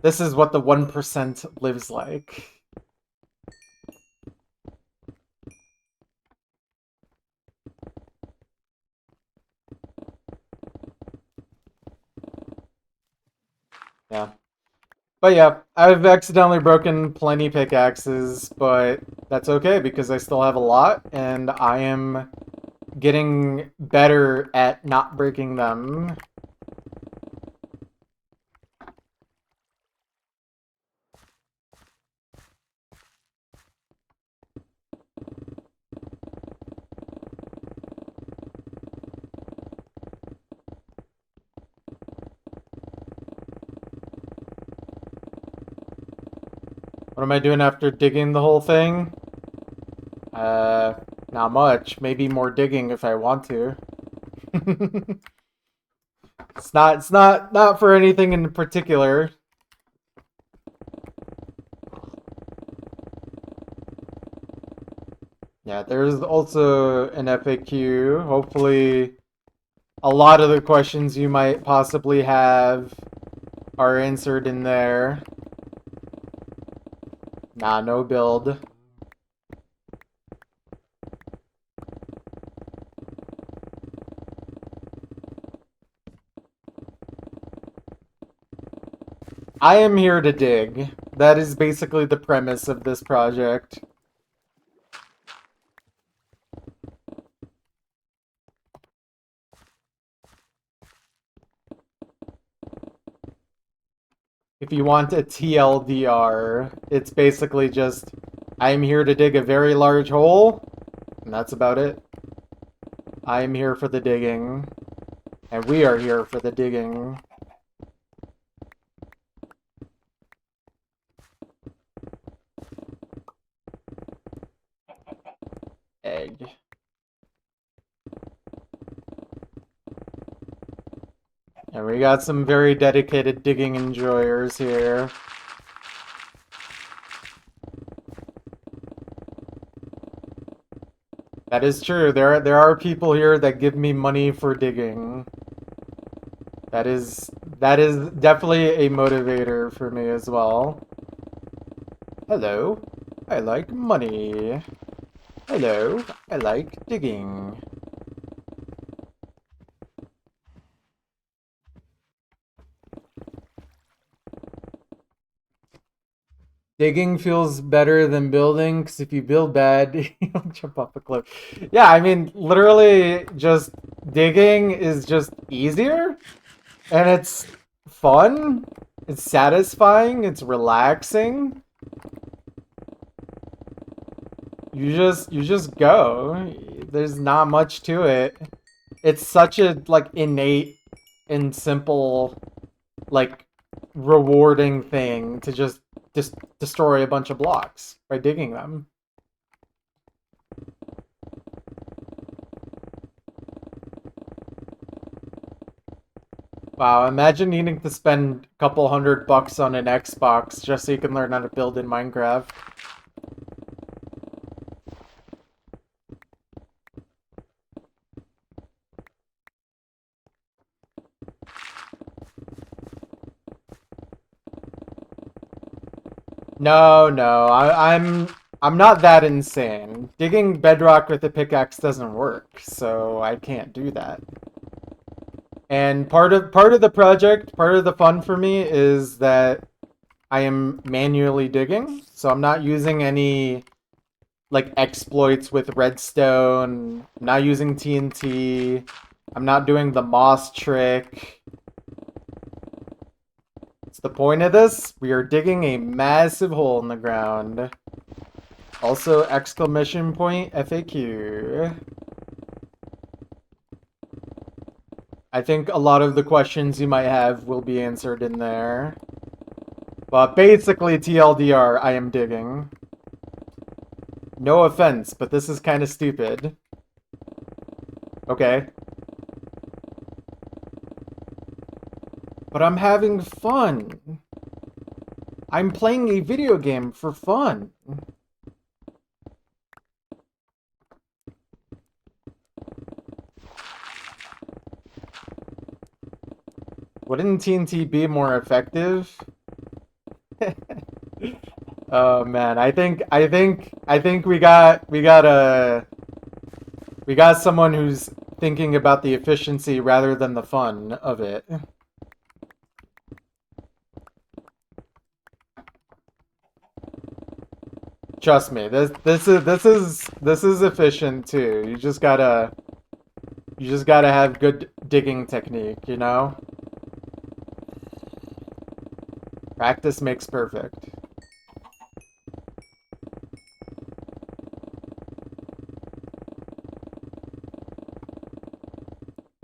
This is what the 1% lives like. Yeah. But yeah, I've accidentally broken plenty pickaxes, but that's okay because I still have a lot, and I am getting better at not breaking them. What am I doing after digging the whole thing? Not much. Maybe more digging if I want to. It's not for anything in particular. Yeah, there's also an FAQ. Hopefully a lot of the questions you might possibly have are answered in there. Nah, no build. I am here to dig. That is basically the premise of this project. if you want a TLDR, it's basically just, I'm here to dig a very large hole, and that's about it. I am here for the digging, and we are here for the digging. Egg. And we got some very dedicated digging enjoyers here. That is true. There are people here that give me money for digging. That is definitely a motivator for me as well. Hello. I like money. Hello. I like digging. Digging feels better than building, because if you build bad, you'll jump off a cliff. Yeah, I mean, literally, just digging is just easier, and it's fun, it's satisfying, it's relaxing. You just go. There's not much to it. It's such a, like, innate and simple, like, rewarding thing to just destroy a bunch of blocks by digging them. Wow, imagine needing to spend a couple $100 on an Xbox just so you can learn how to build in Minecraft. No, I'm not that insane. Digging bedrock with a pickaxe doesn't work, so I can't do that. And part of the project, part of the fun for me is that I am manually digging, so I'm not using any like exploits with redstone. I'm not using TNT. I'm not doing the moss trick. What's the point of this? We are digging a massive hole in the ground. Also, exclamation point FAQ. I think a lot of the questions you might have will be answered in there. But basically, TLDR, I am digging. No offense, but this is kind of stupid. Okay. But I'm having fun. I'm playing a video game for fun. Wouldn't TNT be more effective? Oh man, I think we got someone who's thinking about the efficiency rather than the fun of it. Trust me, this is efficient too. You just gotta have good digging technique, you know? Practice makes perfect.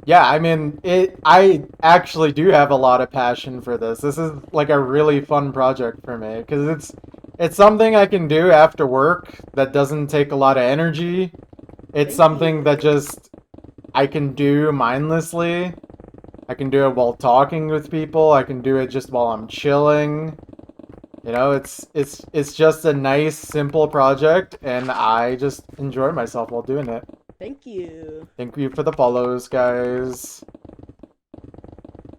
Yeah, I mean, I actually do have a lot of passion for this. This is like a really fun project for me because it's something I can do after work that doesn't take a lot of energy. It's something that just I can do mindlessly. I can do it while talking with people. I can do it just while I'm chilling. You know, it's just a nice, simple project, and I just enjoy myself while doing it. Thank you. Thank you for the follows, guys.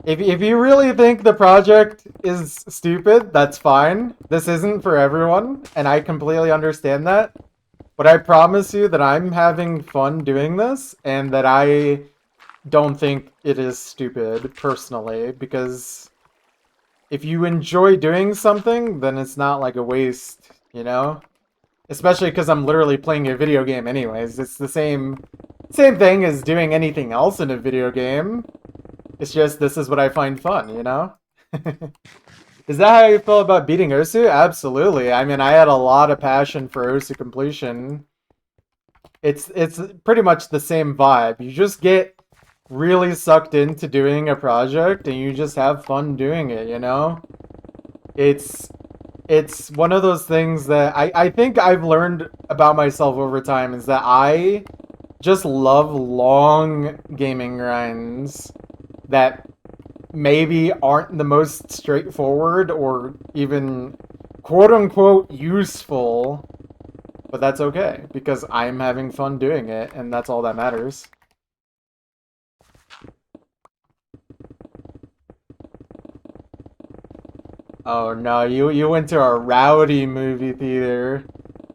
If you really think the project is stupid, that's fine. This isn't for everyone, and I completely understand that. But I promise you that I'm having fun doing this, and that I don't think it is stupid, personally, because if you enjoy doing something, then it's not like a waste, you know? Especially because I'm literally playing a video game anyways. It's the same thing as doing anything else in a video game. It's just this is what I find fun, you know? Is that how you feel about beating Osu? Absolutely. I mean, I had a lot of passion for Osu completion. It's pretty much the same vibe. You just get really sucked into doing a project and you just have fun doing it, you know? It's it's one of those things that I think I've learned about myself over time is that I just love long gaming grinds that maybe aren't the most straightforward or even quote unquote useful, but that's okay because I'm having fun doing it and that's all that matters. Oh no, you went to a rowdy movie theater.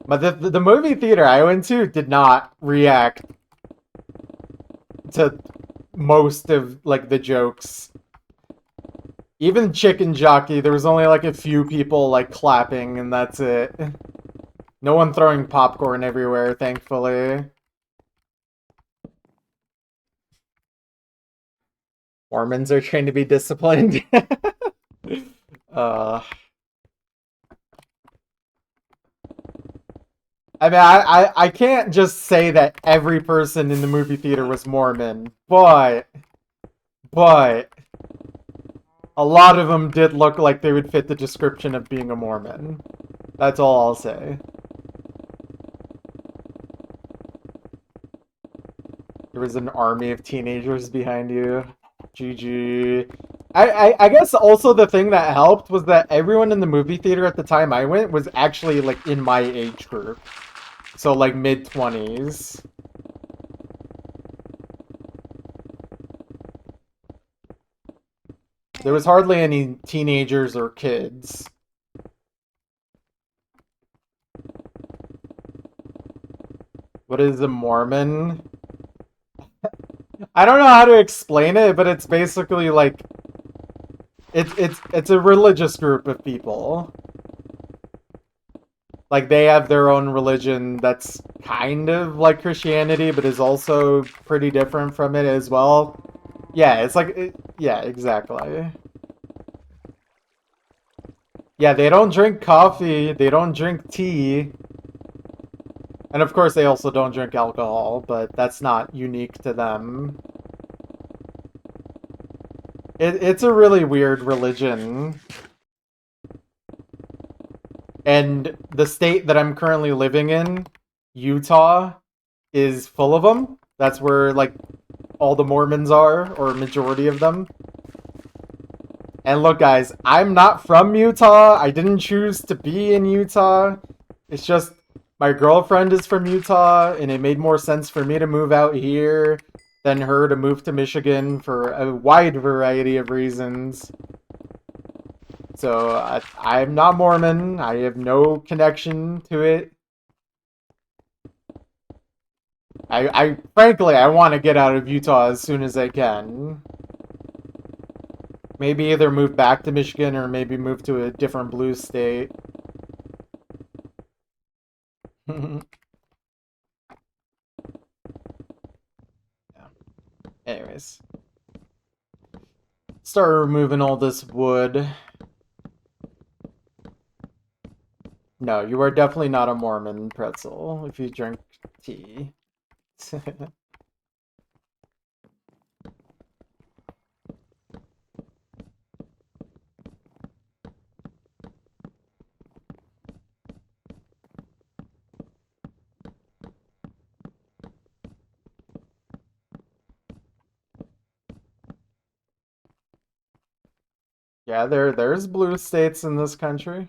But the movie theater I went to did not react to most of like the jokes. Even Chicken Jockey, there was only like a few people like clapping and that's it. No one throwing popcorn everywhere, thankfully. Mormons are trained to be disciplined. uh I mean, I can't just say that every person in the movie theater was Mormon, but a lot of them did look like they would fit the description of being a Mormon. That's all I'll say. There was an army of teenagers behind you. GG. I guess also the thing that helped was that everyone in the movie theater at the time I went was actually like in my age group. So like mid-20s. There was hardly any teenagers or kids. What is a Mormon? I don't know how to explain it, but it's basically like it's a religious group of people. Like they have their own religion that's kind of like Christianity, but is also pretty different from it as well. Yeah, it's like yeah, exactly. Yeah, they don't drink coffee, they don't drink tea. And of course they also don't drink alcohol, but that's not unique to them. It's a really weird religion. And the state that I'm currently living in, Utah, is full of them. That's where, like, all the Mormons are, or a majority of them. And look, guys, I'm not from Utah. I didn't choose to be in Utah. It's just my girlfriend is from Utah, and it made more sense for me to move out here than her to move to Michigan for a wide variety of reasons. So I'm not Mormon. I have no connection to it. I frankly, I want to get out of Utah as soon as I can. Maybe either move back to Michigan or maybe move to a different blue state. Yeah. Anyways. Start removing all this wood. No, you are definitely not a Mormon, Pretzel, if you drink tea. Yeah, there's blue states in this country.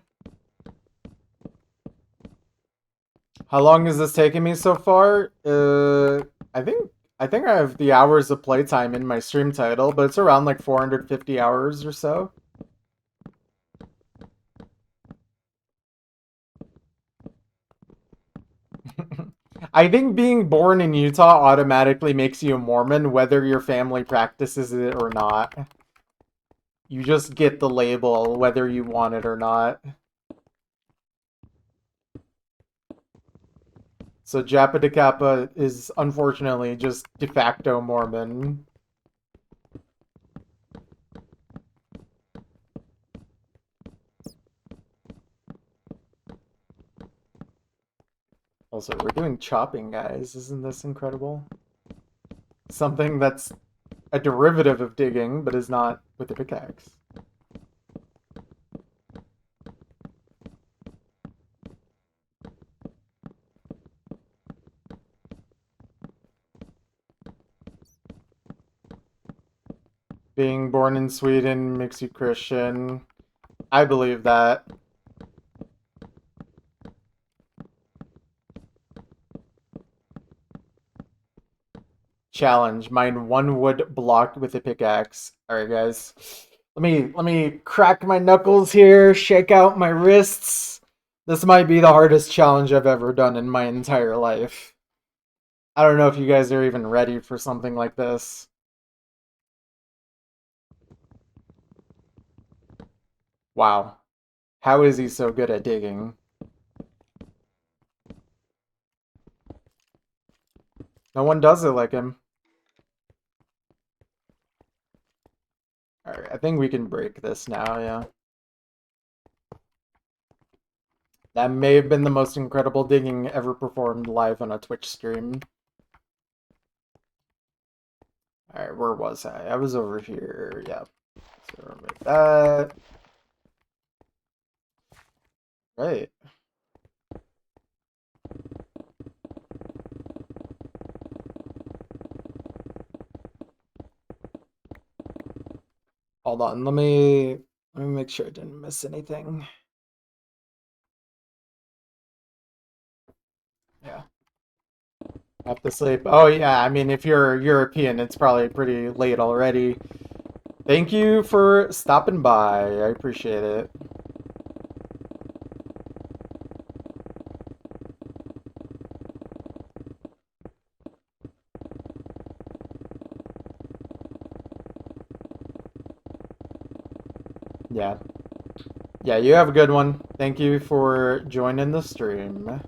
How long is this taking me so far? I think I have the hours of playtime in my stream title, but it's around like 450 hours or so. I think being born in Utah automatically makes you a Mormon, whether your family practices it or not. You just get the label, whether you want it or not. So Japa de Kappa is unfortunately just de facto Mormon. Also, we're doing chopping, guys. Isn't this incredible? Something that's a derivative of digging, but is not with the pickaxe. Being born in Sweden makes you Christian. I believe that. Challenge. Mine one wood block with a pickaxe. Alright, guys. Let me crack my knuckles here, shake out my wrists. This might be the hardest challenge I've ever done in my entire life. I don't know if you guys are even ready for something like this. Wow. How is he so good at digging? No one does it like him. Alright, I think we can break this now, yeah. That may have been the most incredible digging ever performed live on a Twitch stream. Alright, where was I? I was over here, yeah. So remove that. Right. Hold on, let me make sure I didn't miss anything. Yeah. Have to sleep. Oh yeah, I mean if you're European, it's probably pretty late already. Thank you for stopping by. I appreciate it. Yeah. Yeah, you have a good one. Thank you for joining the stream.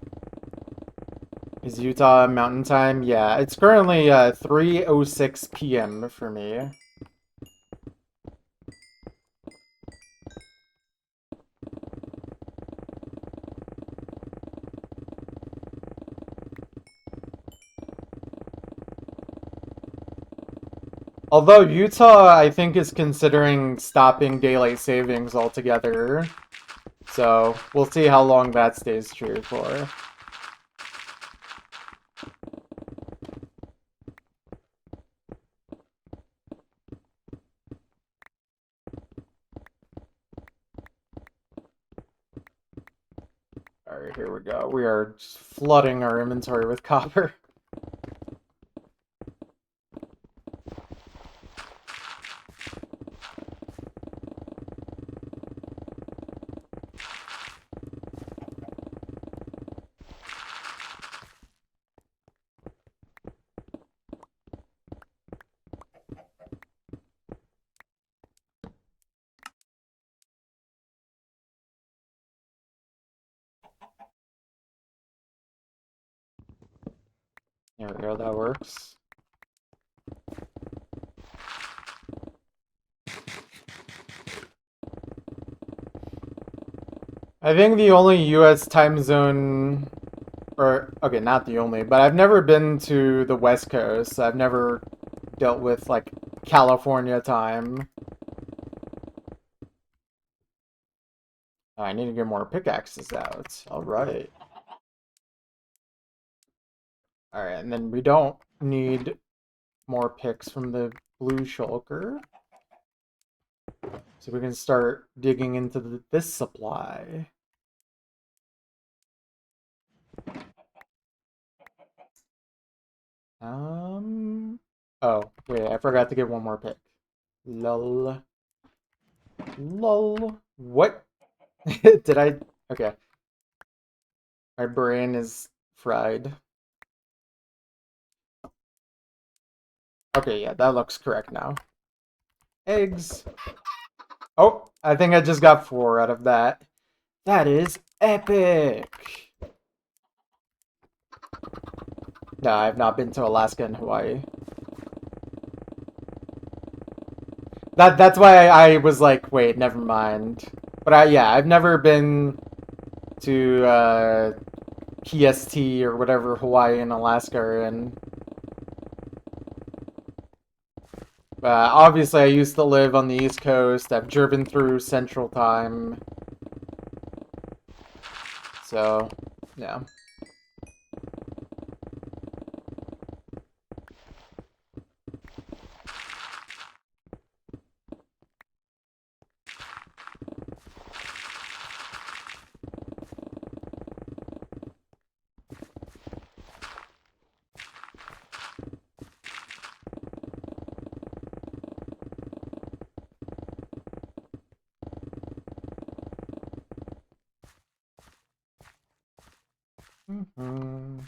Is Utah Mountain Time? Yeah, it's currently 3:06 p.m. for me. Although Utah, I think, is considering stopping daylight savings altogether. So, we'll see how long that stays true for. Alright, here we go. We are just flooding our inventory with copper. There we go, that works. I think the only US time zone, or, okay, not the only, but I've never been to the West Coast. I've never dealt with, like, California time. I need to get more pickaxes out. Alright. Alright, and then we don't need more picks from the blue shulker. So we can start digging into this supply. Oh, wait, I forgot to get one more pick. Lol. Lol. What? Did I? Okay. My brain is fried. Okay, yeah, that looks correct now. Eggs. Oh, I think I just got 4 out of that. That is epic. No, I've not been to Alaska and Hawaii. That's why I was like, wait, never mind. But yeah, I've never been to PST or whatever Hawaii and Alaska are in. Obviously, I used to live on the East Coast. I've driven through Central Time. So, yeah. Mm-hmm.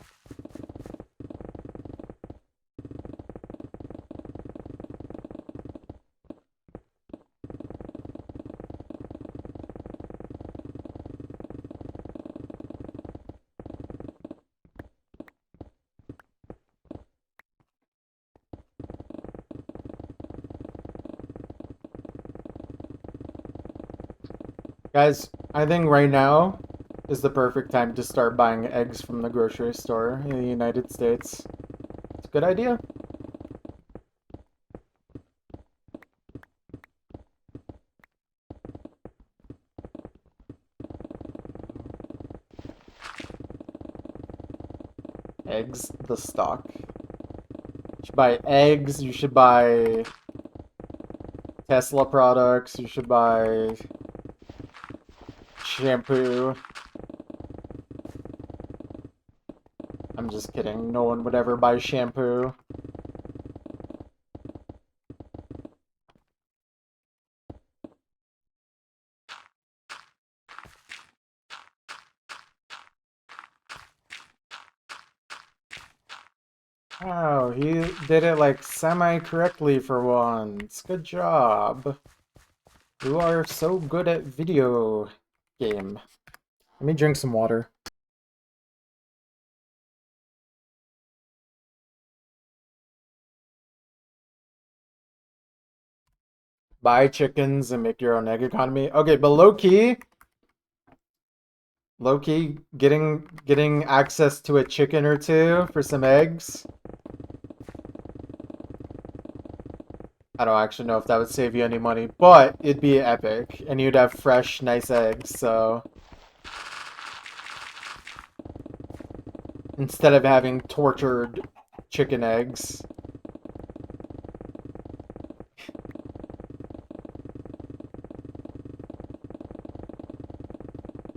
Guys, I think right now is the perfect time to start buying eggs from the grocery store in the United States. It's a good idea. Eggs, the stock. You should buy eggs, you should buy Tesla products, you should buy shampoo. I'm just kidding. No one would ever buy shampoo. Oh, he did it like semi-correctly for once. Good job. You are so good at video game. Let me drink some water. Buy chickens and make your own egg economy. Okay, but low-key, getting access to a chicken or two for some eggs. I don't actually know if that would save you any money, but it'd be epic, and you'd have fresh, nice eggs, so... Instead of having tortured chicken eggs.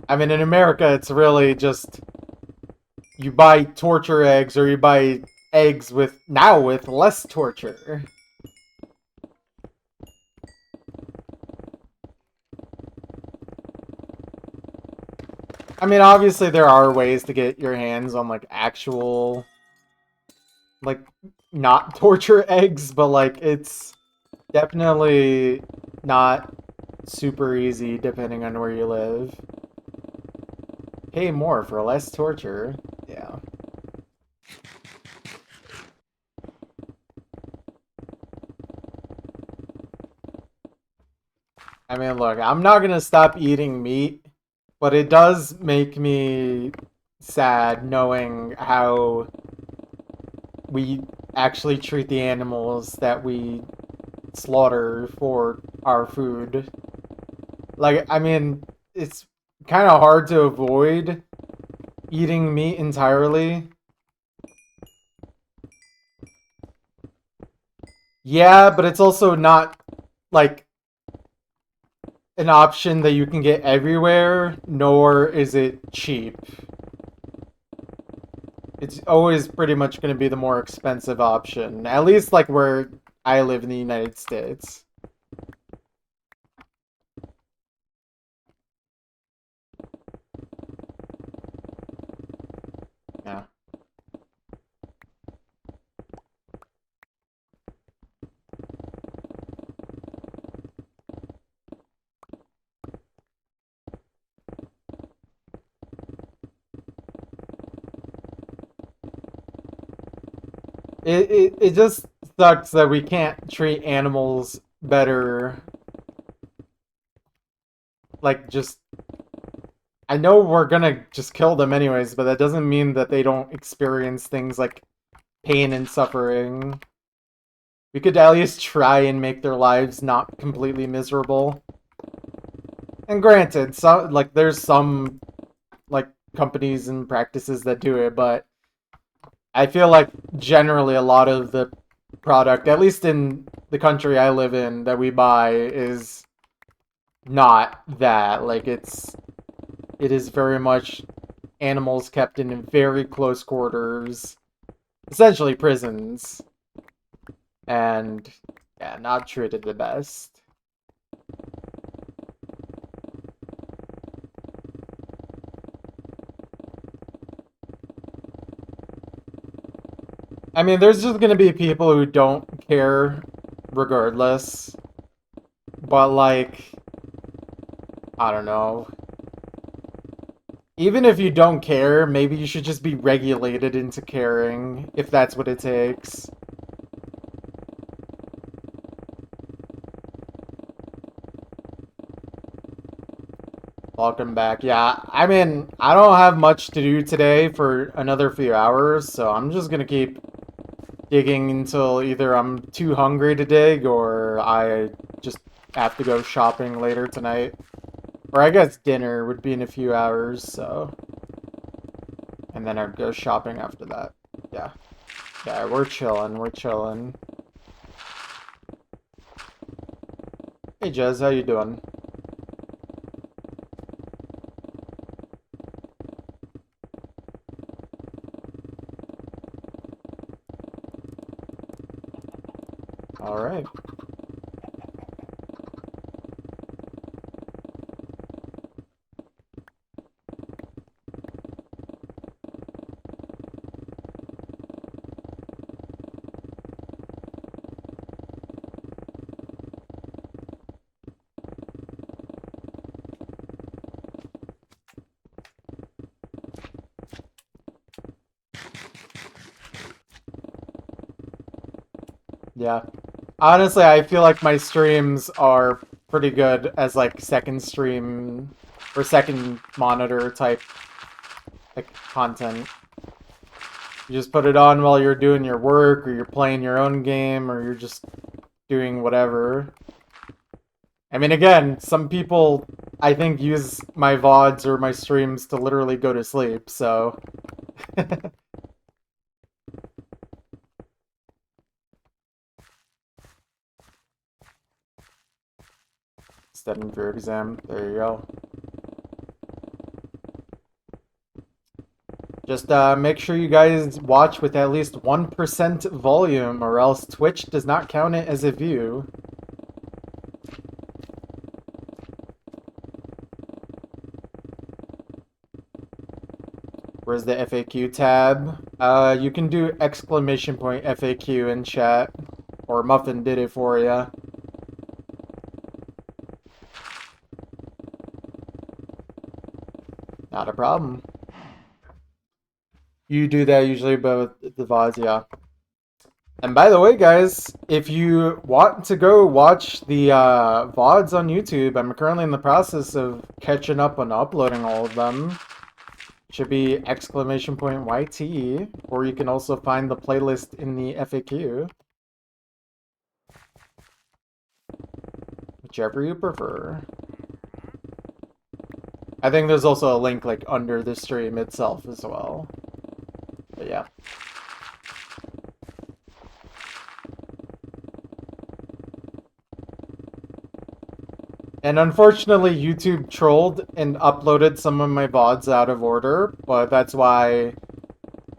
I mean, in America, it's really just... You buy torture eggs, or you buy eggs with less torture. I mean, obviously there are ways to get your hands on, like, actual, like, not torture eggs, but, like, it's definitely not super easy depending on where you live. Pay more for less torture. Yeah. I mean, look, I'm not gonna stop eating meat, but it does make me sad knowing how we actually treat the animals that we slaughter for our food. Like, I mean, it's kind of hard to avoid eating meat entirely. Yeah, but it's also not, like, an option that you can get everywhere, nor is it cheap. It's always pretty much going to be the more expensive option. At least, like, where I live in the United States. Yeah. It just sucks that we can't treat animals better. Like, just I know we're gonna just kill them anyways, but that doesn't mean that they don't experience things like pain and suffering. We could at least try and make their lives not completely miserable. And granted, there's some like companies and practices that do it, but I feel like generally a lot of the product, at least in the country I live in, that we buy is not that. Like it is very much animals kept in very close quarters, essentially prisons, and yeah, not treated the best. I mean, there's just gonna be people who don't care regardless, but like, I don't know. Even if you don't care, maybe you should just be regulated into caring, if that's what it takes. Welcome back. Yeah, I mean, I don't have much to do today for another few hours, so I'm just gonna keep digging until either I'm too hungry to dig or I just have to go shopping later tonight. Or I guess dinner would be in a few hours, so. And then I'd go shopping after that. Yeah. Yeah, we're chilling, we're chilling. Hey Jez, how you doing? Alright. Yeah. Honestly, I feel like my streams are pretty good as like second stream or second monitor type like content. You just put it on while you're doing your work or you're playing your own game or you're just doing whatever. I mean, again, some people I think use my VODs or my streams to literally go to sleep, so studying for your exam. There you go. Just make sure you guys watch with at least 1% volume, or else Twitch does not count it as a view. Where's the FAQ tab? You can do exclamation point FAQ in chat, or Muffin did it for you. Not a problem. You do that usually, but with the VODs, yeah. And by the way, guys, if you want to go watch the VODs on YouTube, I'm currently in the process of catching up on uploading all of them. Should be exclamation point YT, or you can also find the playlist in the FAQ. Whichever you prefer. I think there's also a link like under the stream itself as well. But yeah. And unfortunately, YouTube trolled and uploaded some of my VODs out of order, but that's why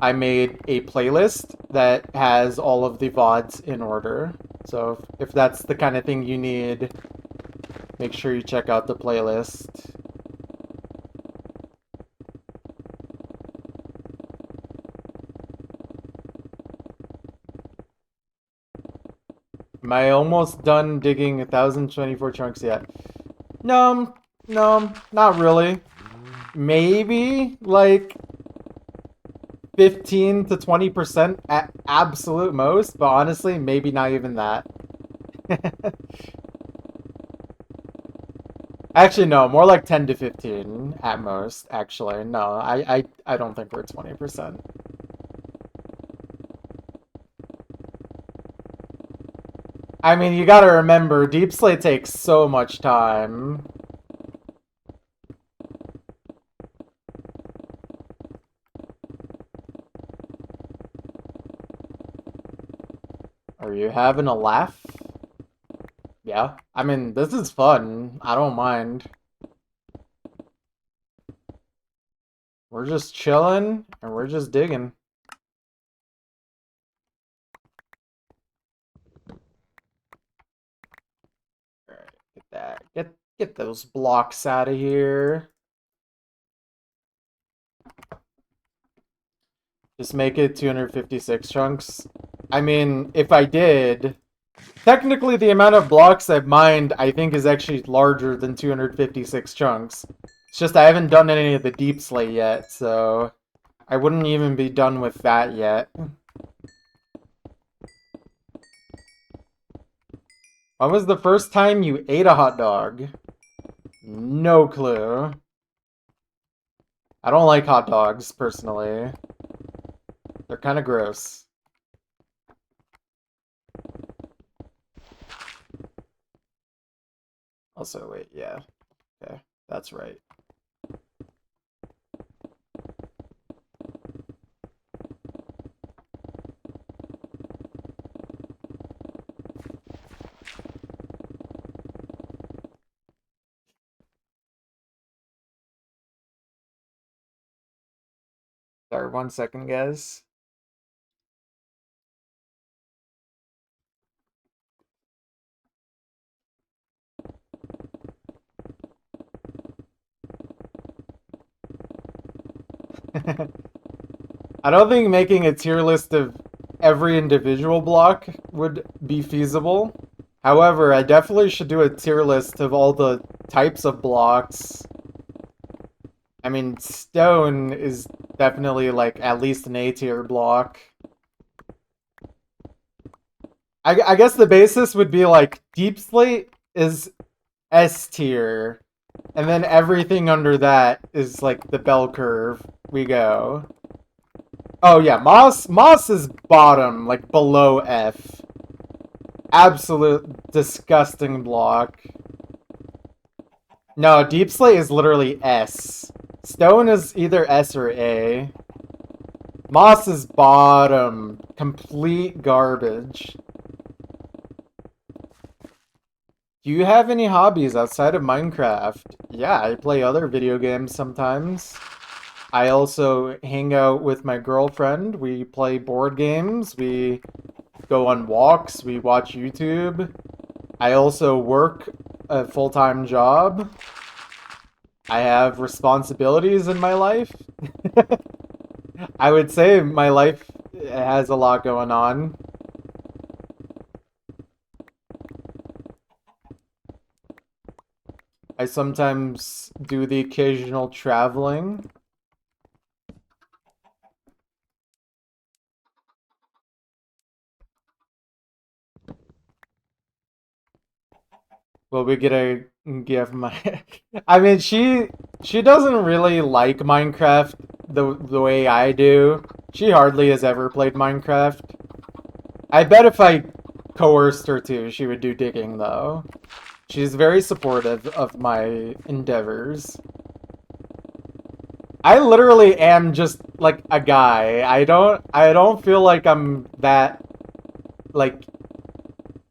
I made a playlist that has all of the VODs in order. So if that's the kind of thing you need, make sure you check out the playlist. Am I almost done digging 1,024 chunks yet? No, not really. Maybe like 15 to 20% at absolute most, but honestly, maybe not even that. Actually, no, more like 10 to 15 at most, actually. No, I don't think we're 20%. I mean, you gotta remember, Deep Slate takes so much time. Are you having a laugh? Yeah. I mean, this is fun. I don't mind. We're just chilling, and we're just digging. Alright, get that. Get those blocks out of here. Just make it 256 chunks. I mean, if I did, technically the amount of blocks I've mined, I think, is actually larger than 256 chunks. It's just I haven't done any of the deep slate yet, so I wouldn't even be done with that yet. When was the first time you ate a hot dog? No clue. I don't like hot dogs, personally. They're kind of gross. Also, wait, yeah. Okay, that's right. Sorry, 1 second, guys. I don't think making a tier list of every individual block would be feasible. However, I definitely should do a tier list of all the types of blocks. I mean, stone is definitely like at least an A tier block. I guess the basis would be like deep slate is S tier, and then everything under that is like the bell curve we go. Oh yeah, Moss is bottom, like below F. Absolute disgusting block. No, Deep Slate is literally S. Stone is either S or A. Moss is bottom. Complete garbage. Do you have any hobbies outside of Minecraft? Yeah, I play other video games sometimes. I also hang out with my girlfriend. We play board games. We go on walks. We watch YouTube. I also work a full-time job. I have responsibilities in my life. I would say my life has a lot going on. I sometimes do the occasional traveling. Will we get a give my I mean she doesn't really like Minecraft the way I do. She hardly has ever played Minecraft. I bet if I coerced her to, she would do digging though. She's very supportive of my endeavors. I literally am just like a guy. I don't feel like I'm that like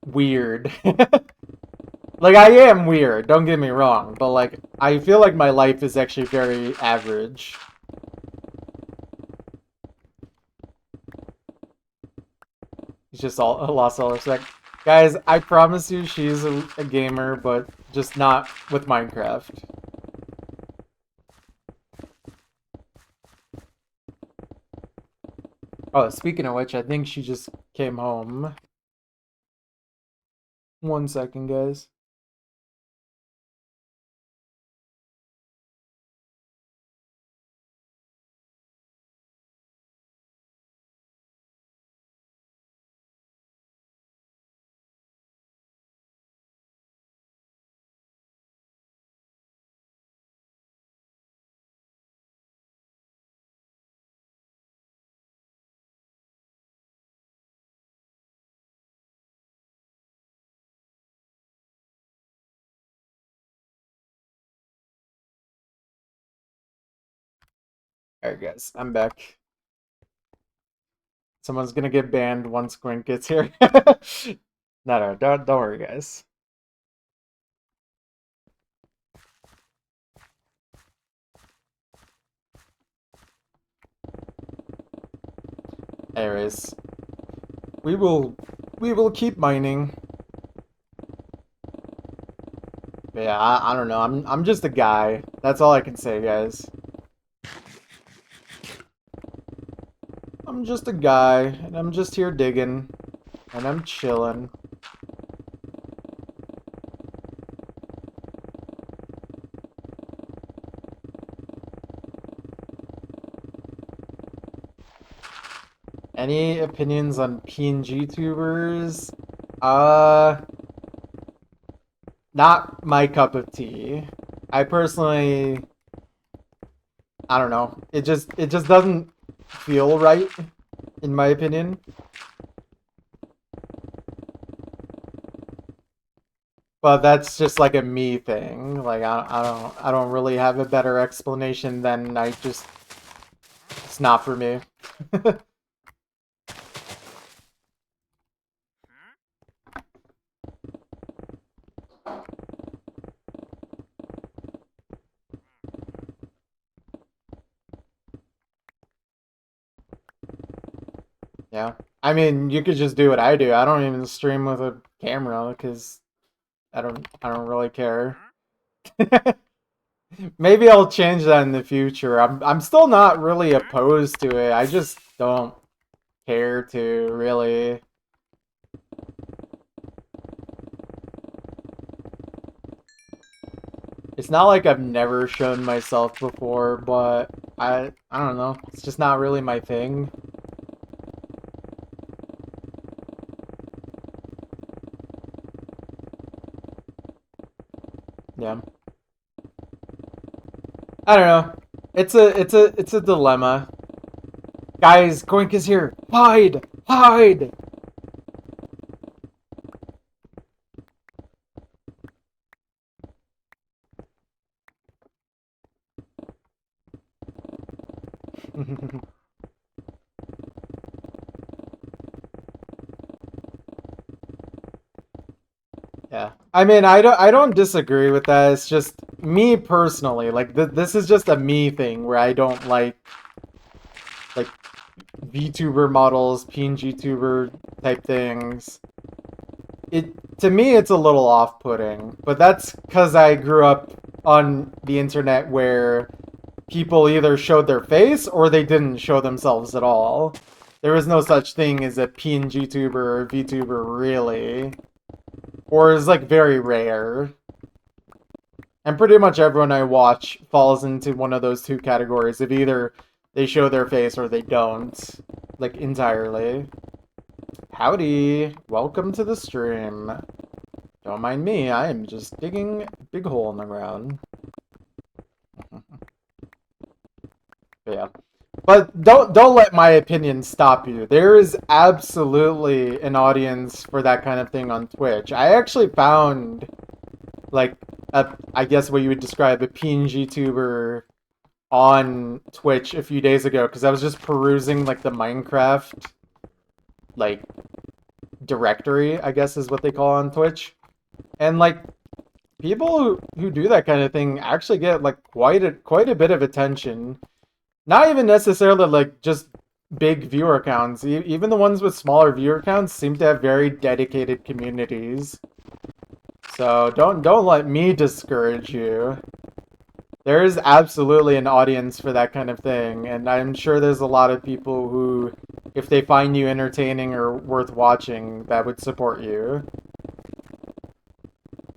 weird. Like I am weird, don't get me wrong, but like I feel like my life is actually very average. It's just all lost all respect. Guys, I promise you she's a gamer, but just not with Minecraft. Oh, speaking of which, I think she just came home. 1 second, guys. Alright guys, I'm back. Someone's gonna get banned once Gwent gets here. No, don't worry guys. Anyways, we will keep mining. But yeah, I don't know. I'm just a guy. That's all I can say, guys. I'm just a guy, and I'm just here digging, and I'm chilling. Any opinions on PNG tubers? Not my cup of tea. I personally, I don't know. It just doesn't feel right, in my opinion. But that's just like a me thing. Like I don't really have a better explanation than it's not for me. Yeah. I mean, you could just do what I do. I don't even stream with a camera because I don't really care. Maybe I'll change that in the future. I'm still not really opposed to it. I just don't care to really. It's not like I've never shown myself before, but I don't know. It's just not really my thing. Yeah. I don't know. It's a dilemma. Guys, Goink is here. Hide! Hide! Yeah. I mean, I don't disagree with that. It's just me personally. Like this is just a me thing where I don't like VTuber models, PNG tuber type things. It to me it's a little off-putting, but that's cuz I grew up on the internet where people either showed their face or they didn't show themselves at all. There was no such thing as a PNG tuber or VTuber really. Or is like very rare. And pretty much everyone I watch falls into one of those two categories of either they show their face or they don't. Like entirely. Howdy! Welcome to the stream. Don't mind me, I am just digging a big hole in the ground. But yeah. But don't let my opinion stop you. There is absolutely an audience for that kind of thing on Twitch. I actually found like I guess what you would describe a PNG tuber on Twitch a few days ago because I was just perusing like the Minecraft like directory, I guess is what they call on Twitch. And like people who do that kind of thing actually get like quite a bit of attention. Not even necessarily like just big viewer counts. Even the ones with smaller viewer counts seem to have very dedicated communities. So don't let me discourage you. There is absolutely an audience for that kind of thing, and I'm sure there's a lot of people who, if they find you entertaining or worth watching, that would support you.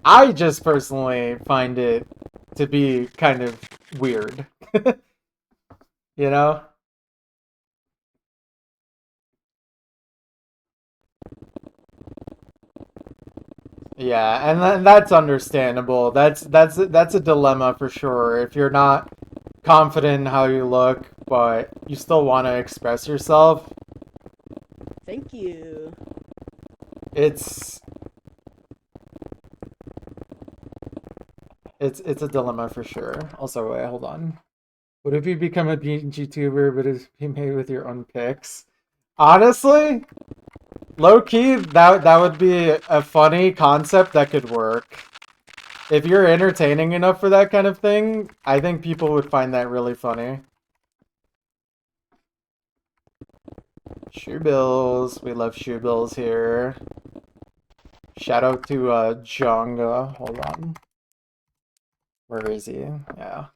I just personally find it to be kind of weird. You know? Yeah, and that's understandable. That's a dilemma for sure. If you're not confident in how you look, but you still want to express yourself, Thank you. it's it's a dilemma for sure. Also, wait, hold on. What if you become a PNG tuber, but it's be made with your own pics? Honestly, low key, that would be a funny concept that could work. If you're entertaining enough for that kind of thing, I think people would find that really funny. Shoe bills, we love shoe bills here. Shout out to Jonga. Hold on. Where is he? Yeah.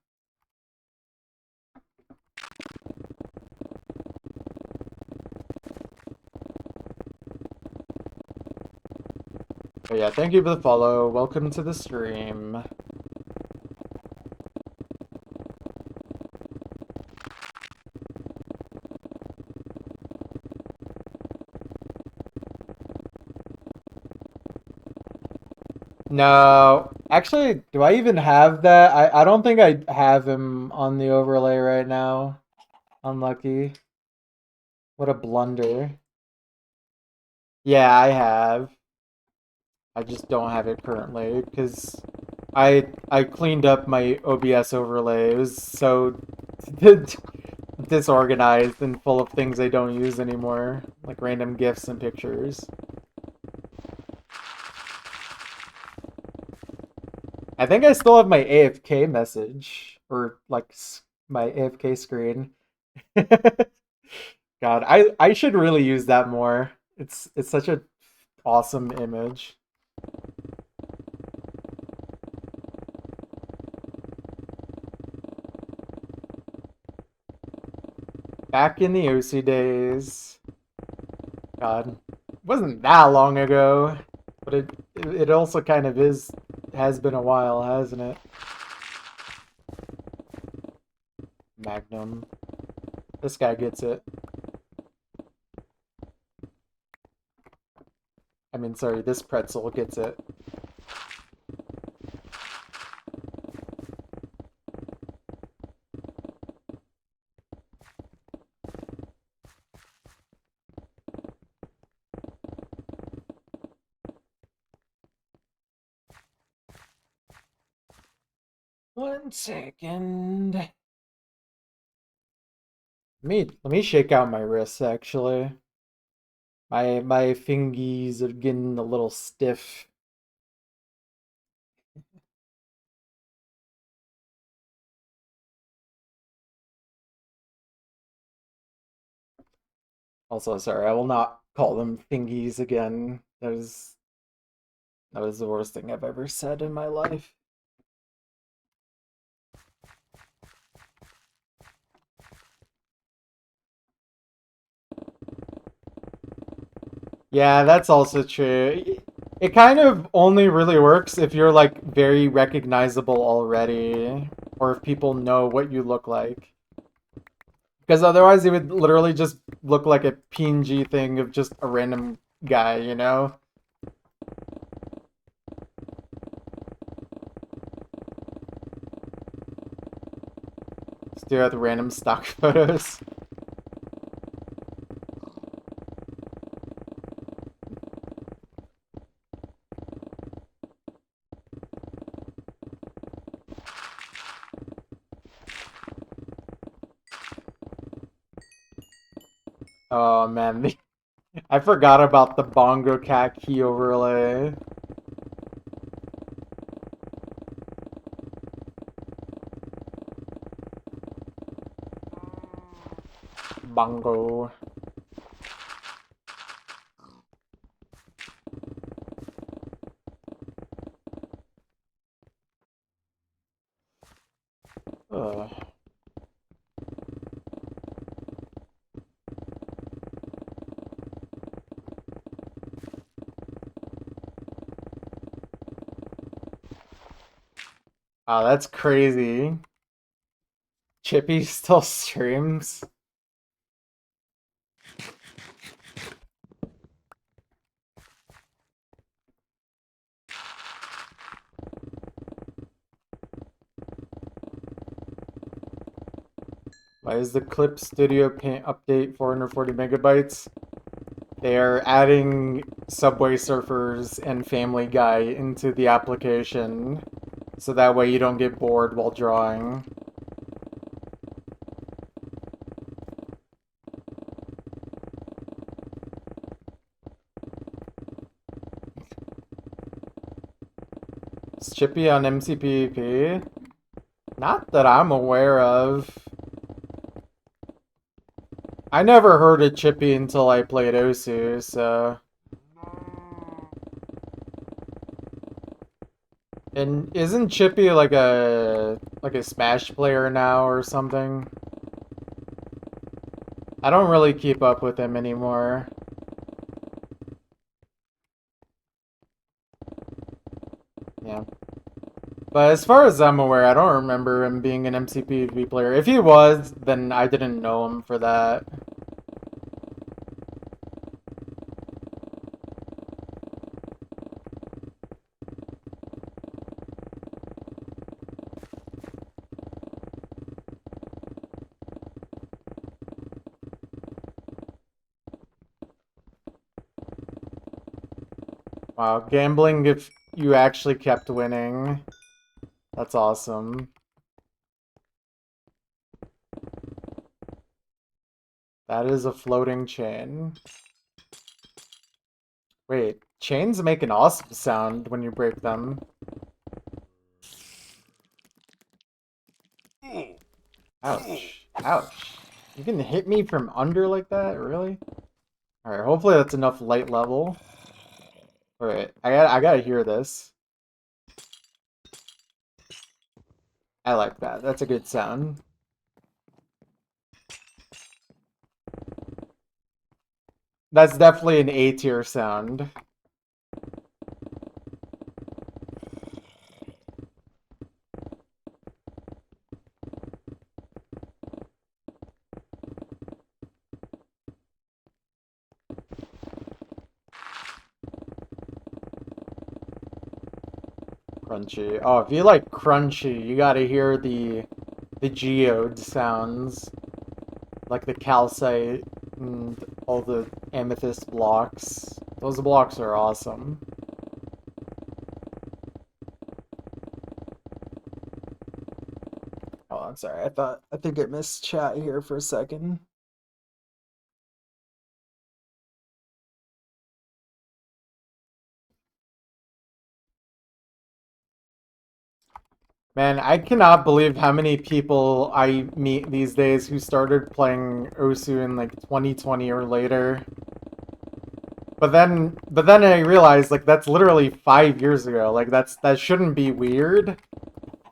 But yeah, thank you for the follow. Welcome to the stream. No, actually, do I even have that? I don't think I have him on the overlay right now. Unlucky. What a blunder. Yeah, I have. I just don't have it currently because I cleaned up my OBS overlay. It was so disorganized and full of things I don't use anymore, like random GIFs and pictures. I think I still have my AFK message, or like my AFK screen. God, I should really use that more. It's such a awesome image. Back in the OC days. God, it wasn't that long ago, but it also kind of has been a while, hasn't it? Magnum. This guy gets it. I mean, sorry, this pretzel gets it. One second. Let me shake out my wrists actually. My fingies are getting a little stiff. Also, sorry, I will not call them fingies again. That was the worst thing I've ever said in my life. Yeah, that's also true. It kind of only really works if you're like very recognizable already, or if people know what you look like. Because otherwise it would literally just look like a PNG thing of just a random guy, you know? Just do it with random stock photos. Oh man, I forgot about the Bongo Cat key overlay. Bongo. Ugh. Oh, that's crazy. Chippy still streams. Why is the Clip Studio Paint update 440 megabytes? They are adding Subway Surfers and Family Guy into the application, so that way you don't get bored while drawing. Is Chippy on MCPP? Not that I'm aware of. I never heard of Chippy until I played Osu, so... And isn't Chippy like a Smash player now or something? I don't really keep up with him anymore. Yeah. But as far as I'm aware, I don't remember him being an MCPV player. If he was, then I didn't know him for that. Wow, gambling if you actually kept winning. That's awesome. That is a floating chain. Wait, chains make an awesome sound when you break them. Ouch. Ouch. You can hit me from under like that? Really? Alright, hopefully that's enough light level. Alright, I gotta hear this. I like that. That's a good sound. That's definitely an A tier sound. Crunchy. Oh, if you like crunchy, you gotta hear the geode sounds. Like the calcite and all the amethyst blocks. Those blocks are awesome. Oh, I'm sorry. I think I missed chat here for a second. Man, I cannot believe how many people I meet these days who started playing Osu in like 2020 or later. But then I realized like that's literally 5 years ago. Like that shouldn't be weird.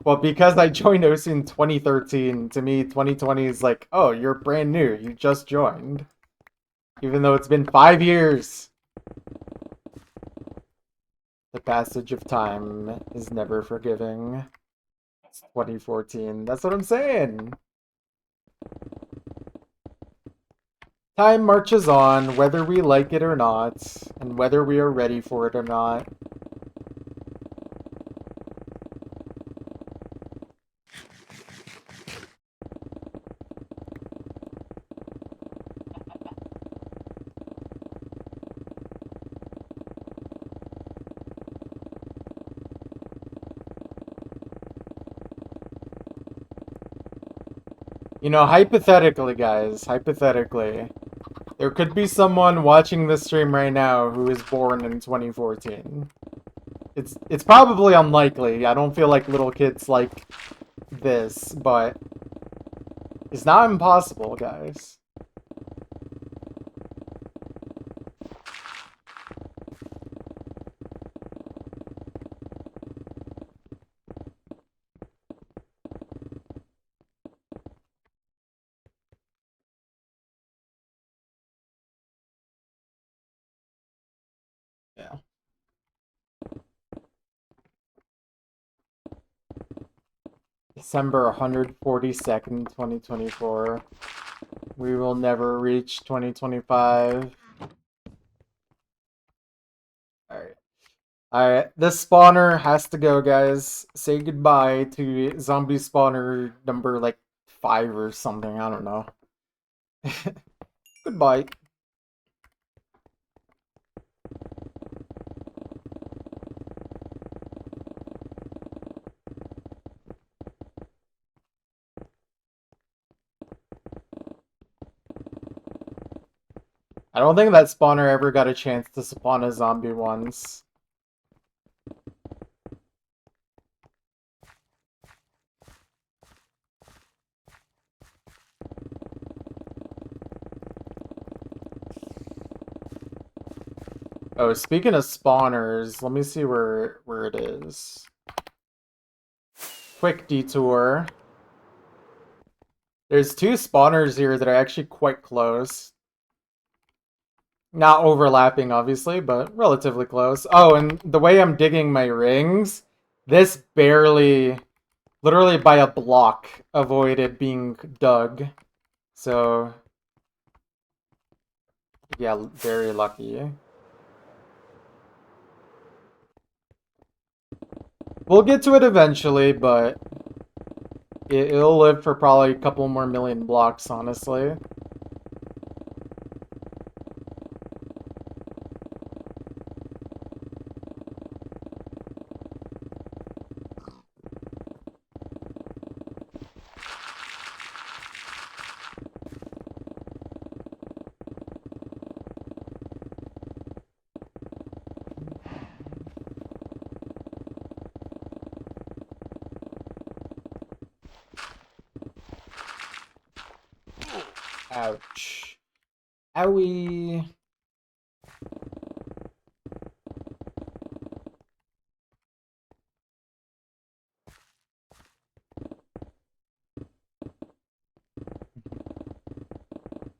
Well, because I joined Osu in 2013, to me 2020 is like, oh, you're brand new. You just joined. Even though it's been 5 years. The passage of time is never forgiving. 2014. That's what I'm saying. Time marches on, whether we like it or not, and whether we are ready for it or not. You know, hypothetically, guys, hypothetically, there could be someone watching this stream right now who is born in 2014. It's probably unlikely. I don't feel like little kids like this, but it's not impossible, guys. Yeah. December 142nd, 2024. We will never reach 2025. Alright. Alright, this spawner has to go, guys. Say goodbye to zombie spawner number, like, 5 or something. I don't know. Goodbye. I don't think that spawner ever got a chance to spawn a zombie once. Oh, speaking of spawners, let me see where it is. Quick detour. There's 2 spawners here that are actually quite close. Not overlapping, obviously, but relatively close. Oh, and the way I'm digging my rings, this barely, literally by a block, avoided being dug. So, yeah, very lucky. We'll get to it eventually, but it'll live for probably a couple more million blocks, honestly. Ouch. Owie.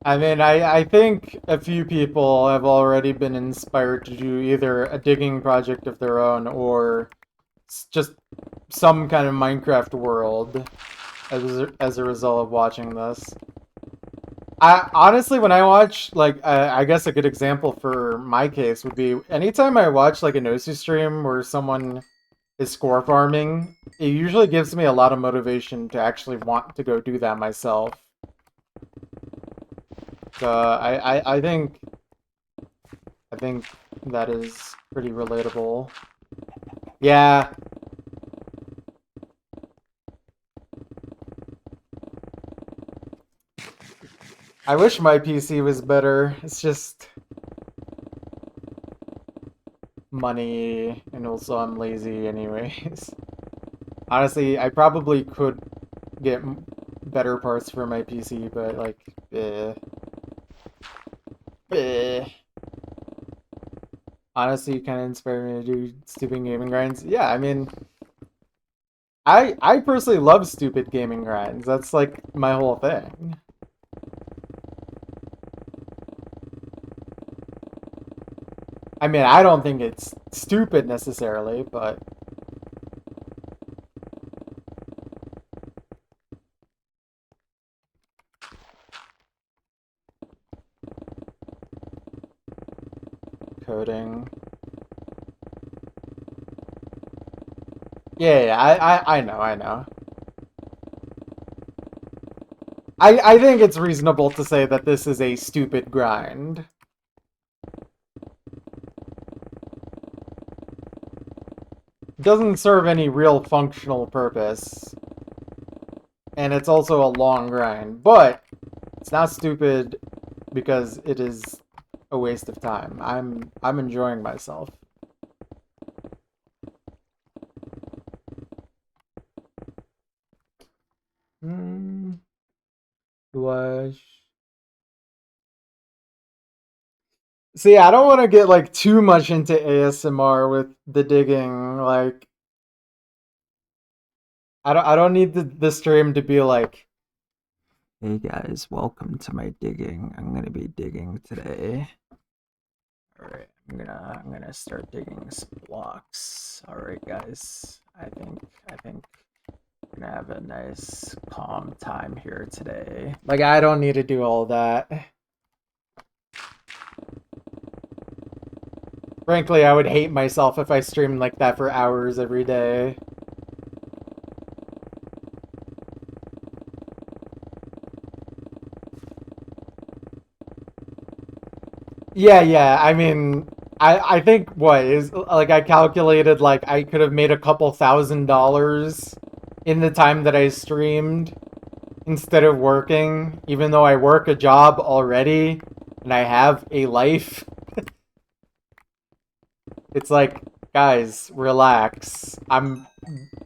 I mean, I think a few people have already been inspired to do either a digging project of their own or just some kind of Minecraft world as a result of watching this. I honestly, when I watch, like, I guess a good example for my case would be anytime I watch like a Nosu stream where someone is score farming, it usually gives me a lot of motivation to actually want to go do that myself. So I think that is pretty relatable. Yeah. I wish my PC was better. It's just money, and also I'm lazy anyways. Honestly, I probably could get better parts for my PC, but like, eh. Honestly, you kind of inspire me to do stupid gaming grinds. Yeah, I mean, I personally love stupid gaming grinds. That's like my whole thing. I mean, I don't think it's stupid necessarily, but coding. Yeah, I know, I know. I think it's reasonable to say that this is a stupid grind. Doesn't serve any real functional purpose. And it's also a long grind, but it's not stupid because it is a waste of time. I'm enjoying myself. Blush. See, I don't want to get like too much into ASMR with the digging. Like, I don't need the stream to be like, hey guys, welcome to my digging. I'm gonna be digging today. Alright, I'm gonna start digging some blocks. Alright guys. I think I'm gonna have a nice calm time here today. Like, I don't need to do all that. Frankly, I would hate myself if I streamed like that for hours every day. Yeah, I mean, I think what is like I calculated like I could have made a couple $1,000 in the time that I streamed instead of working, even though I work a job already and I have a life. It's like, guys, relax. I'm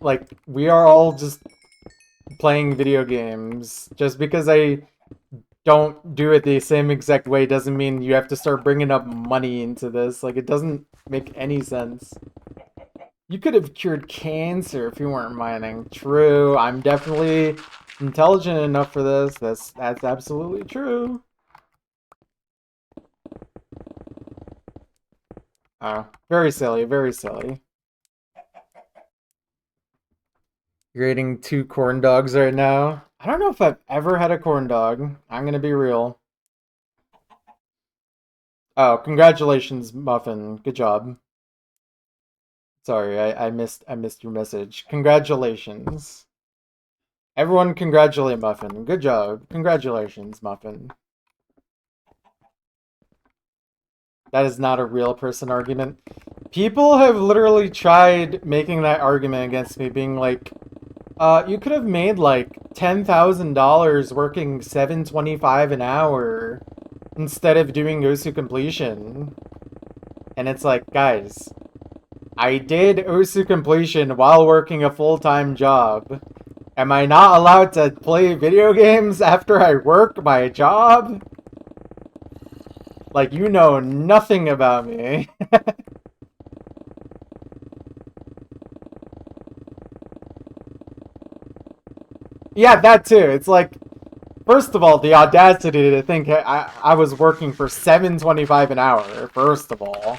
like, we are all just playing video games. Just because I don't do it the same exact way doesn't mean you have to start bringing up money into this. Like, it doesn't make any sense. You could have cured cancer if you weren't mining. True, I'm definitely intelligent enough for this. That's absolutely true. Oh, very silly, very silly. You're eating 2 corn dogs right now? I don't know if I've ever had a corn dog. I'm gonna be real. Oh, congratulations, Muffin. Good job. Sorry, I missed your message. Congratulations. Everyone congratulate Muffin. Good job. Congratulations, Muffin. That is not a real person argument. People have literally tried making that argument against me, being like, you could have made like $10,000 working $7.25 an hour instead of doing Osu completion. And it's like, guys, I did Osu completion while working a full-time job. Am I not allowed to play video games after I work my job? Like, you know nothing about me. Yeah, that too. It's like, first of all, the audacity to think I was working for $7.25 an hour, first of all.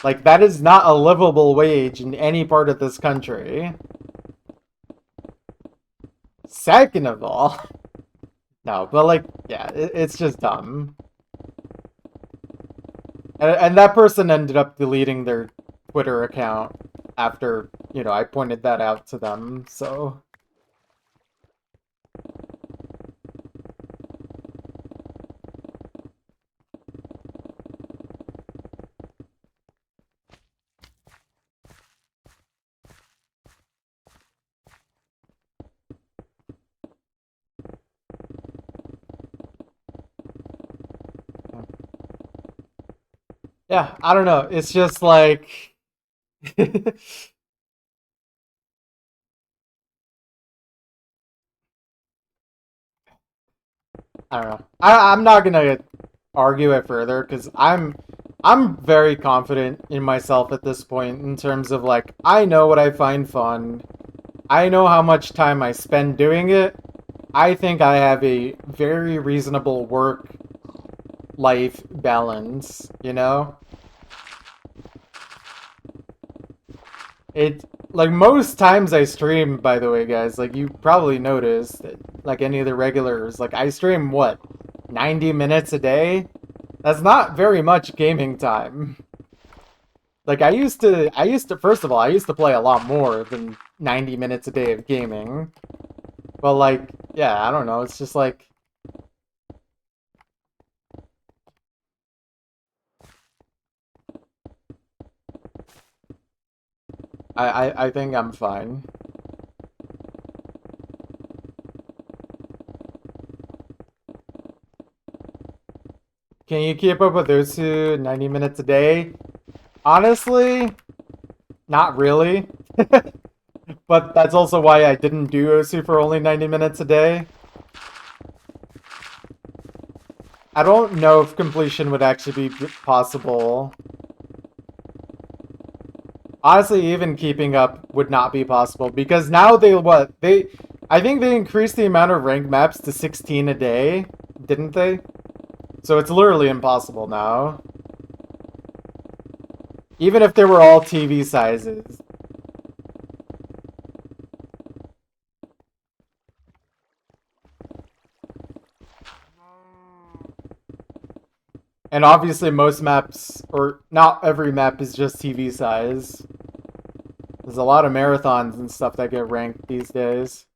Like, that is not a livable wage in any part of this country. Second of all, no, but like, yeah, it's just dumb. And that person ended up deleting their Twitter account after, you know, I pointed that out to them, so... Yeah, I don't know. It's just like... I don't know. I'm not gonna argue it further because I'm very confident in myself at this point in terms of like I know what I find fun. I know how much time I spend doing it. I think I have a very reasonable work life balance, you know? It like most times I stream, by the way, guys, like you probably noticed that, like any of the regulars, like I stream what, 90 minutes a day? That's not very much gaming time. Like I used to first of all, I used to play a lot more than 90 minutes a day of gaming. But like, yeah, I don't know, it's just like I think I'm fine. Can you keep up with those 90 minutes a day? Honestly, not really. But that's also why I didn't do OSU for only 90 minutes a day. I don't know if completion would actually be possible. Honestly, even keeping up would not be possible because now I think they increased the amount of ranked maps to 16 a day, didn't they? So it's literally impossible now. Even if they were all TV sizes. And obviously most maps, or not every map is just TV size. There's a lot of marathons and stuff that get ranked these days.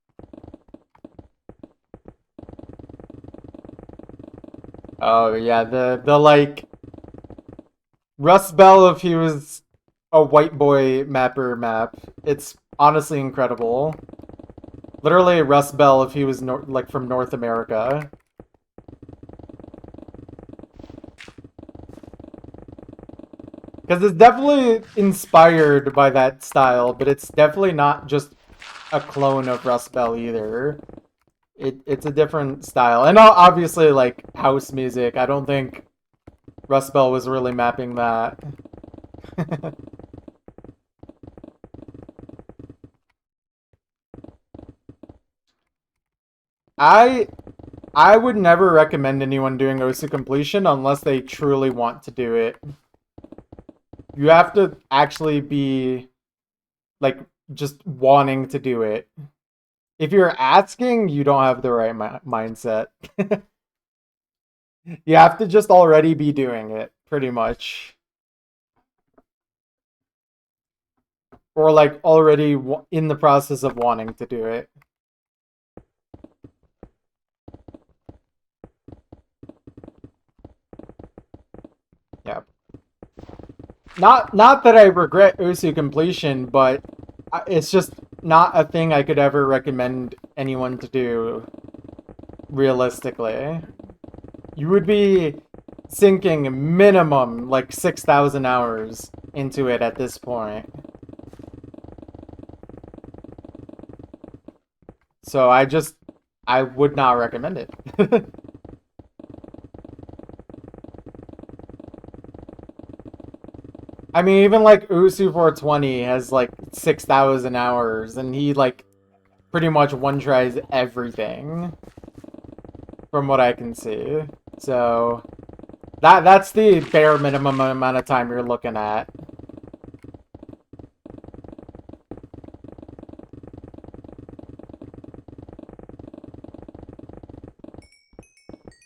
Oh yeah, the like Rust Bell if he was a white boy mapper map. It's honestly incredible. Literally Rust Bell if he was like from North America. Because it's definitely inspired by that style, but it's definitely not just a clone of Rust Bell either. it's a different style. And obviously, like, house music. I don't think Rust Belt was really mapping that. I I would never recommend anyone doing OSU completion unless they truly want to do it. You have to actually be, like, just wanting to do it. If you're asking, you don't have the right mindset. You have to just already be doing it, pretty much. Or, like, already in the process of wanting to do it. Yeah. Not that I regret OSU completion, but it's just not a thing I could ever recommend anyone to do, realistically. You would be sinking minimum, like, 6,000 hours into it at this point. So I would not recommend it. I mean, even like Usu420 has like 6,000 hours, and he like pretty much one tries everything, from what I can see. So that's the bare minimum amount of time you're looking at.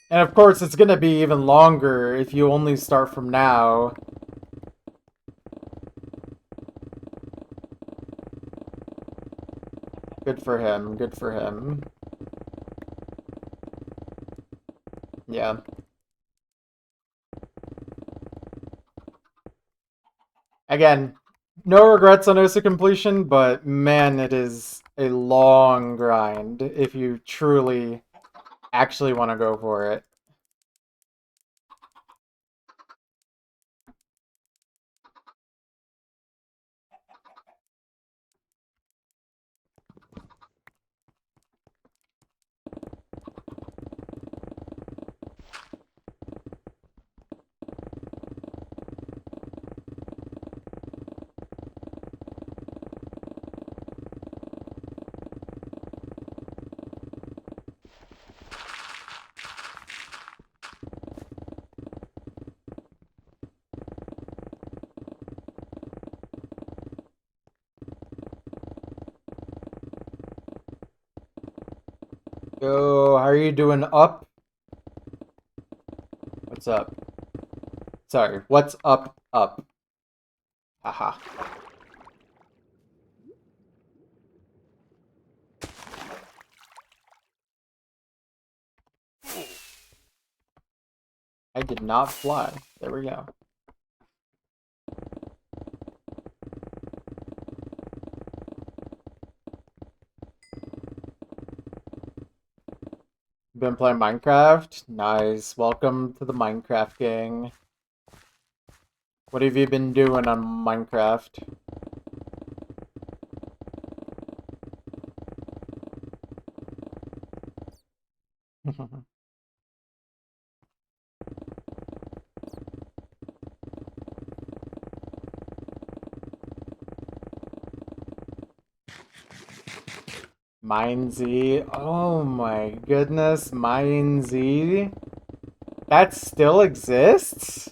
And of course, it's gonna be even longer if you only start from now. Good for him. Good for him. Yeah. Again, no regrets on OSU completion, but man, it is a long grind if you truly actually want to go for it. Yo, how are you doing up? What's up? Sorry, what's up? Haha. I did not fly. There we go. Been playing Minecraft? Nice. Welcome to the Minecraft gang. What have you been doing on Minecraft? MineZ. Oh my goodness, MineZ. That still exists?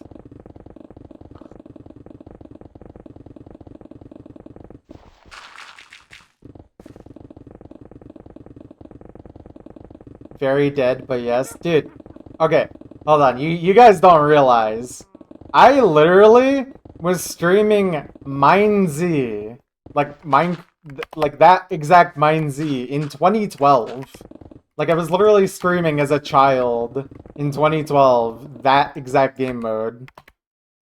Very dead, but yes. Dude, okay, hold on. You guys don't realize. I literally was streaming MineZ. Like that exact MineZ in 2012. Like, I was literally streaming as a child in 2012, that exact game mode.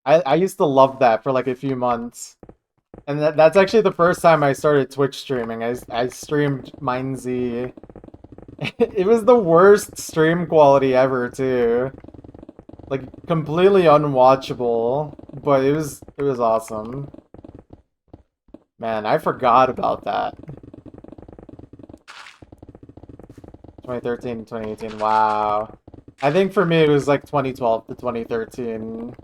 I used to love that for like a few months. And that's actually the first time I started Twitch streaming. I streamed MineZ. It was the worst stream quality ever, too. Like, completely unwatchable. But it was awesome. Man, I forgot about that. 2013, 2018. Wow. I think for me it was like 2012 to 2013.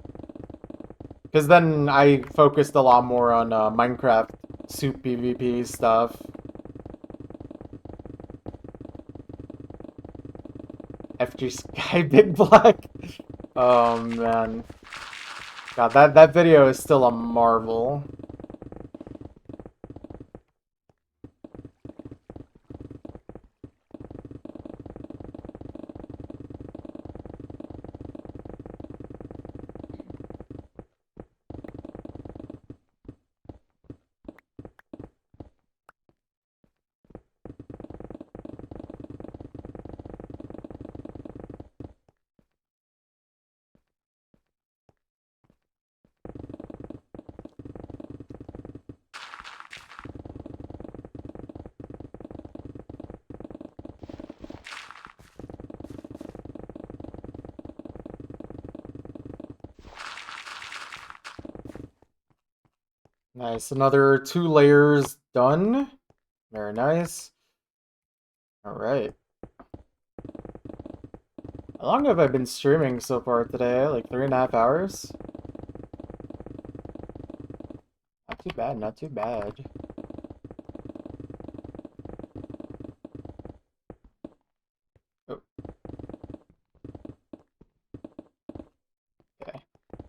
Because then I focused a lot more on Minecraft soup PvP stuff. FG Sky Big Black. Oh man. God, that video is still a marvel. Nice, another 2 layers done. Very nice. Alright. How long have I been streaming so far today? Like 3.5 hours? Not too bad, not too bad. Oh. Okay.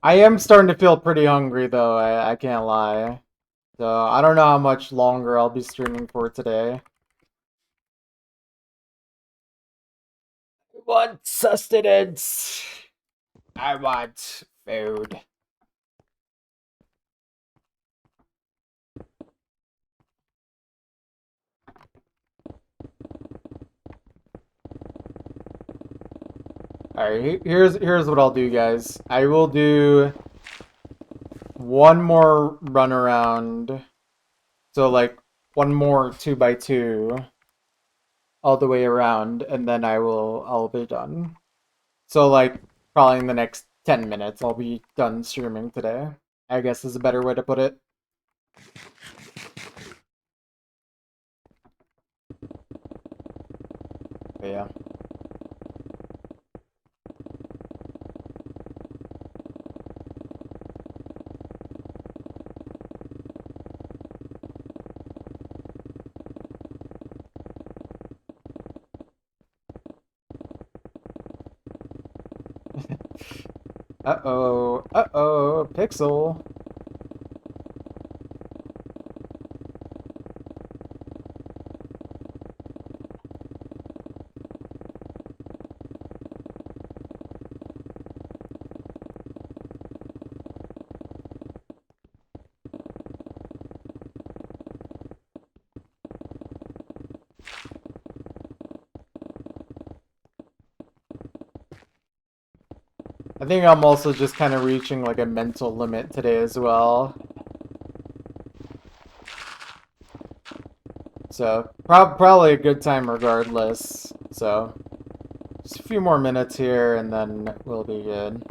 I am starting to feel pretty hungry though, I can't lie. So I don't know how much longer I'll be streaming for today. I want sustenance. I want food. Alright, here's what I'll do, guys. I will do one more run around. So like one more 2x2 all the way around, and then I'll be done. So like probably in the next 10 minutes I'll be done streaming today. I guess is a better way to put it. But yeah. Uh-oh. Uh-oh. Pixel. I think I'm also just kind of reaching like a mental limit today as well. So, probably a good time regardless. So, just a few more minutes here and then we'll be good.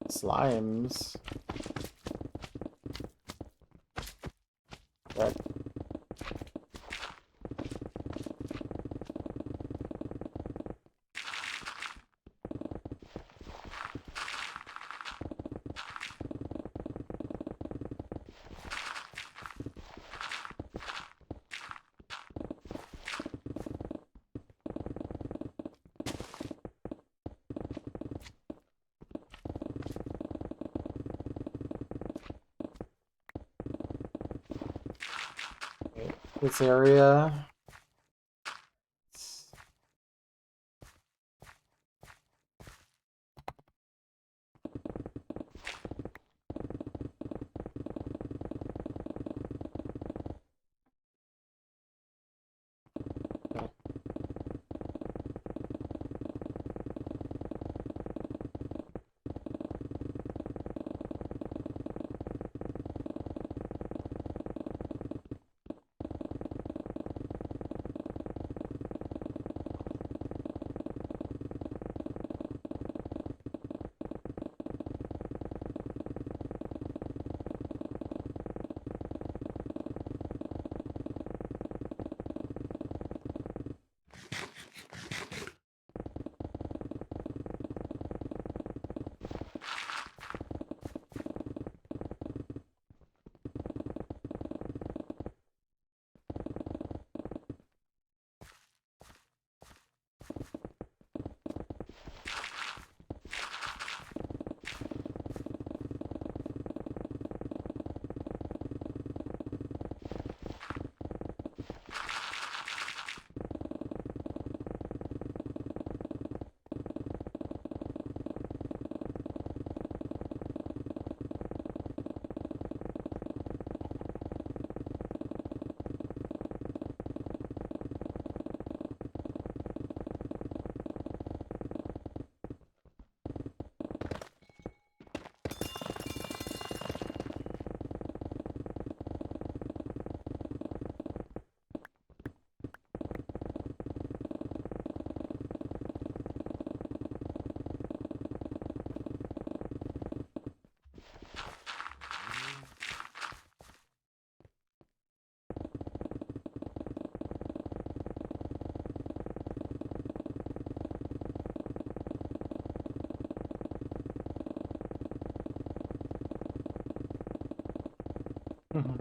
Slimes. Right. This area. Alright,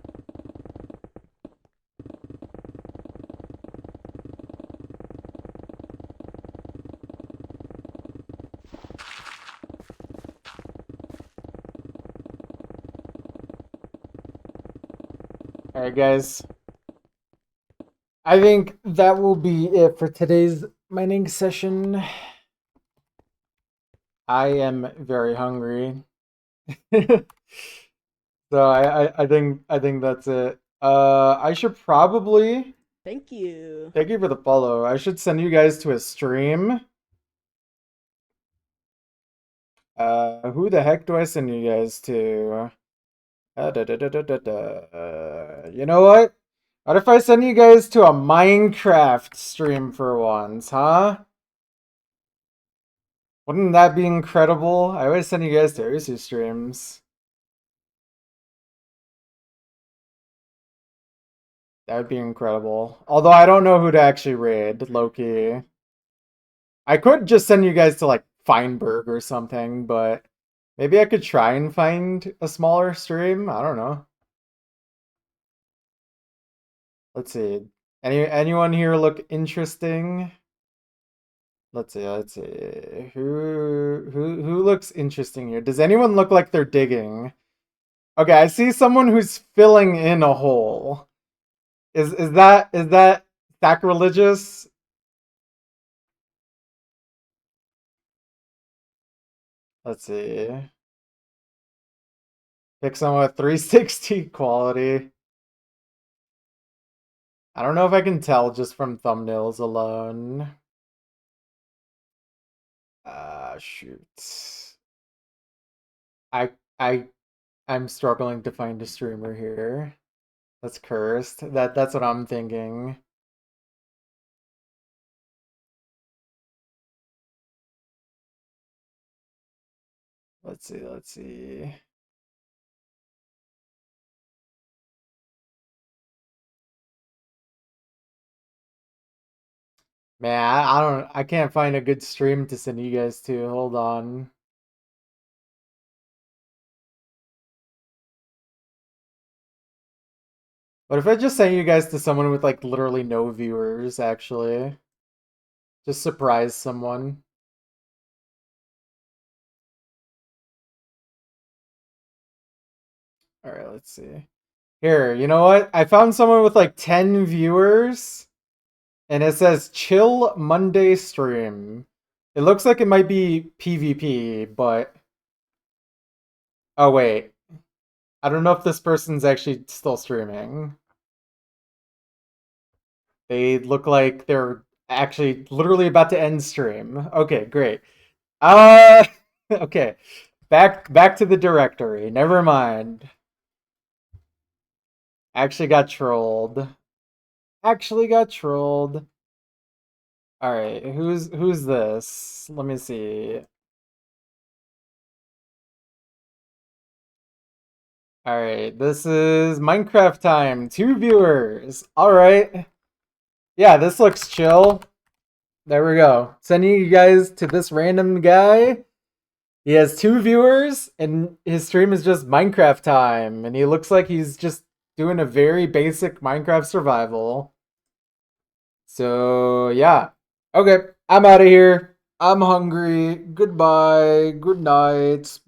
guys. I think that will be it for today's mining session. I am very hungry. So I think that's it. I should probably Thank you. thank you for the follow. I should send you guys to a stream. Who the heck do I send you guys to? You know what? What if I send you guys to a Minecraft stream for once, huh? Wouldn't that be incredible? I always send you guys to Usu streams. That would be incredible. Although I don't know who to actually raid, low-key. I could just send you guys to, like, Feinberg or something, but maybe I could try and find a smaller stream? I don't know. Let's see. Anyone here look interesting? Let's see. Who looks interesting here? Does anyone look like they're digging? Okay, I see someone who's filling in a hole. Is that sacrilegious? Let's see. Pick someone with 360 quality. I don't know if I can tell just from thumbnails alone. Shoot. I I I'm struggling to find a streamer here. That's cursed. That's what I'm thinking. Let's see. Man, I can't find a good stream to send you guys to. Hold on. What if I just sent you guys to someone with like literally no viewers, actually? Just surprise someone. Alright, let's see. Here, you know what? I found someone with like 10 viewers, and it says Chill Monday Stream. It looks like it might be PvP, but... Oh, wait. I don't know if this person's actually still streaming. They look like they're actually literally about to end stream. Okay, great. Okay. Back to the directory. Never mind. Actually got trolled. Alright, who's this? Let me see. Alright, this is Minecraft time. 2 viewers. Alright. Yeah, this looks chill. There we go. Sending you guys to this random guy. He has 2 viewers, and his stream is just Minecraft time. And he looks like he's just doing a very basic Minecraft survival. So, yeah. Okay, I'm out of here. I'm hungry. Goodbye. Good night.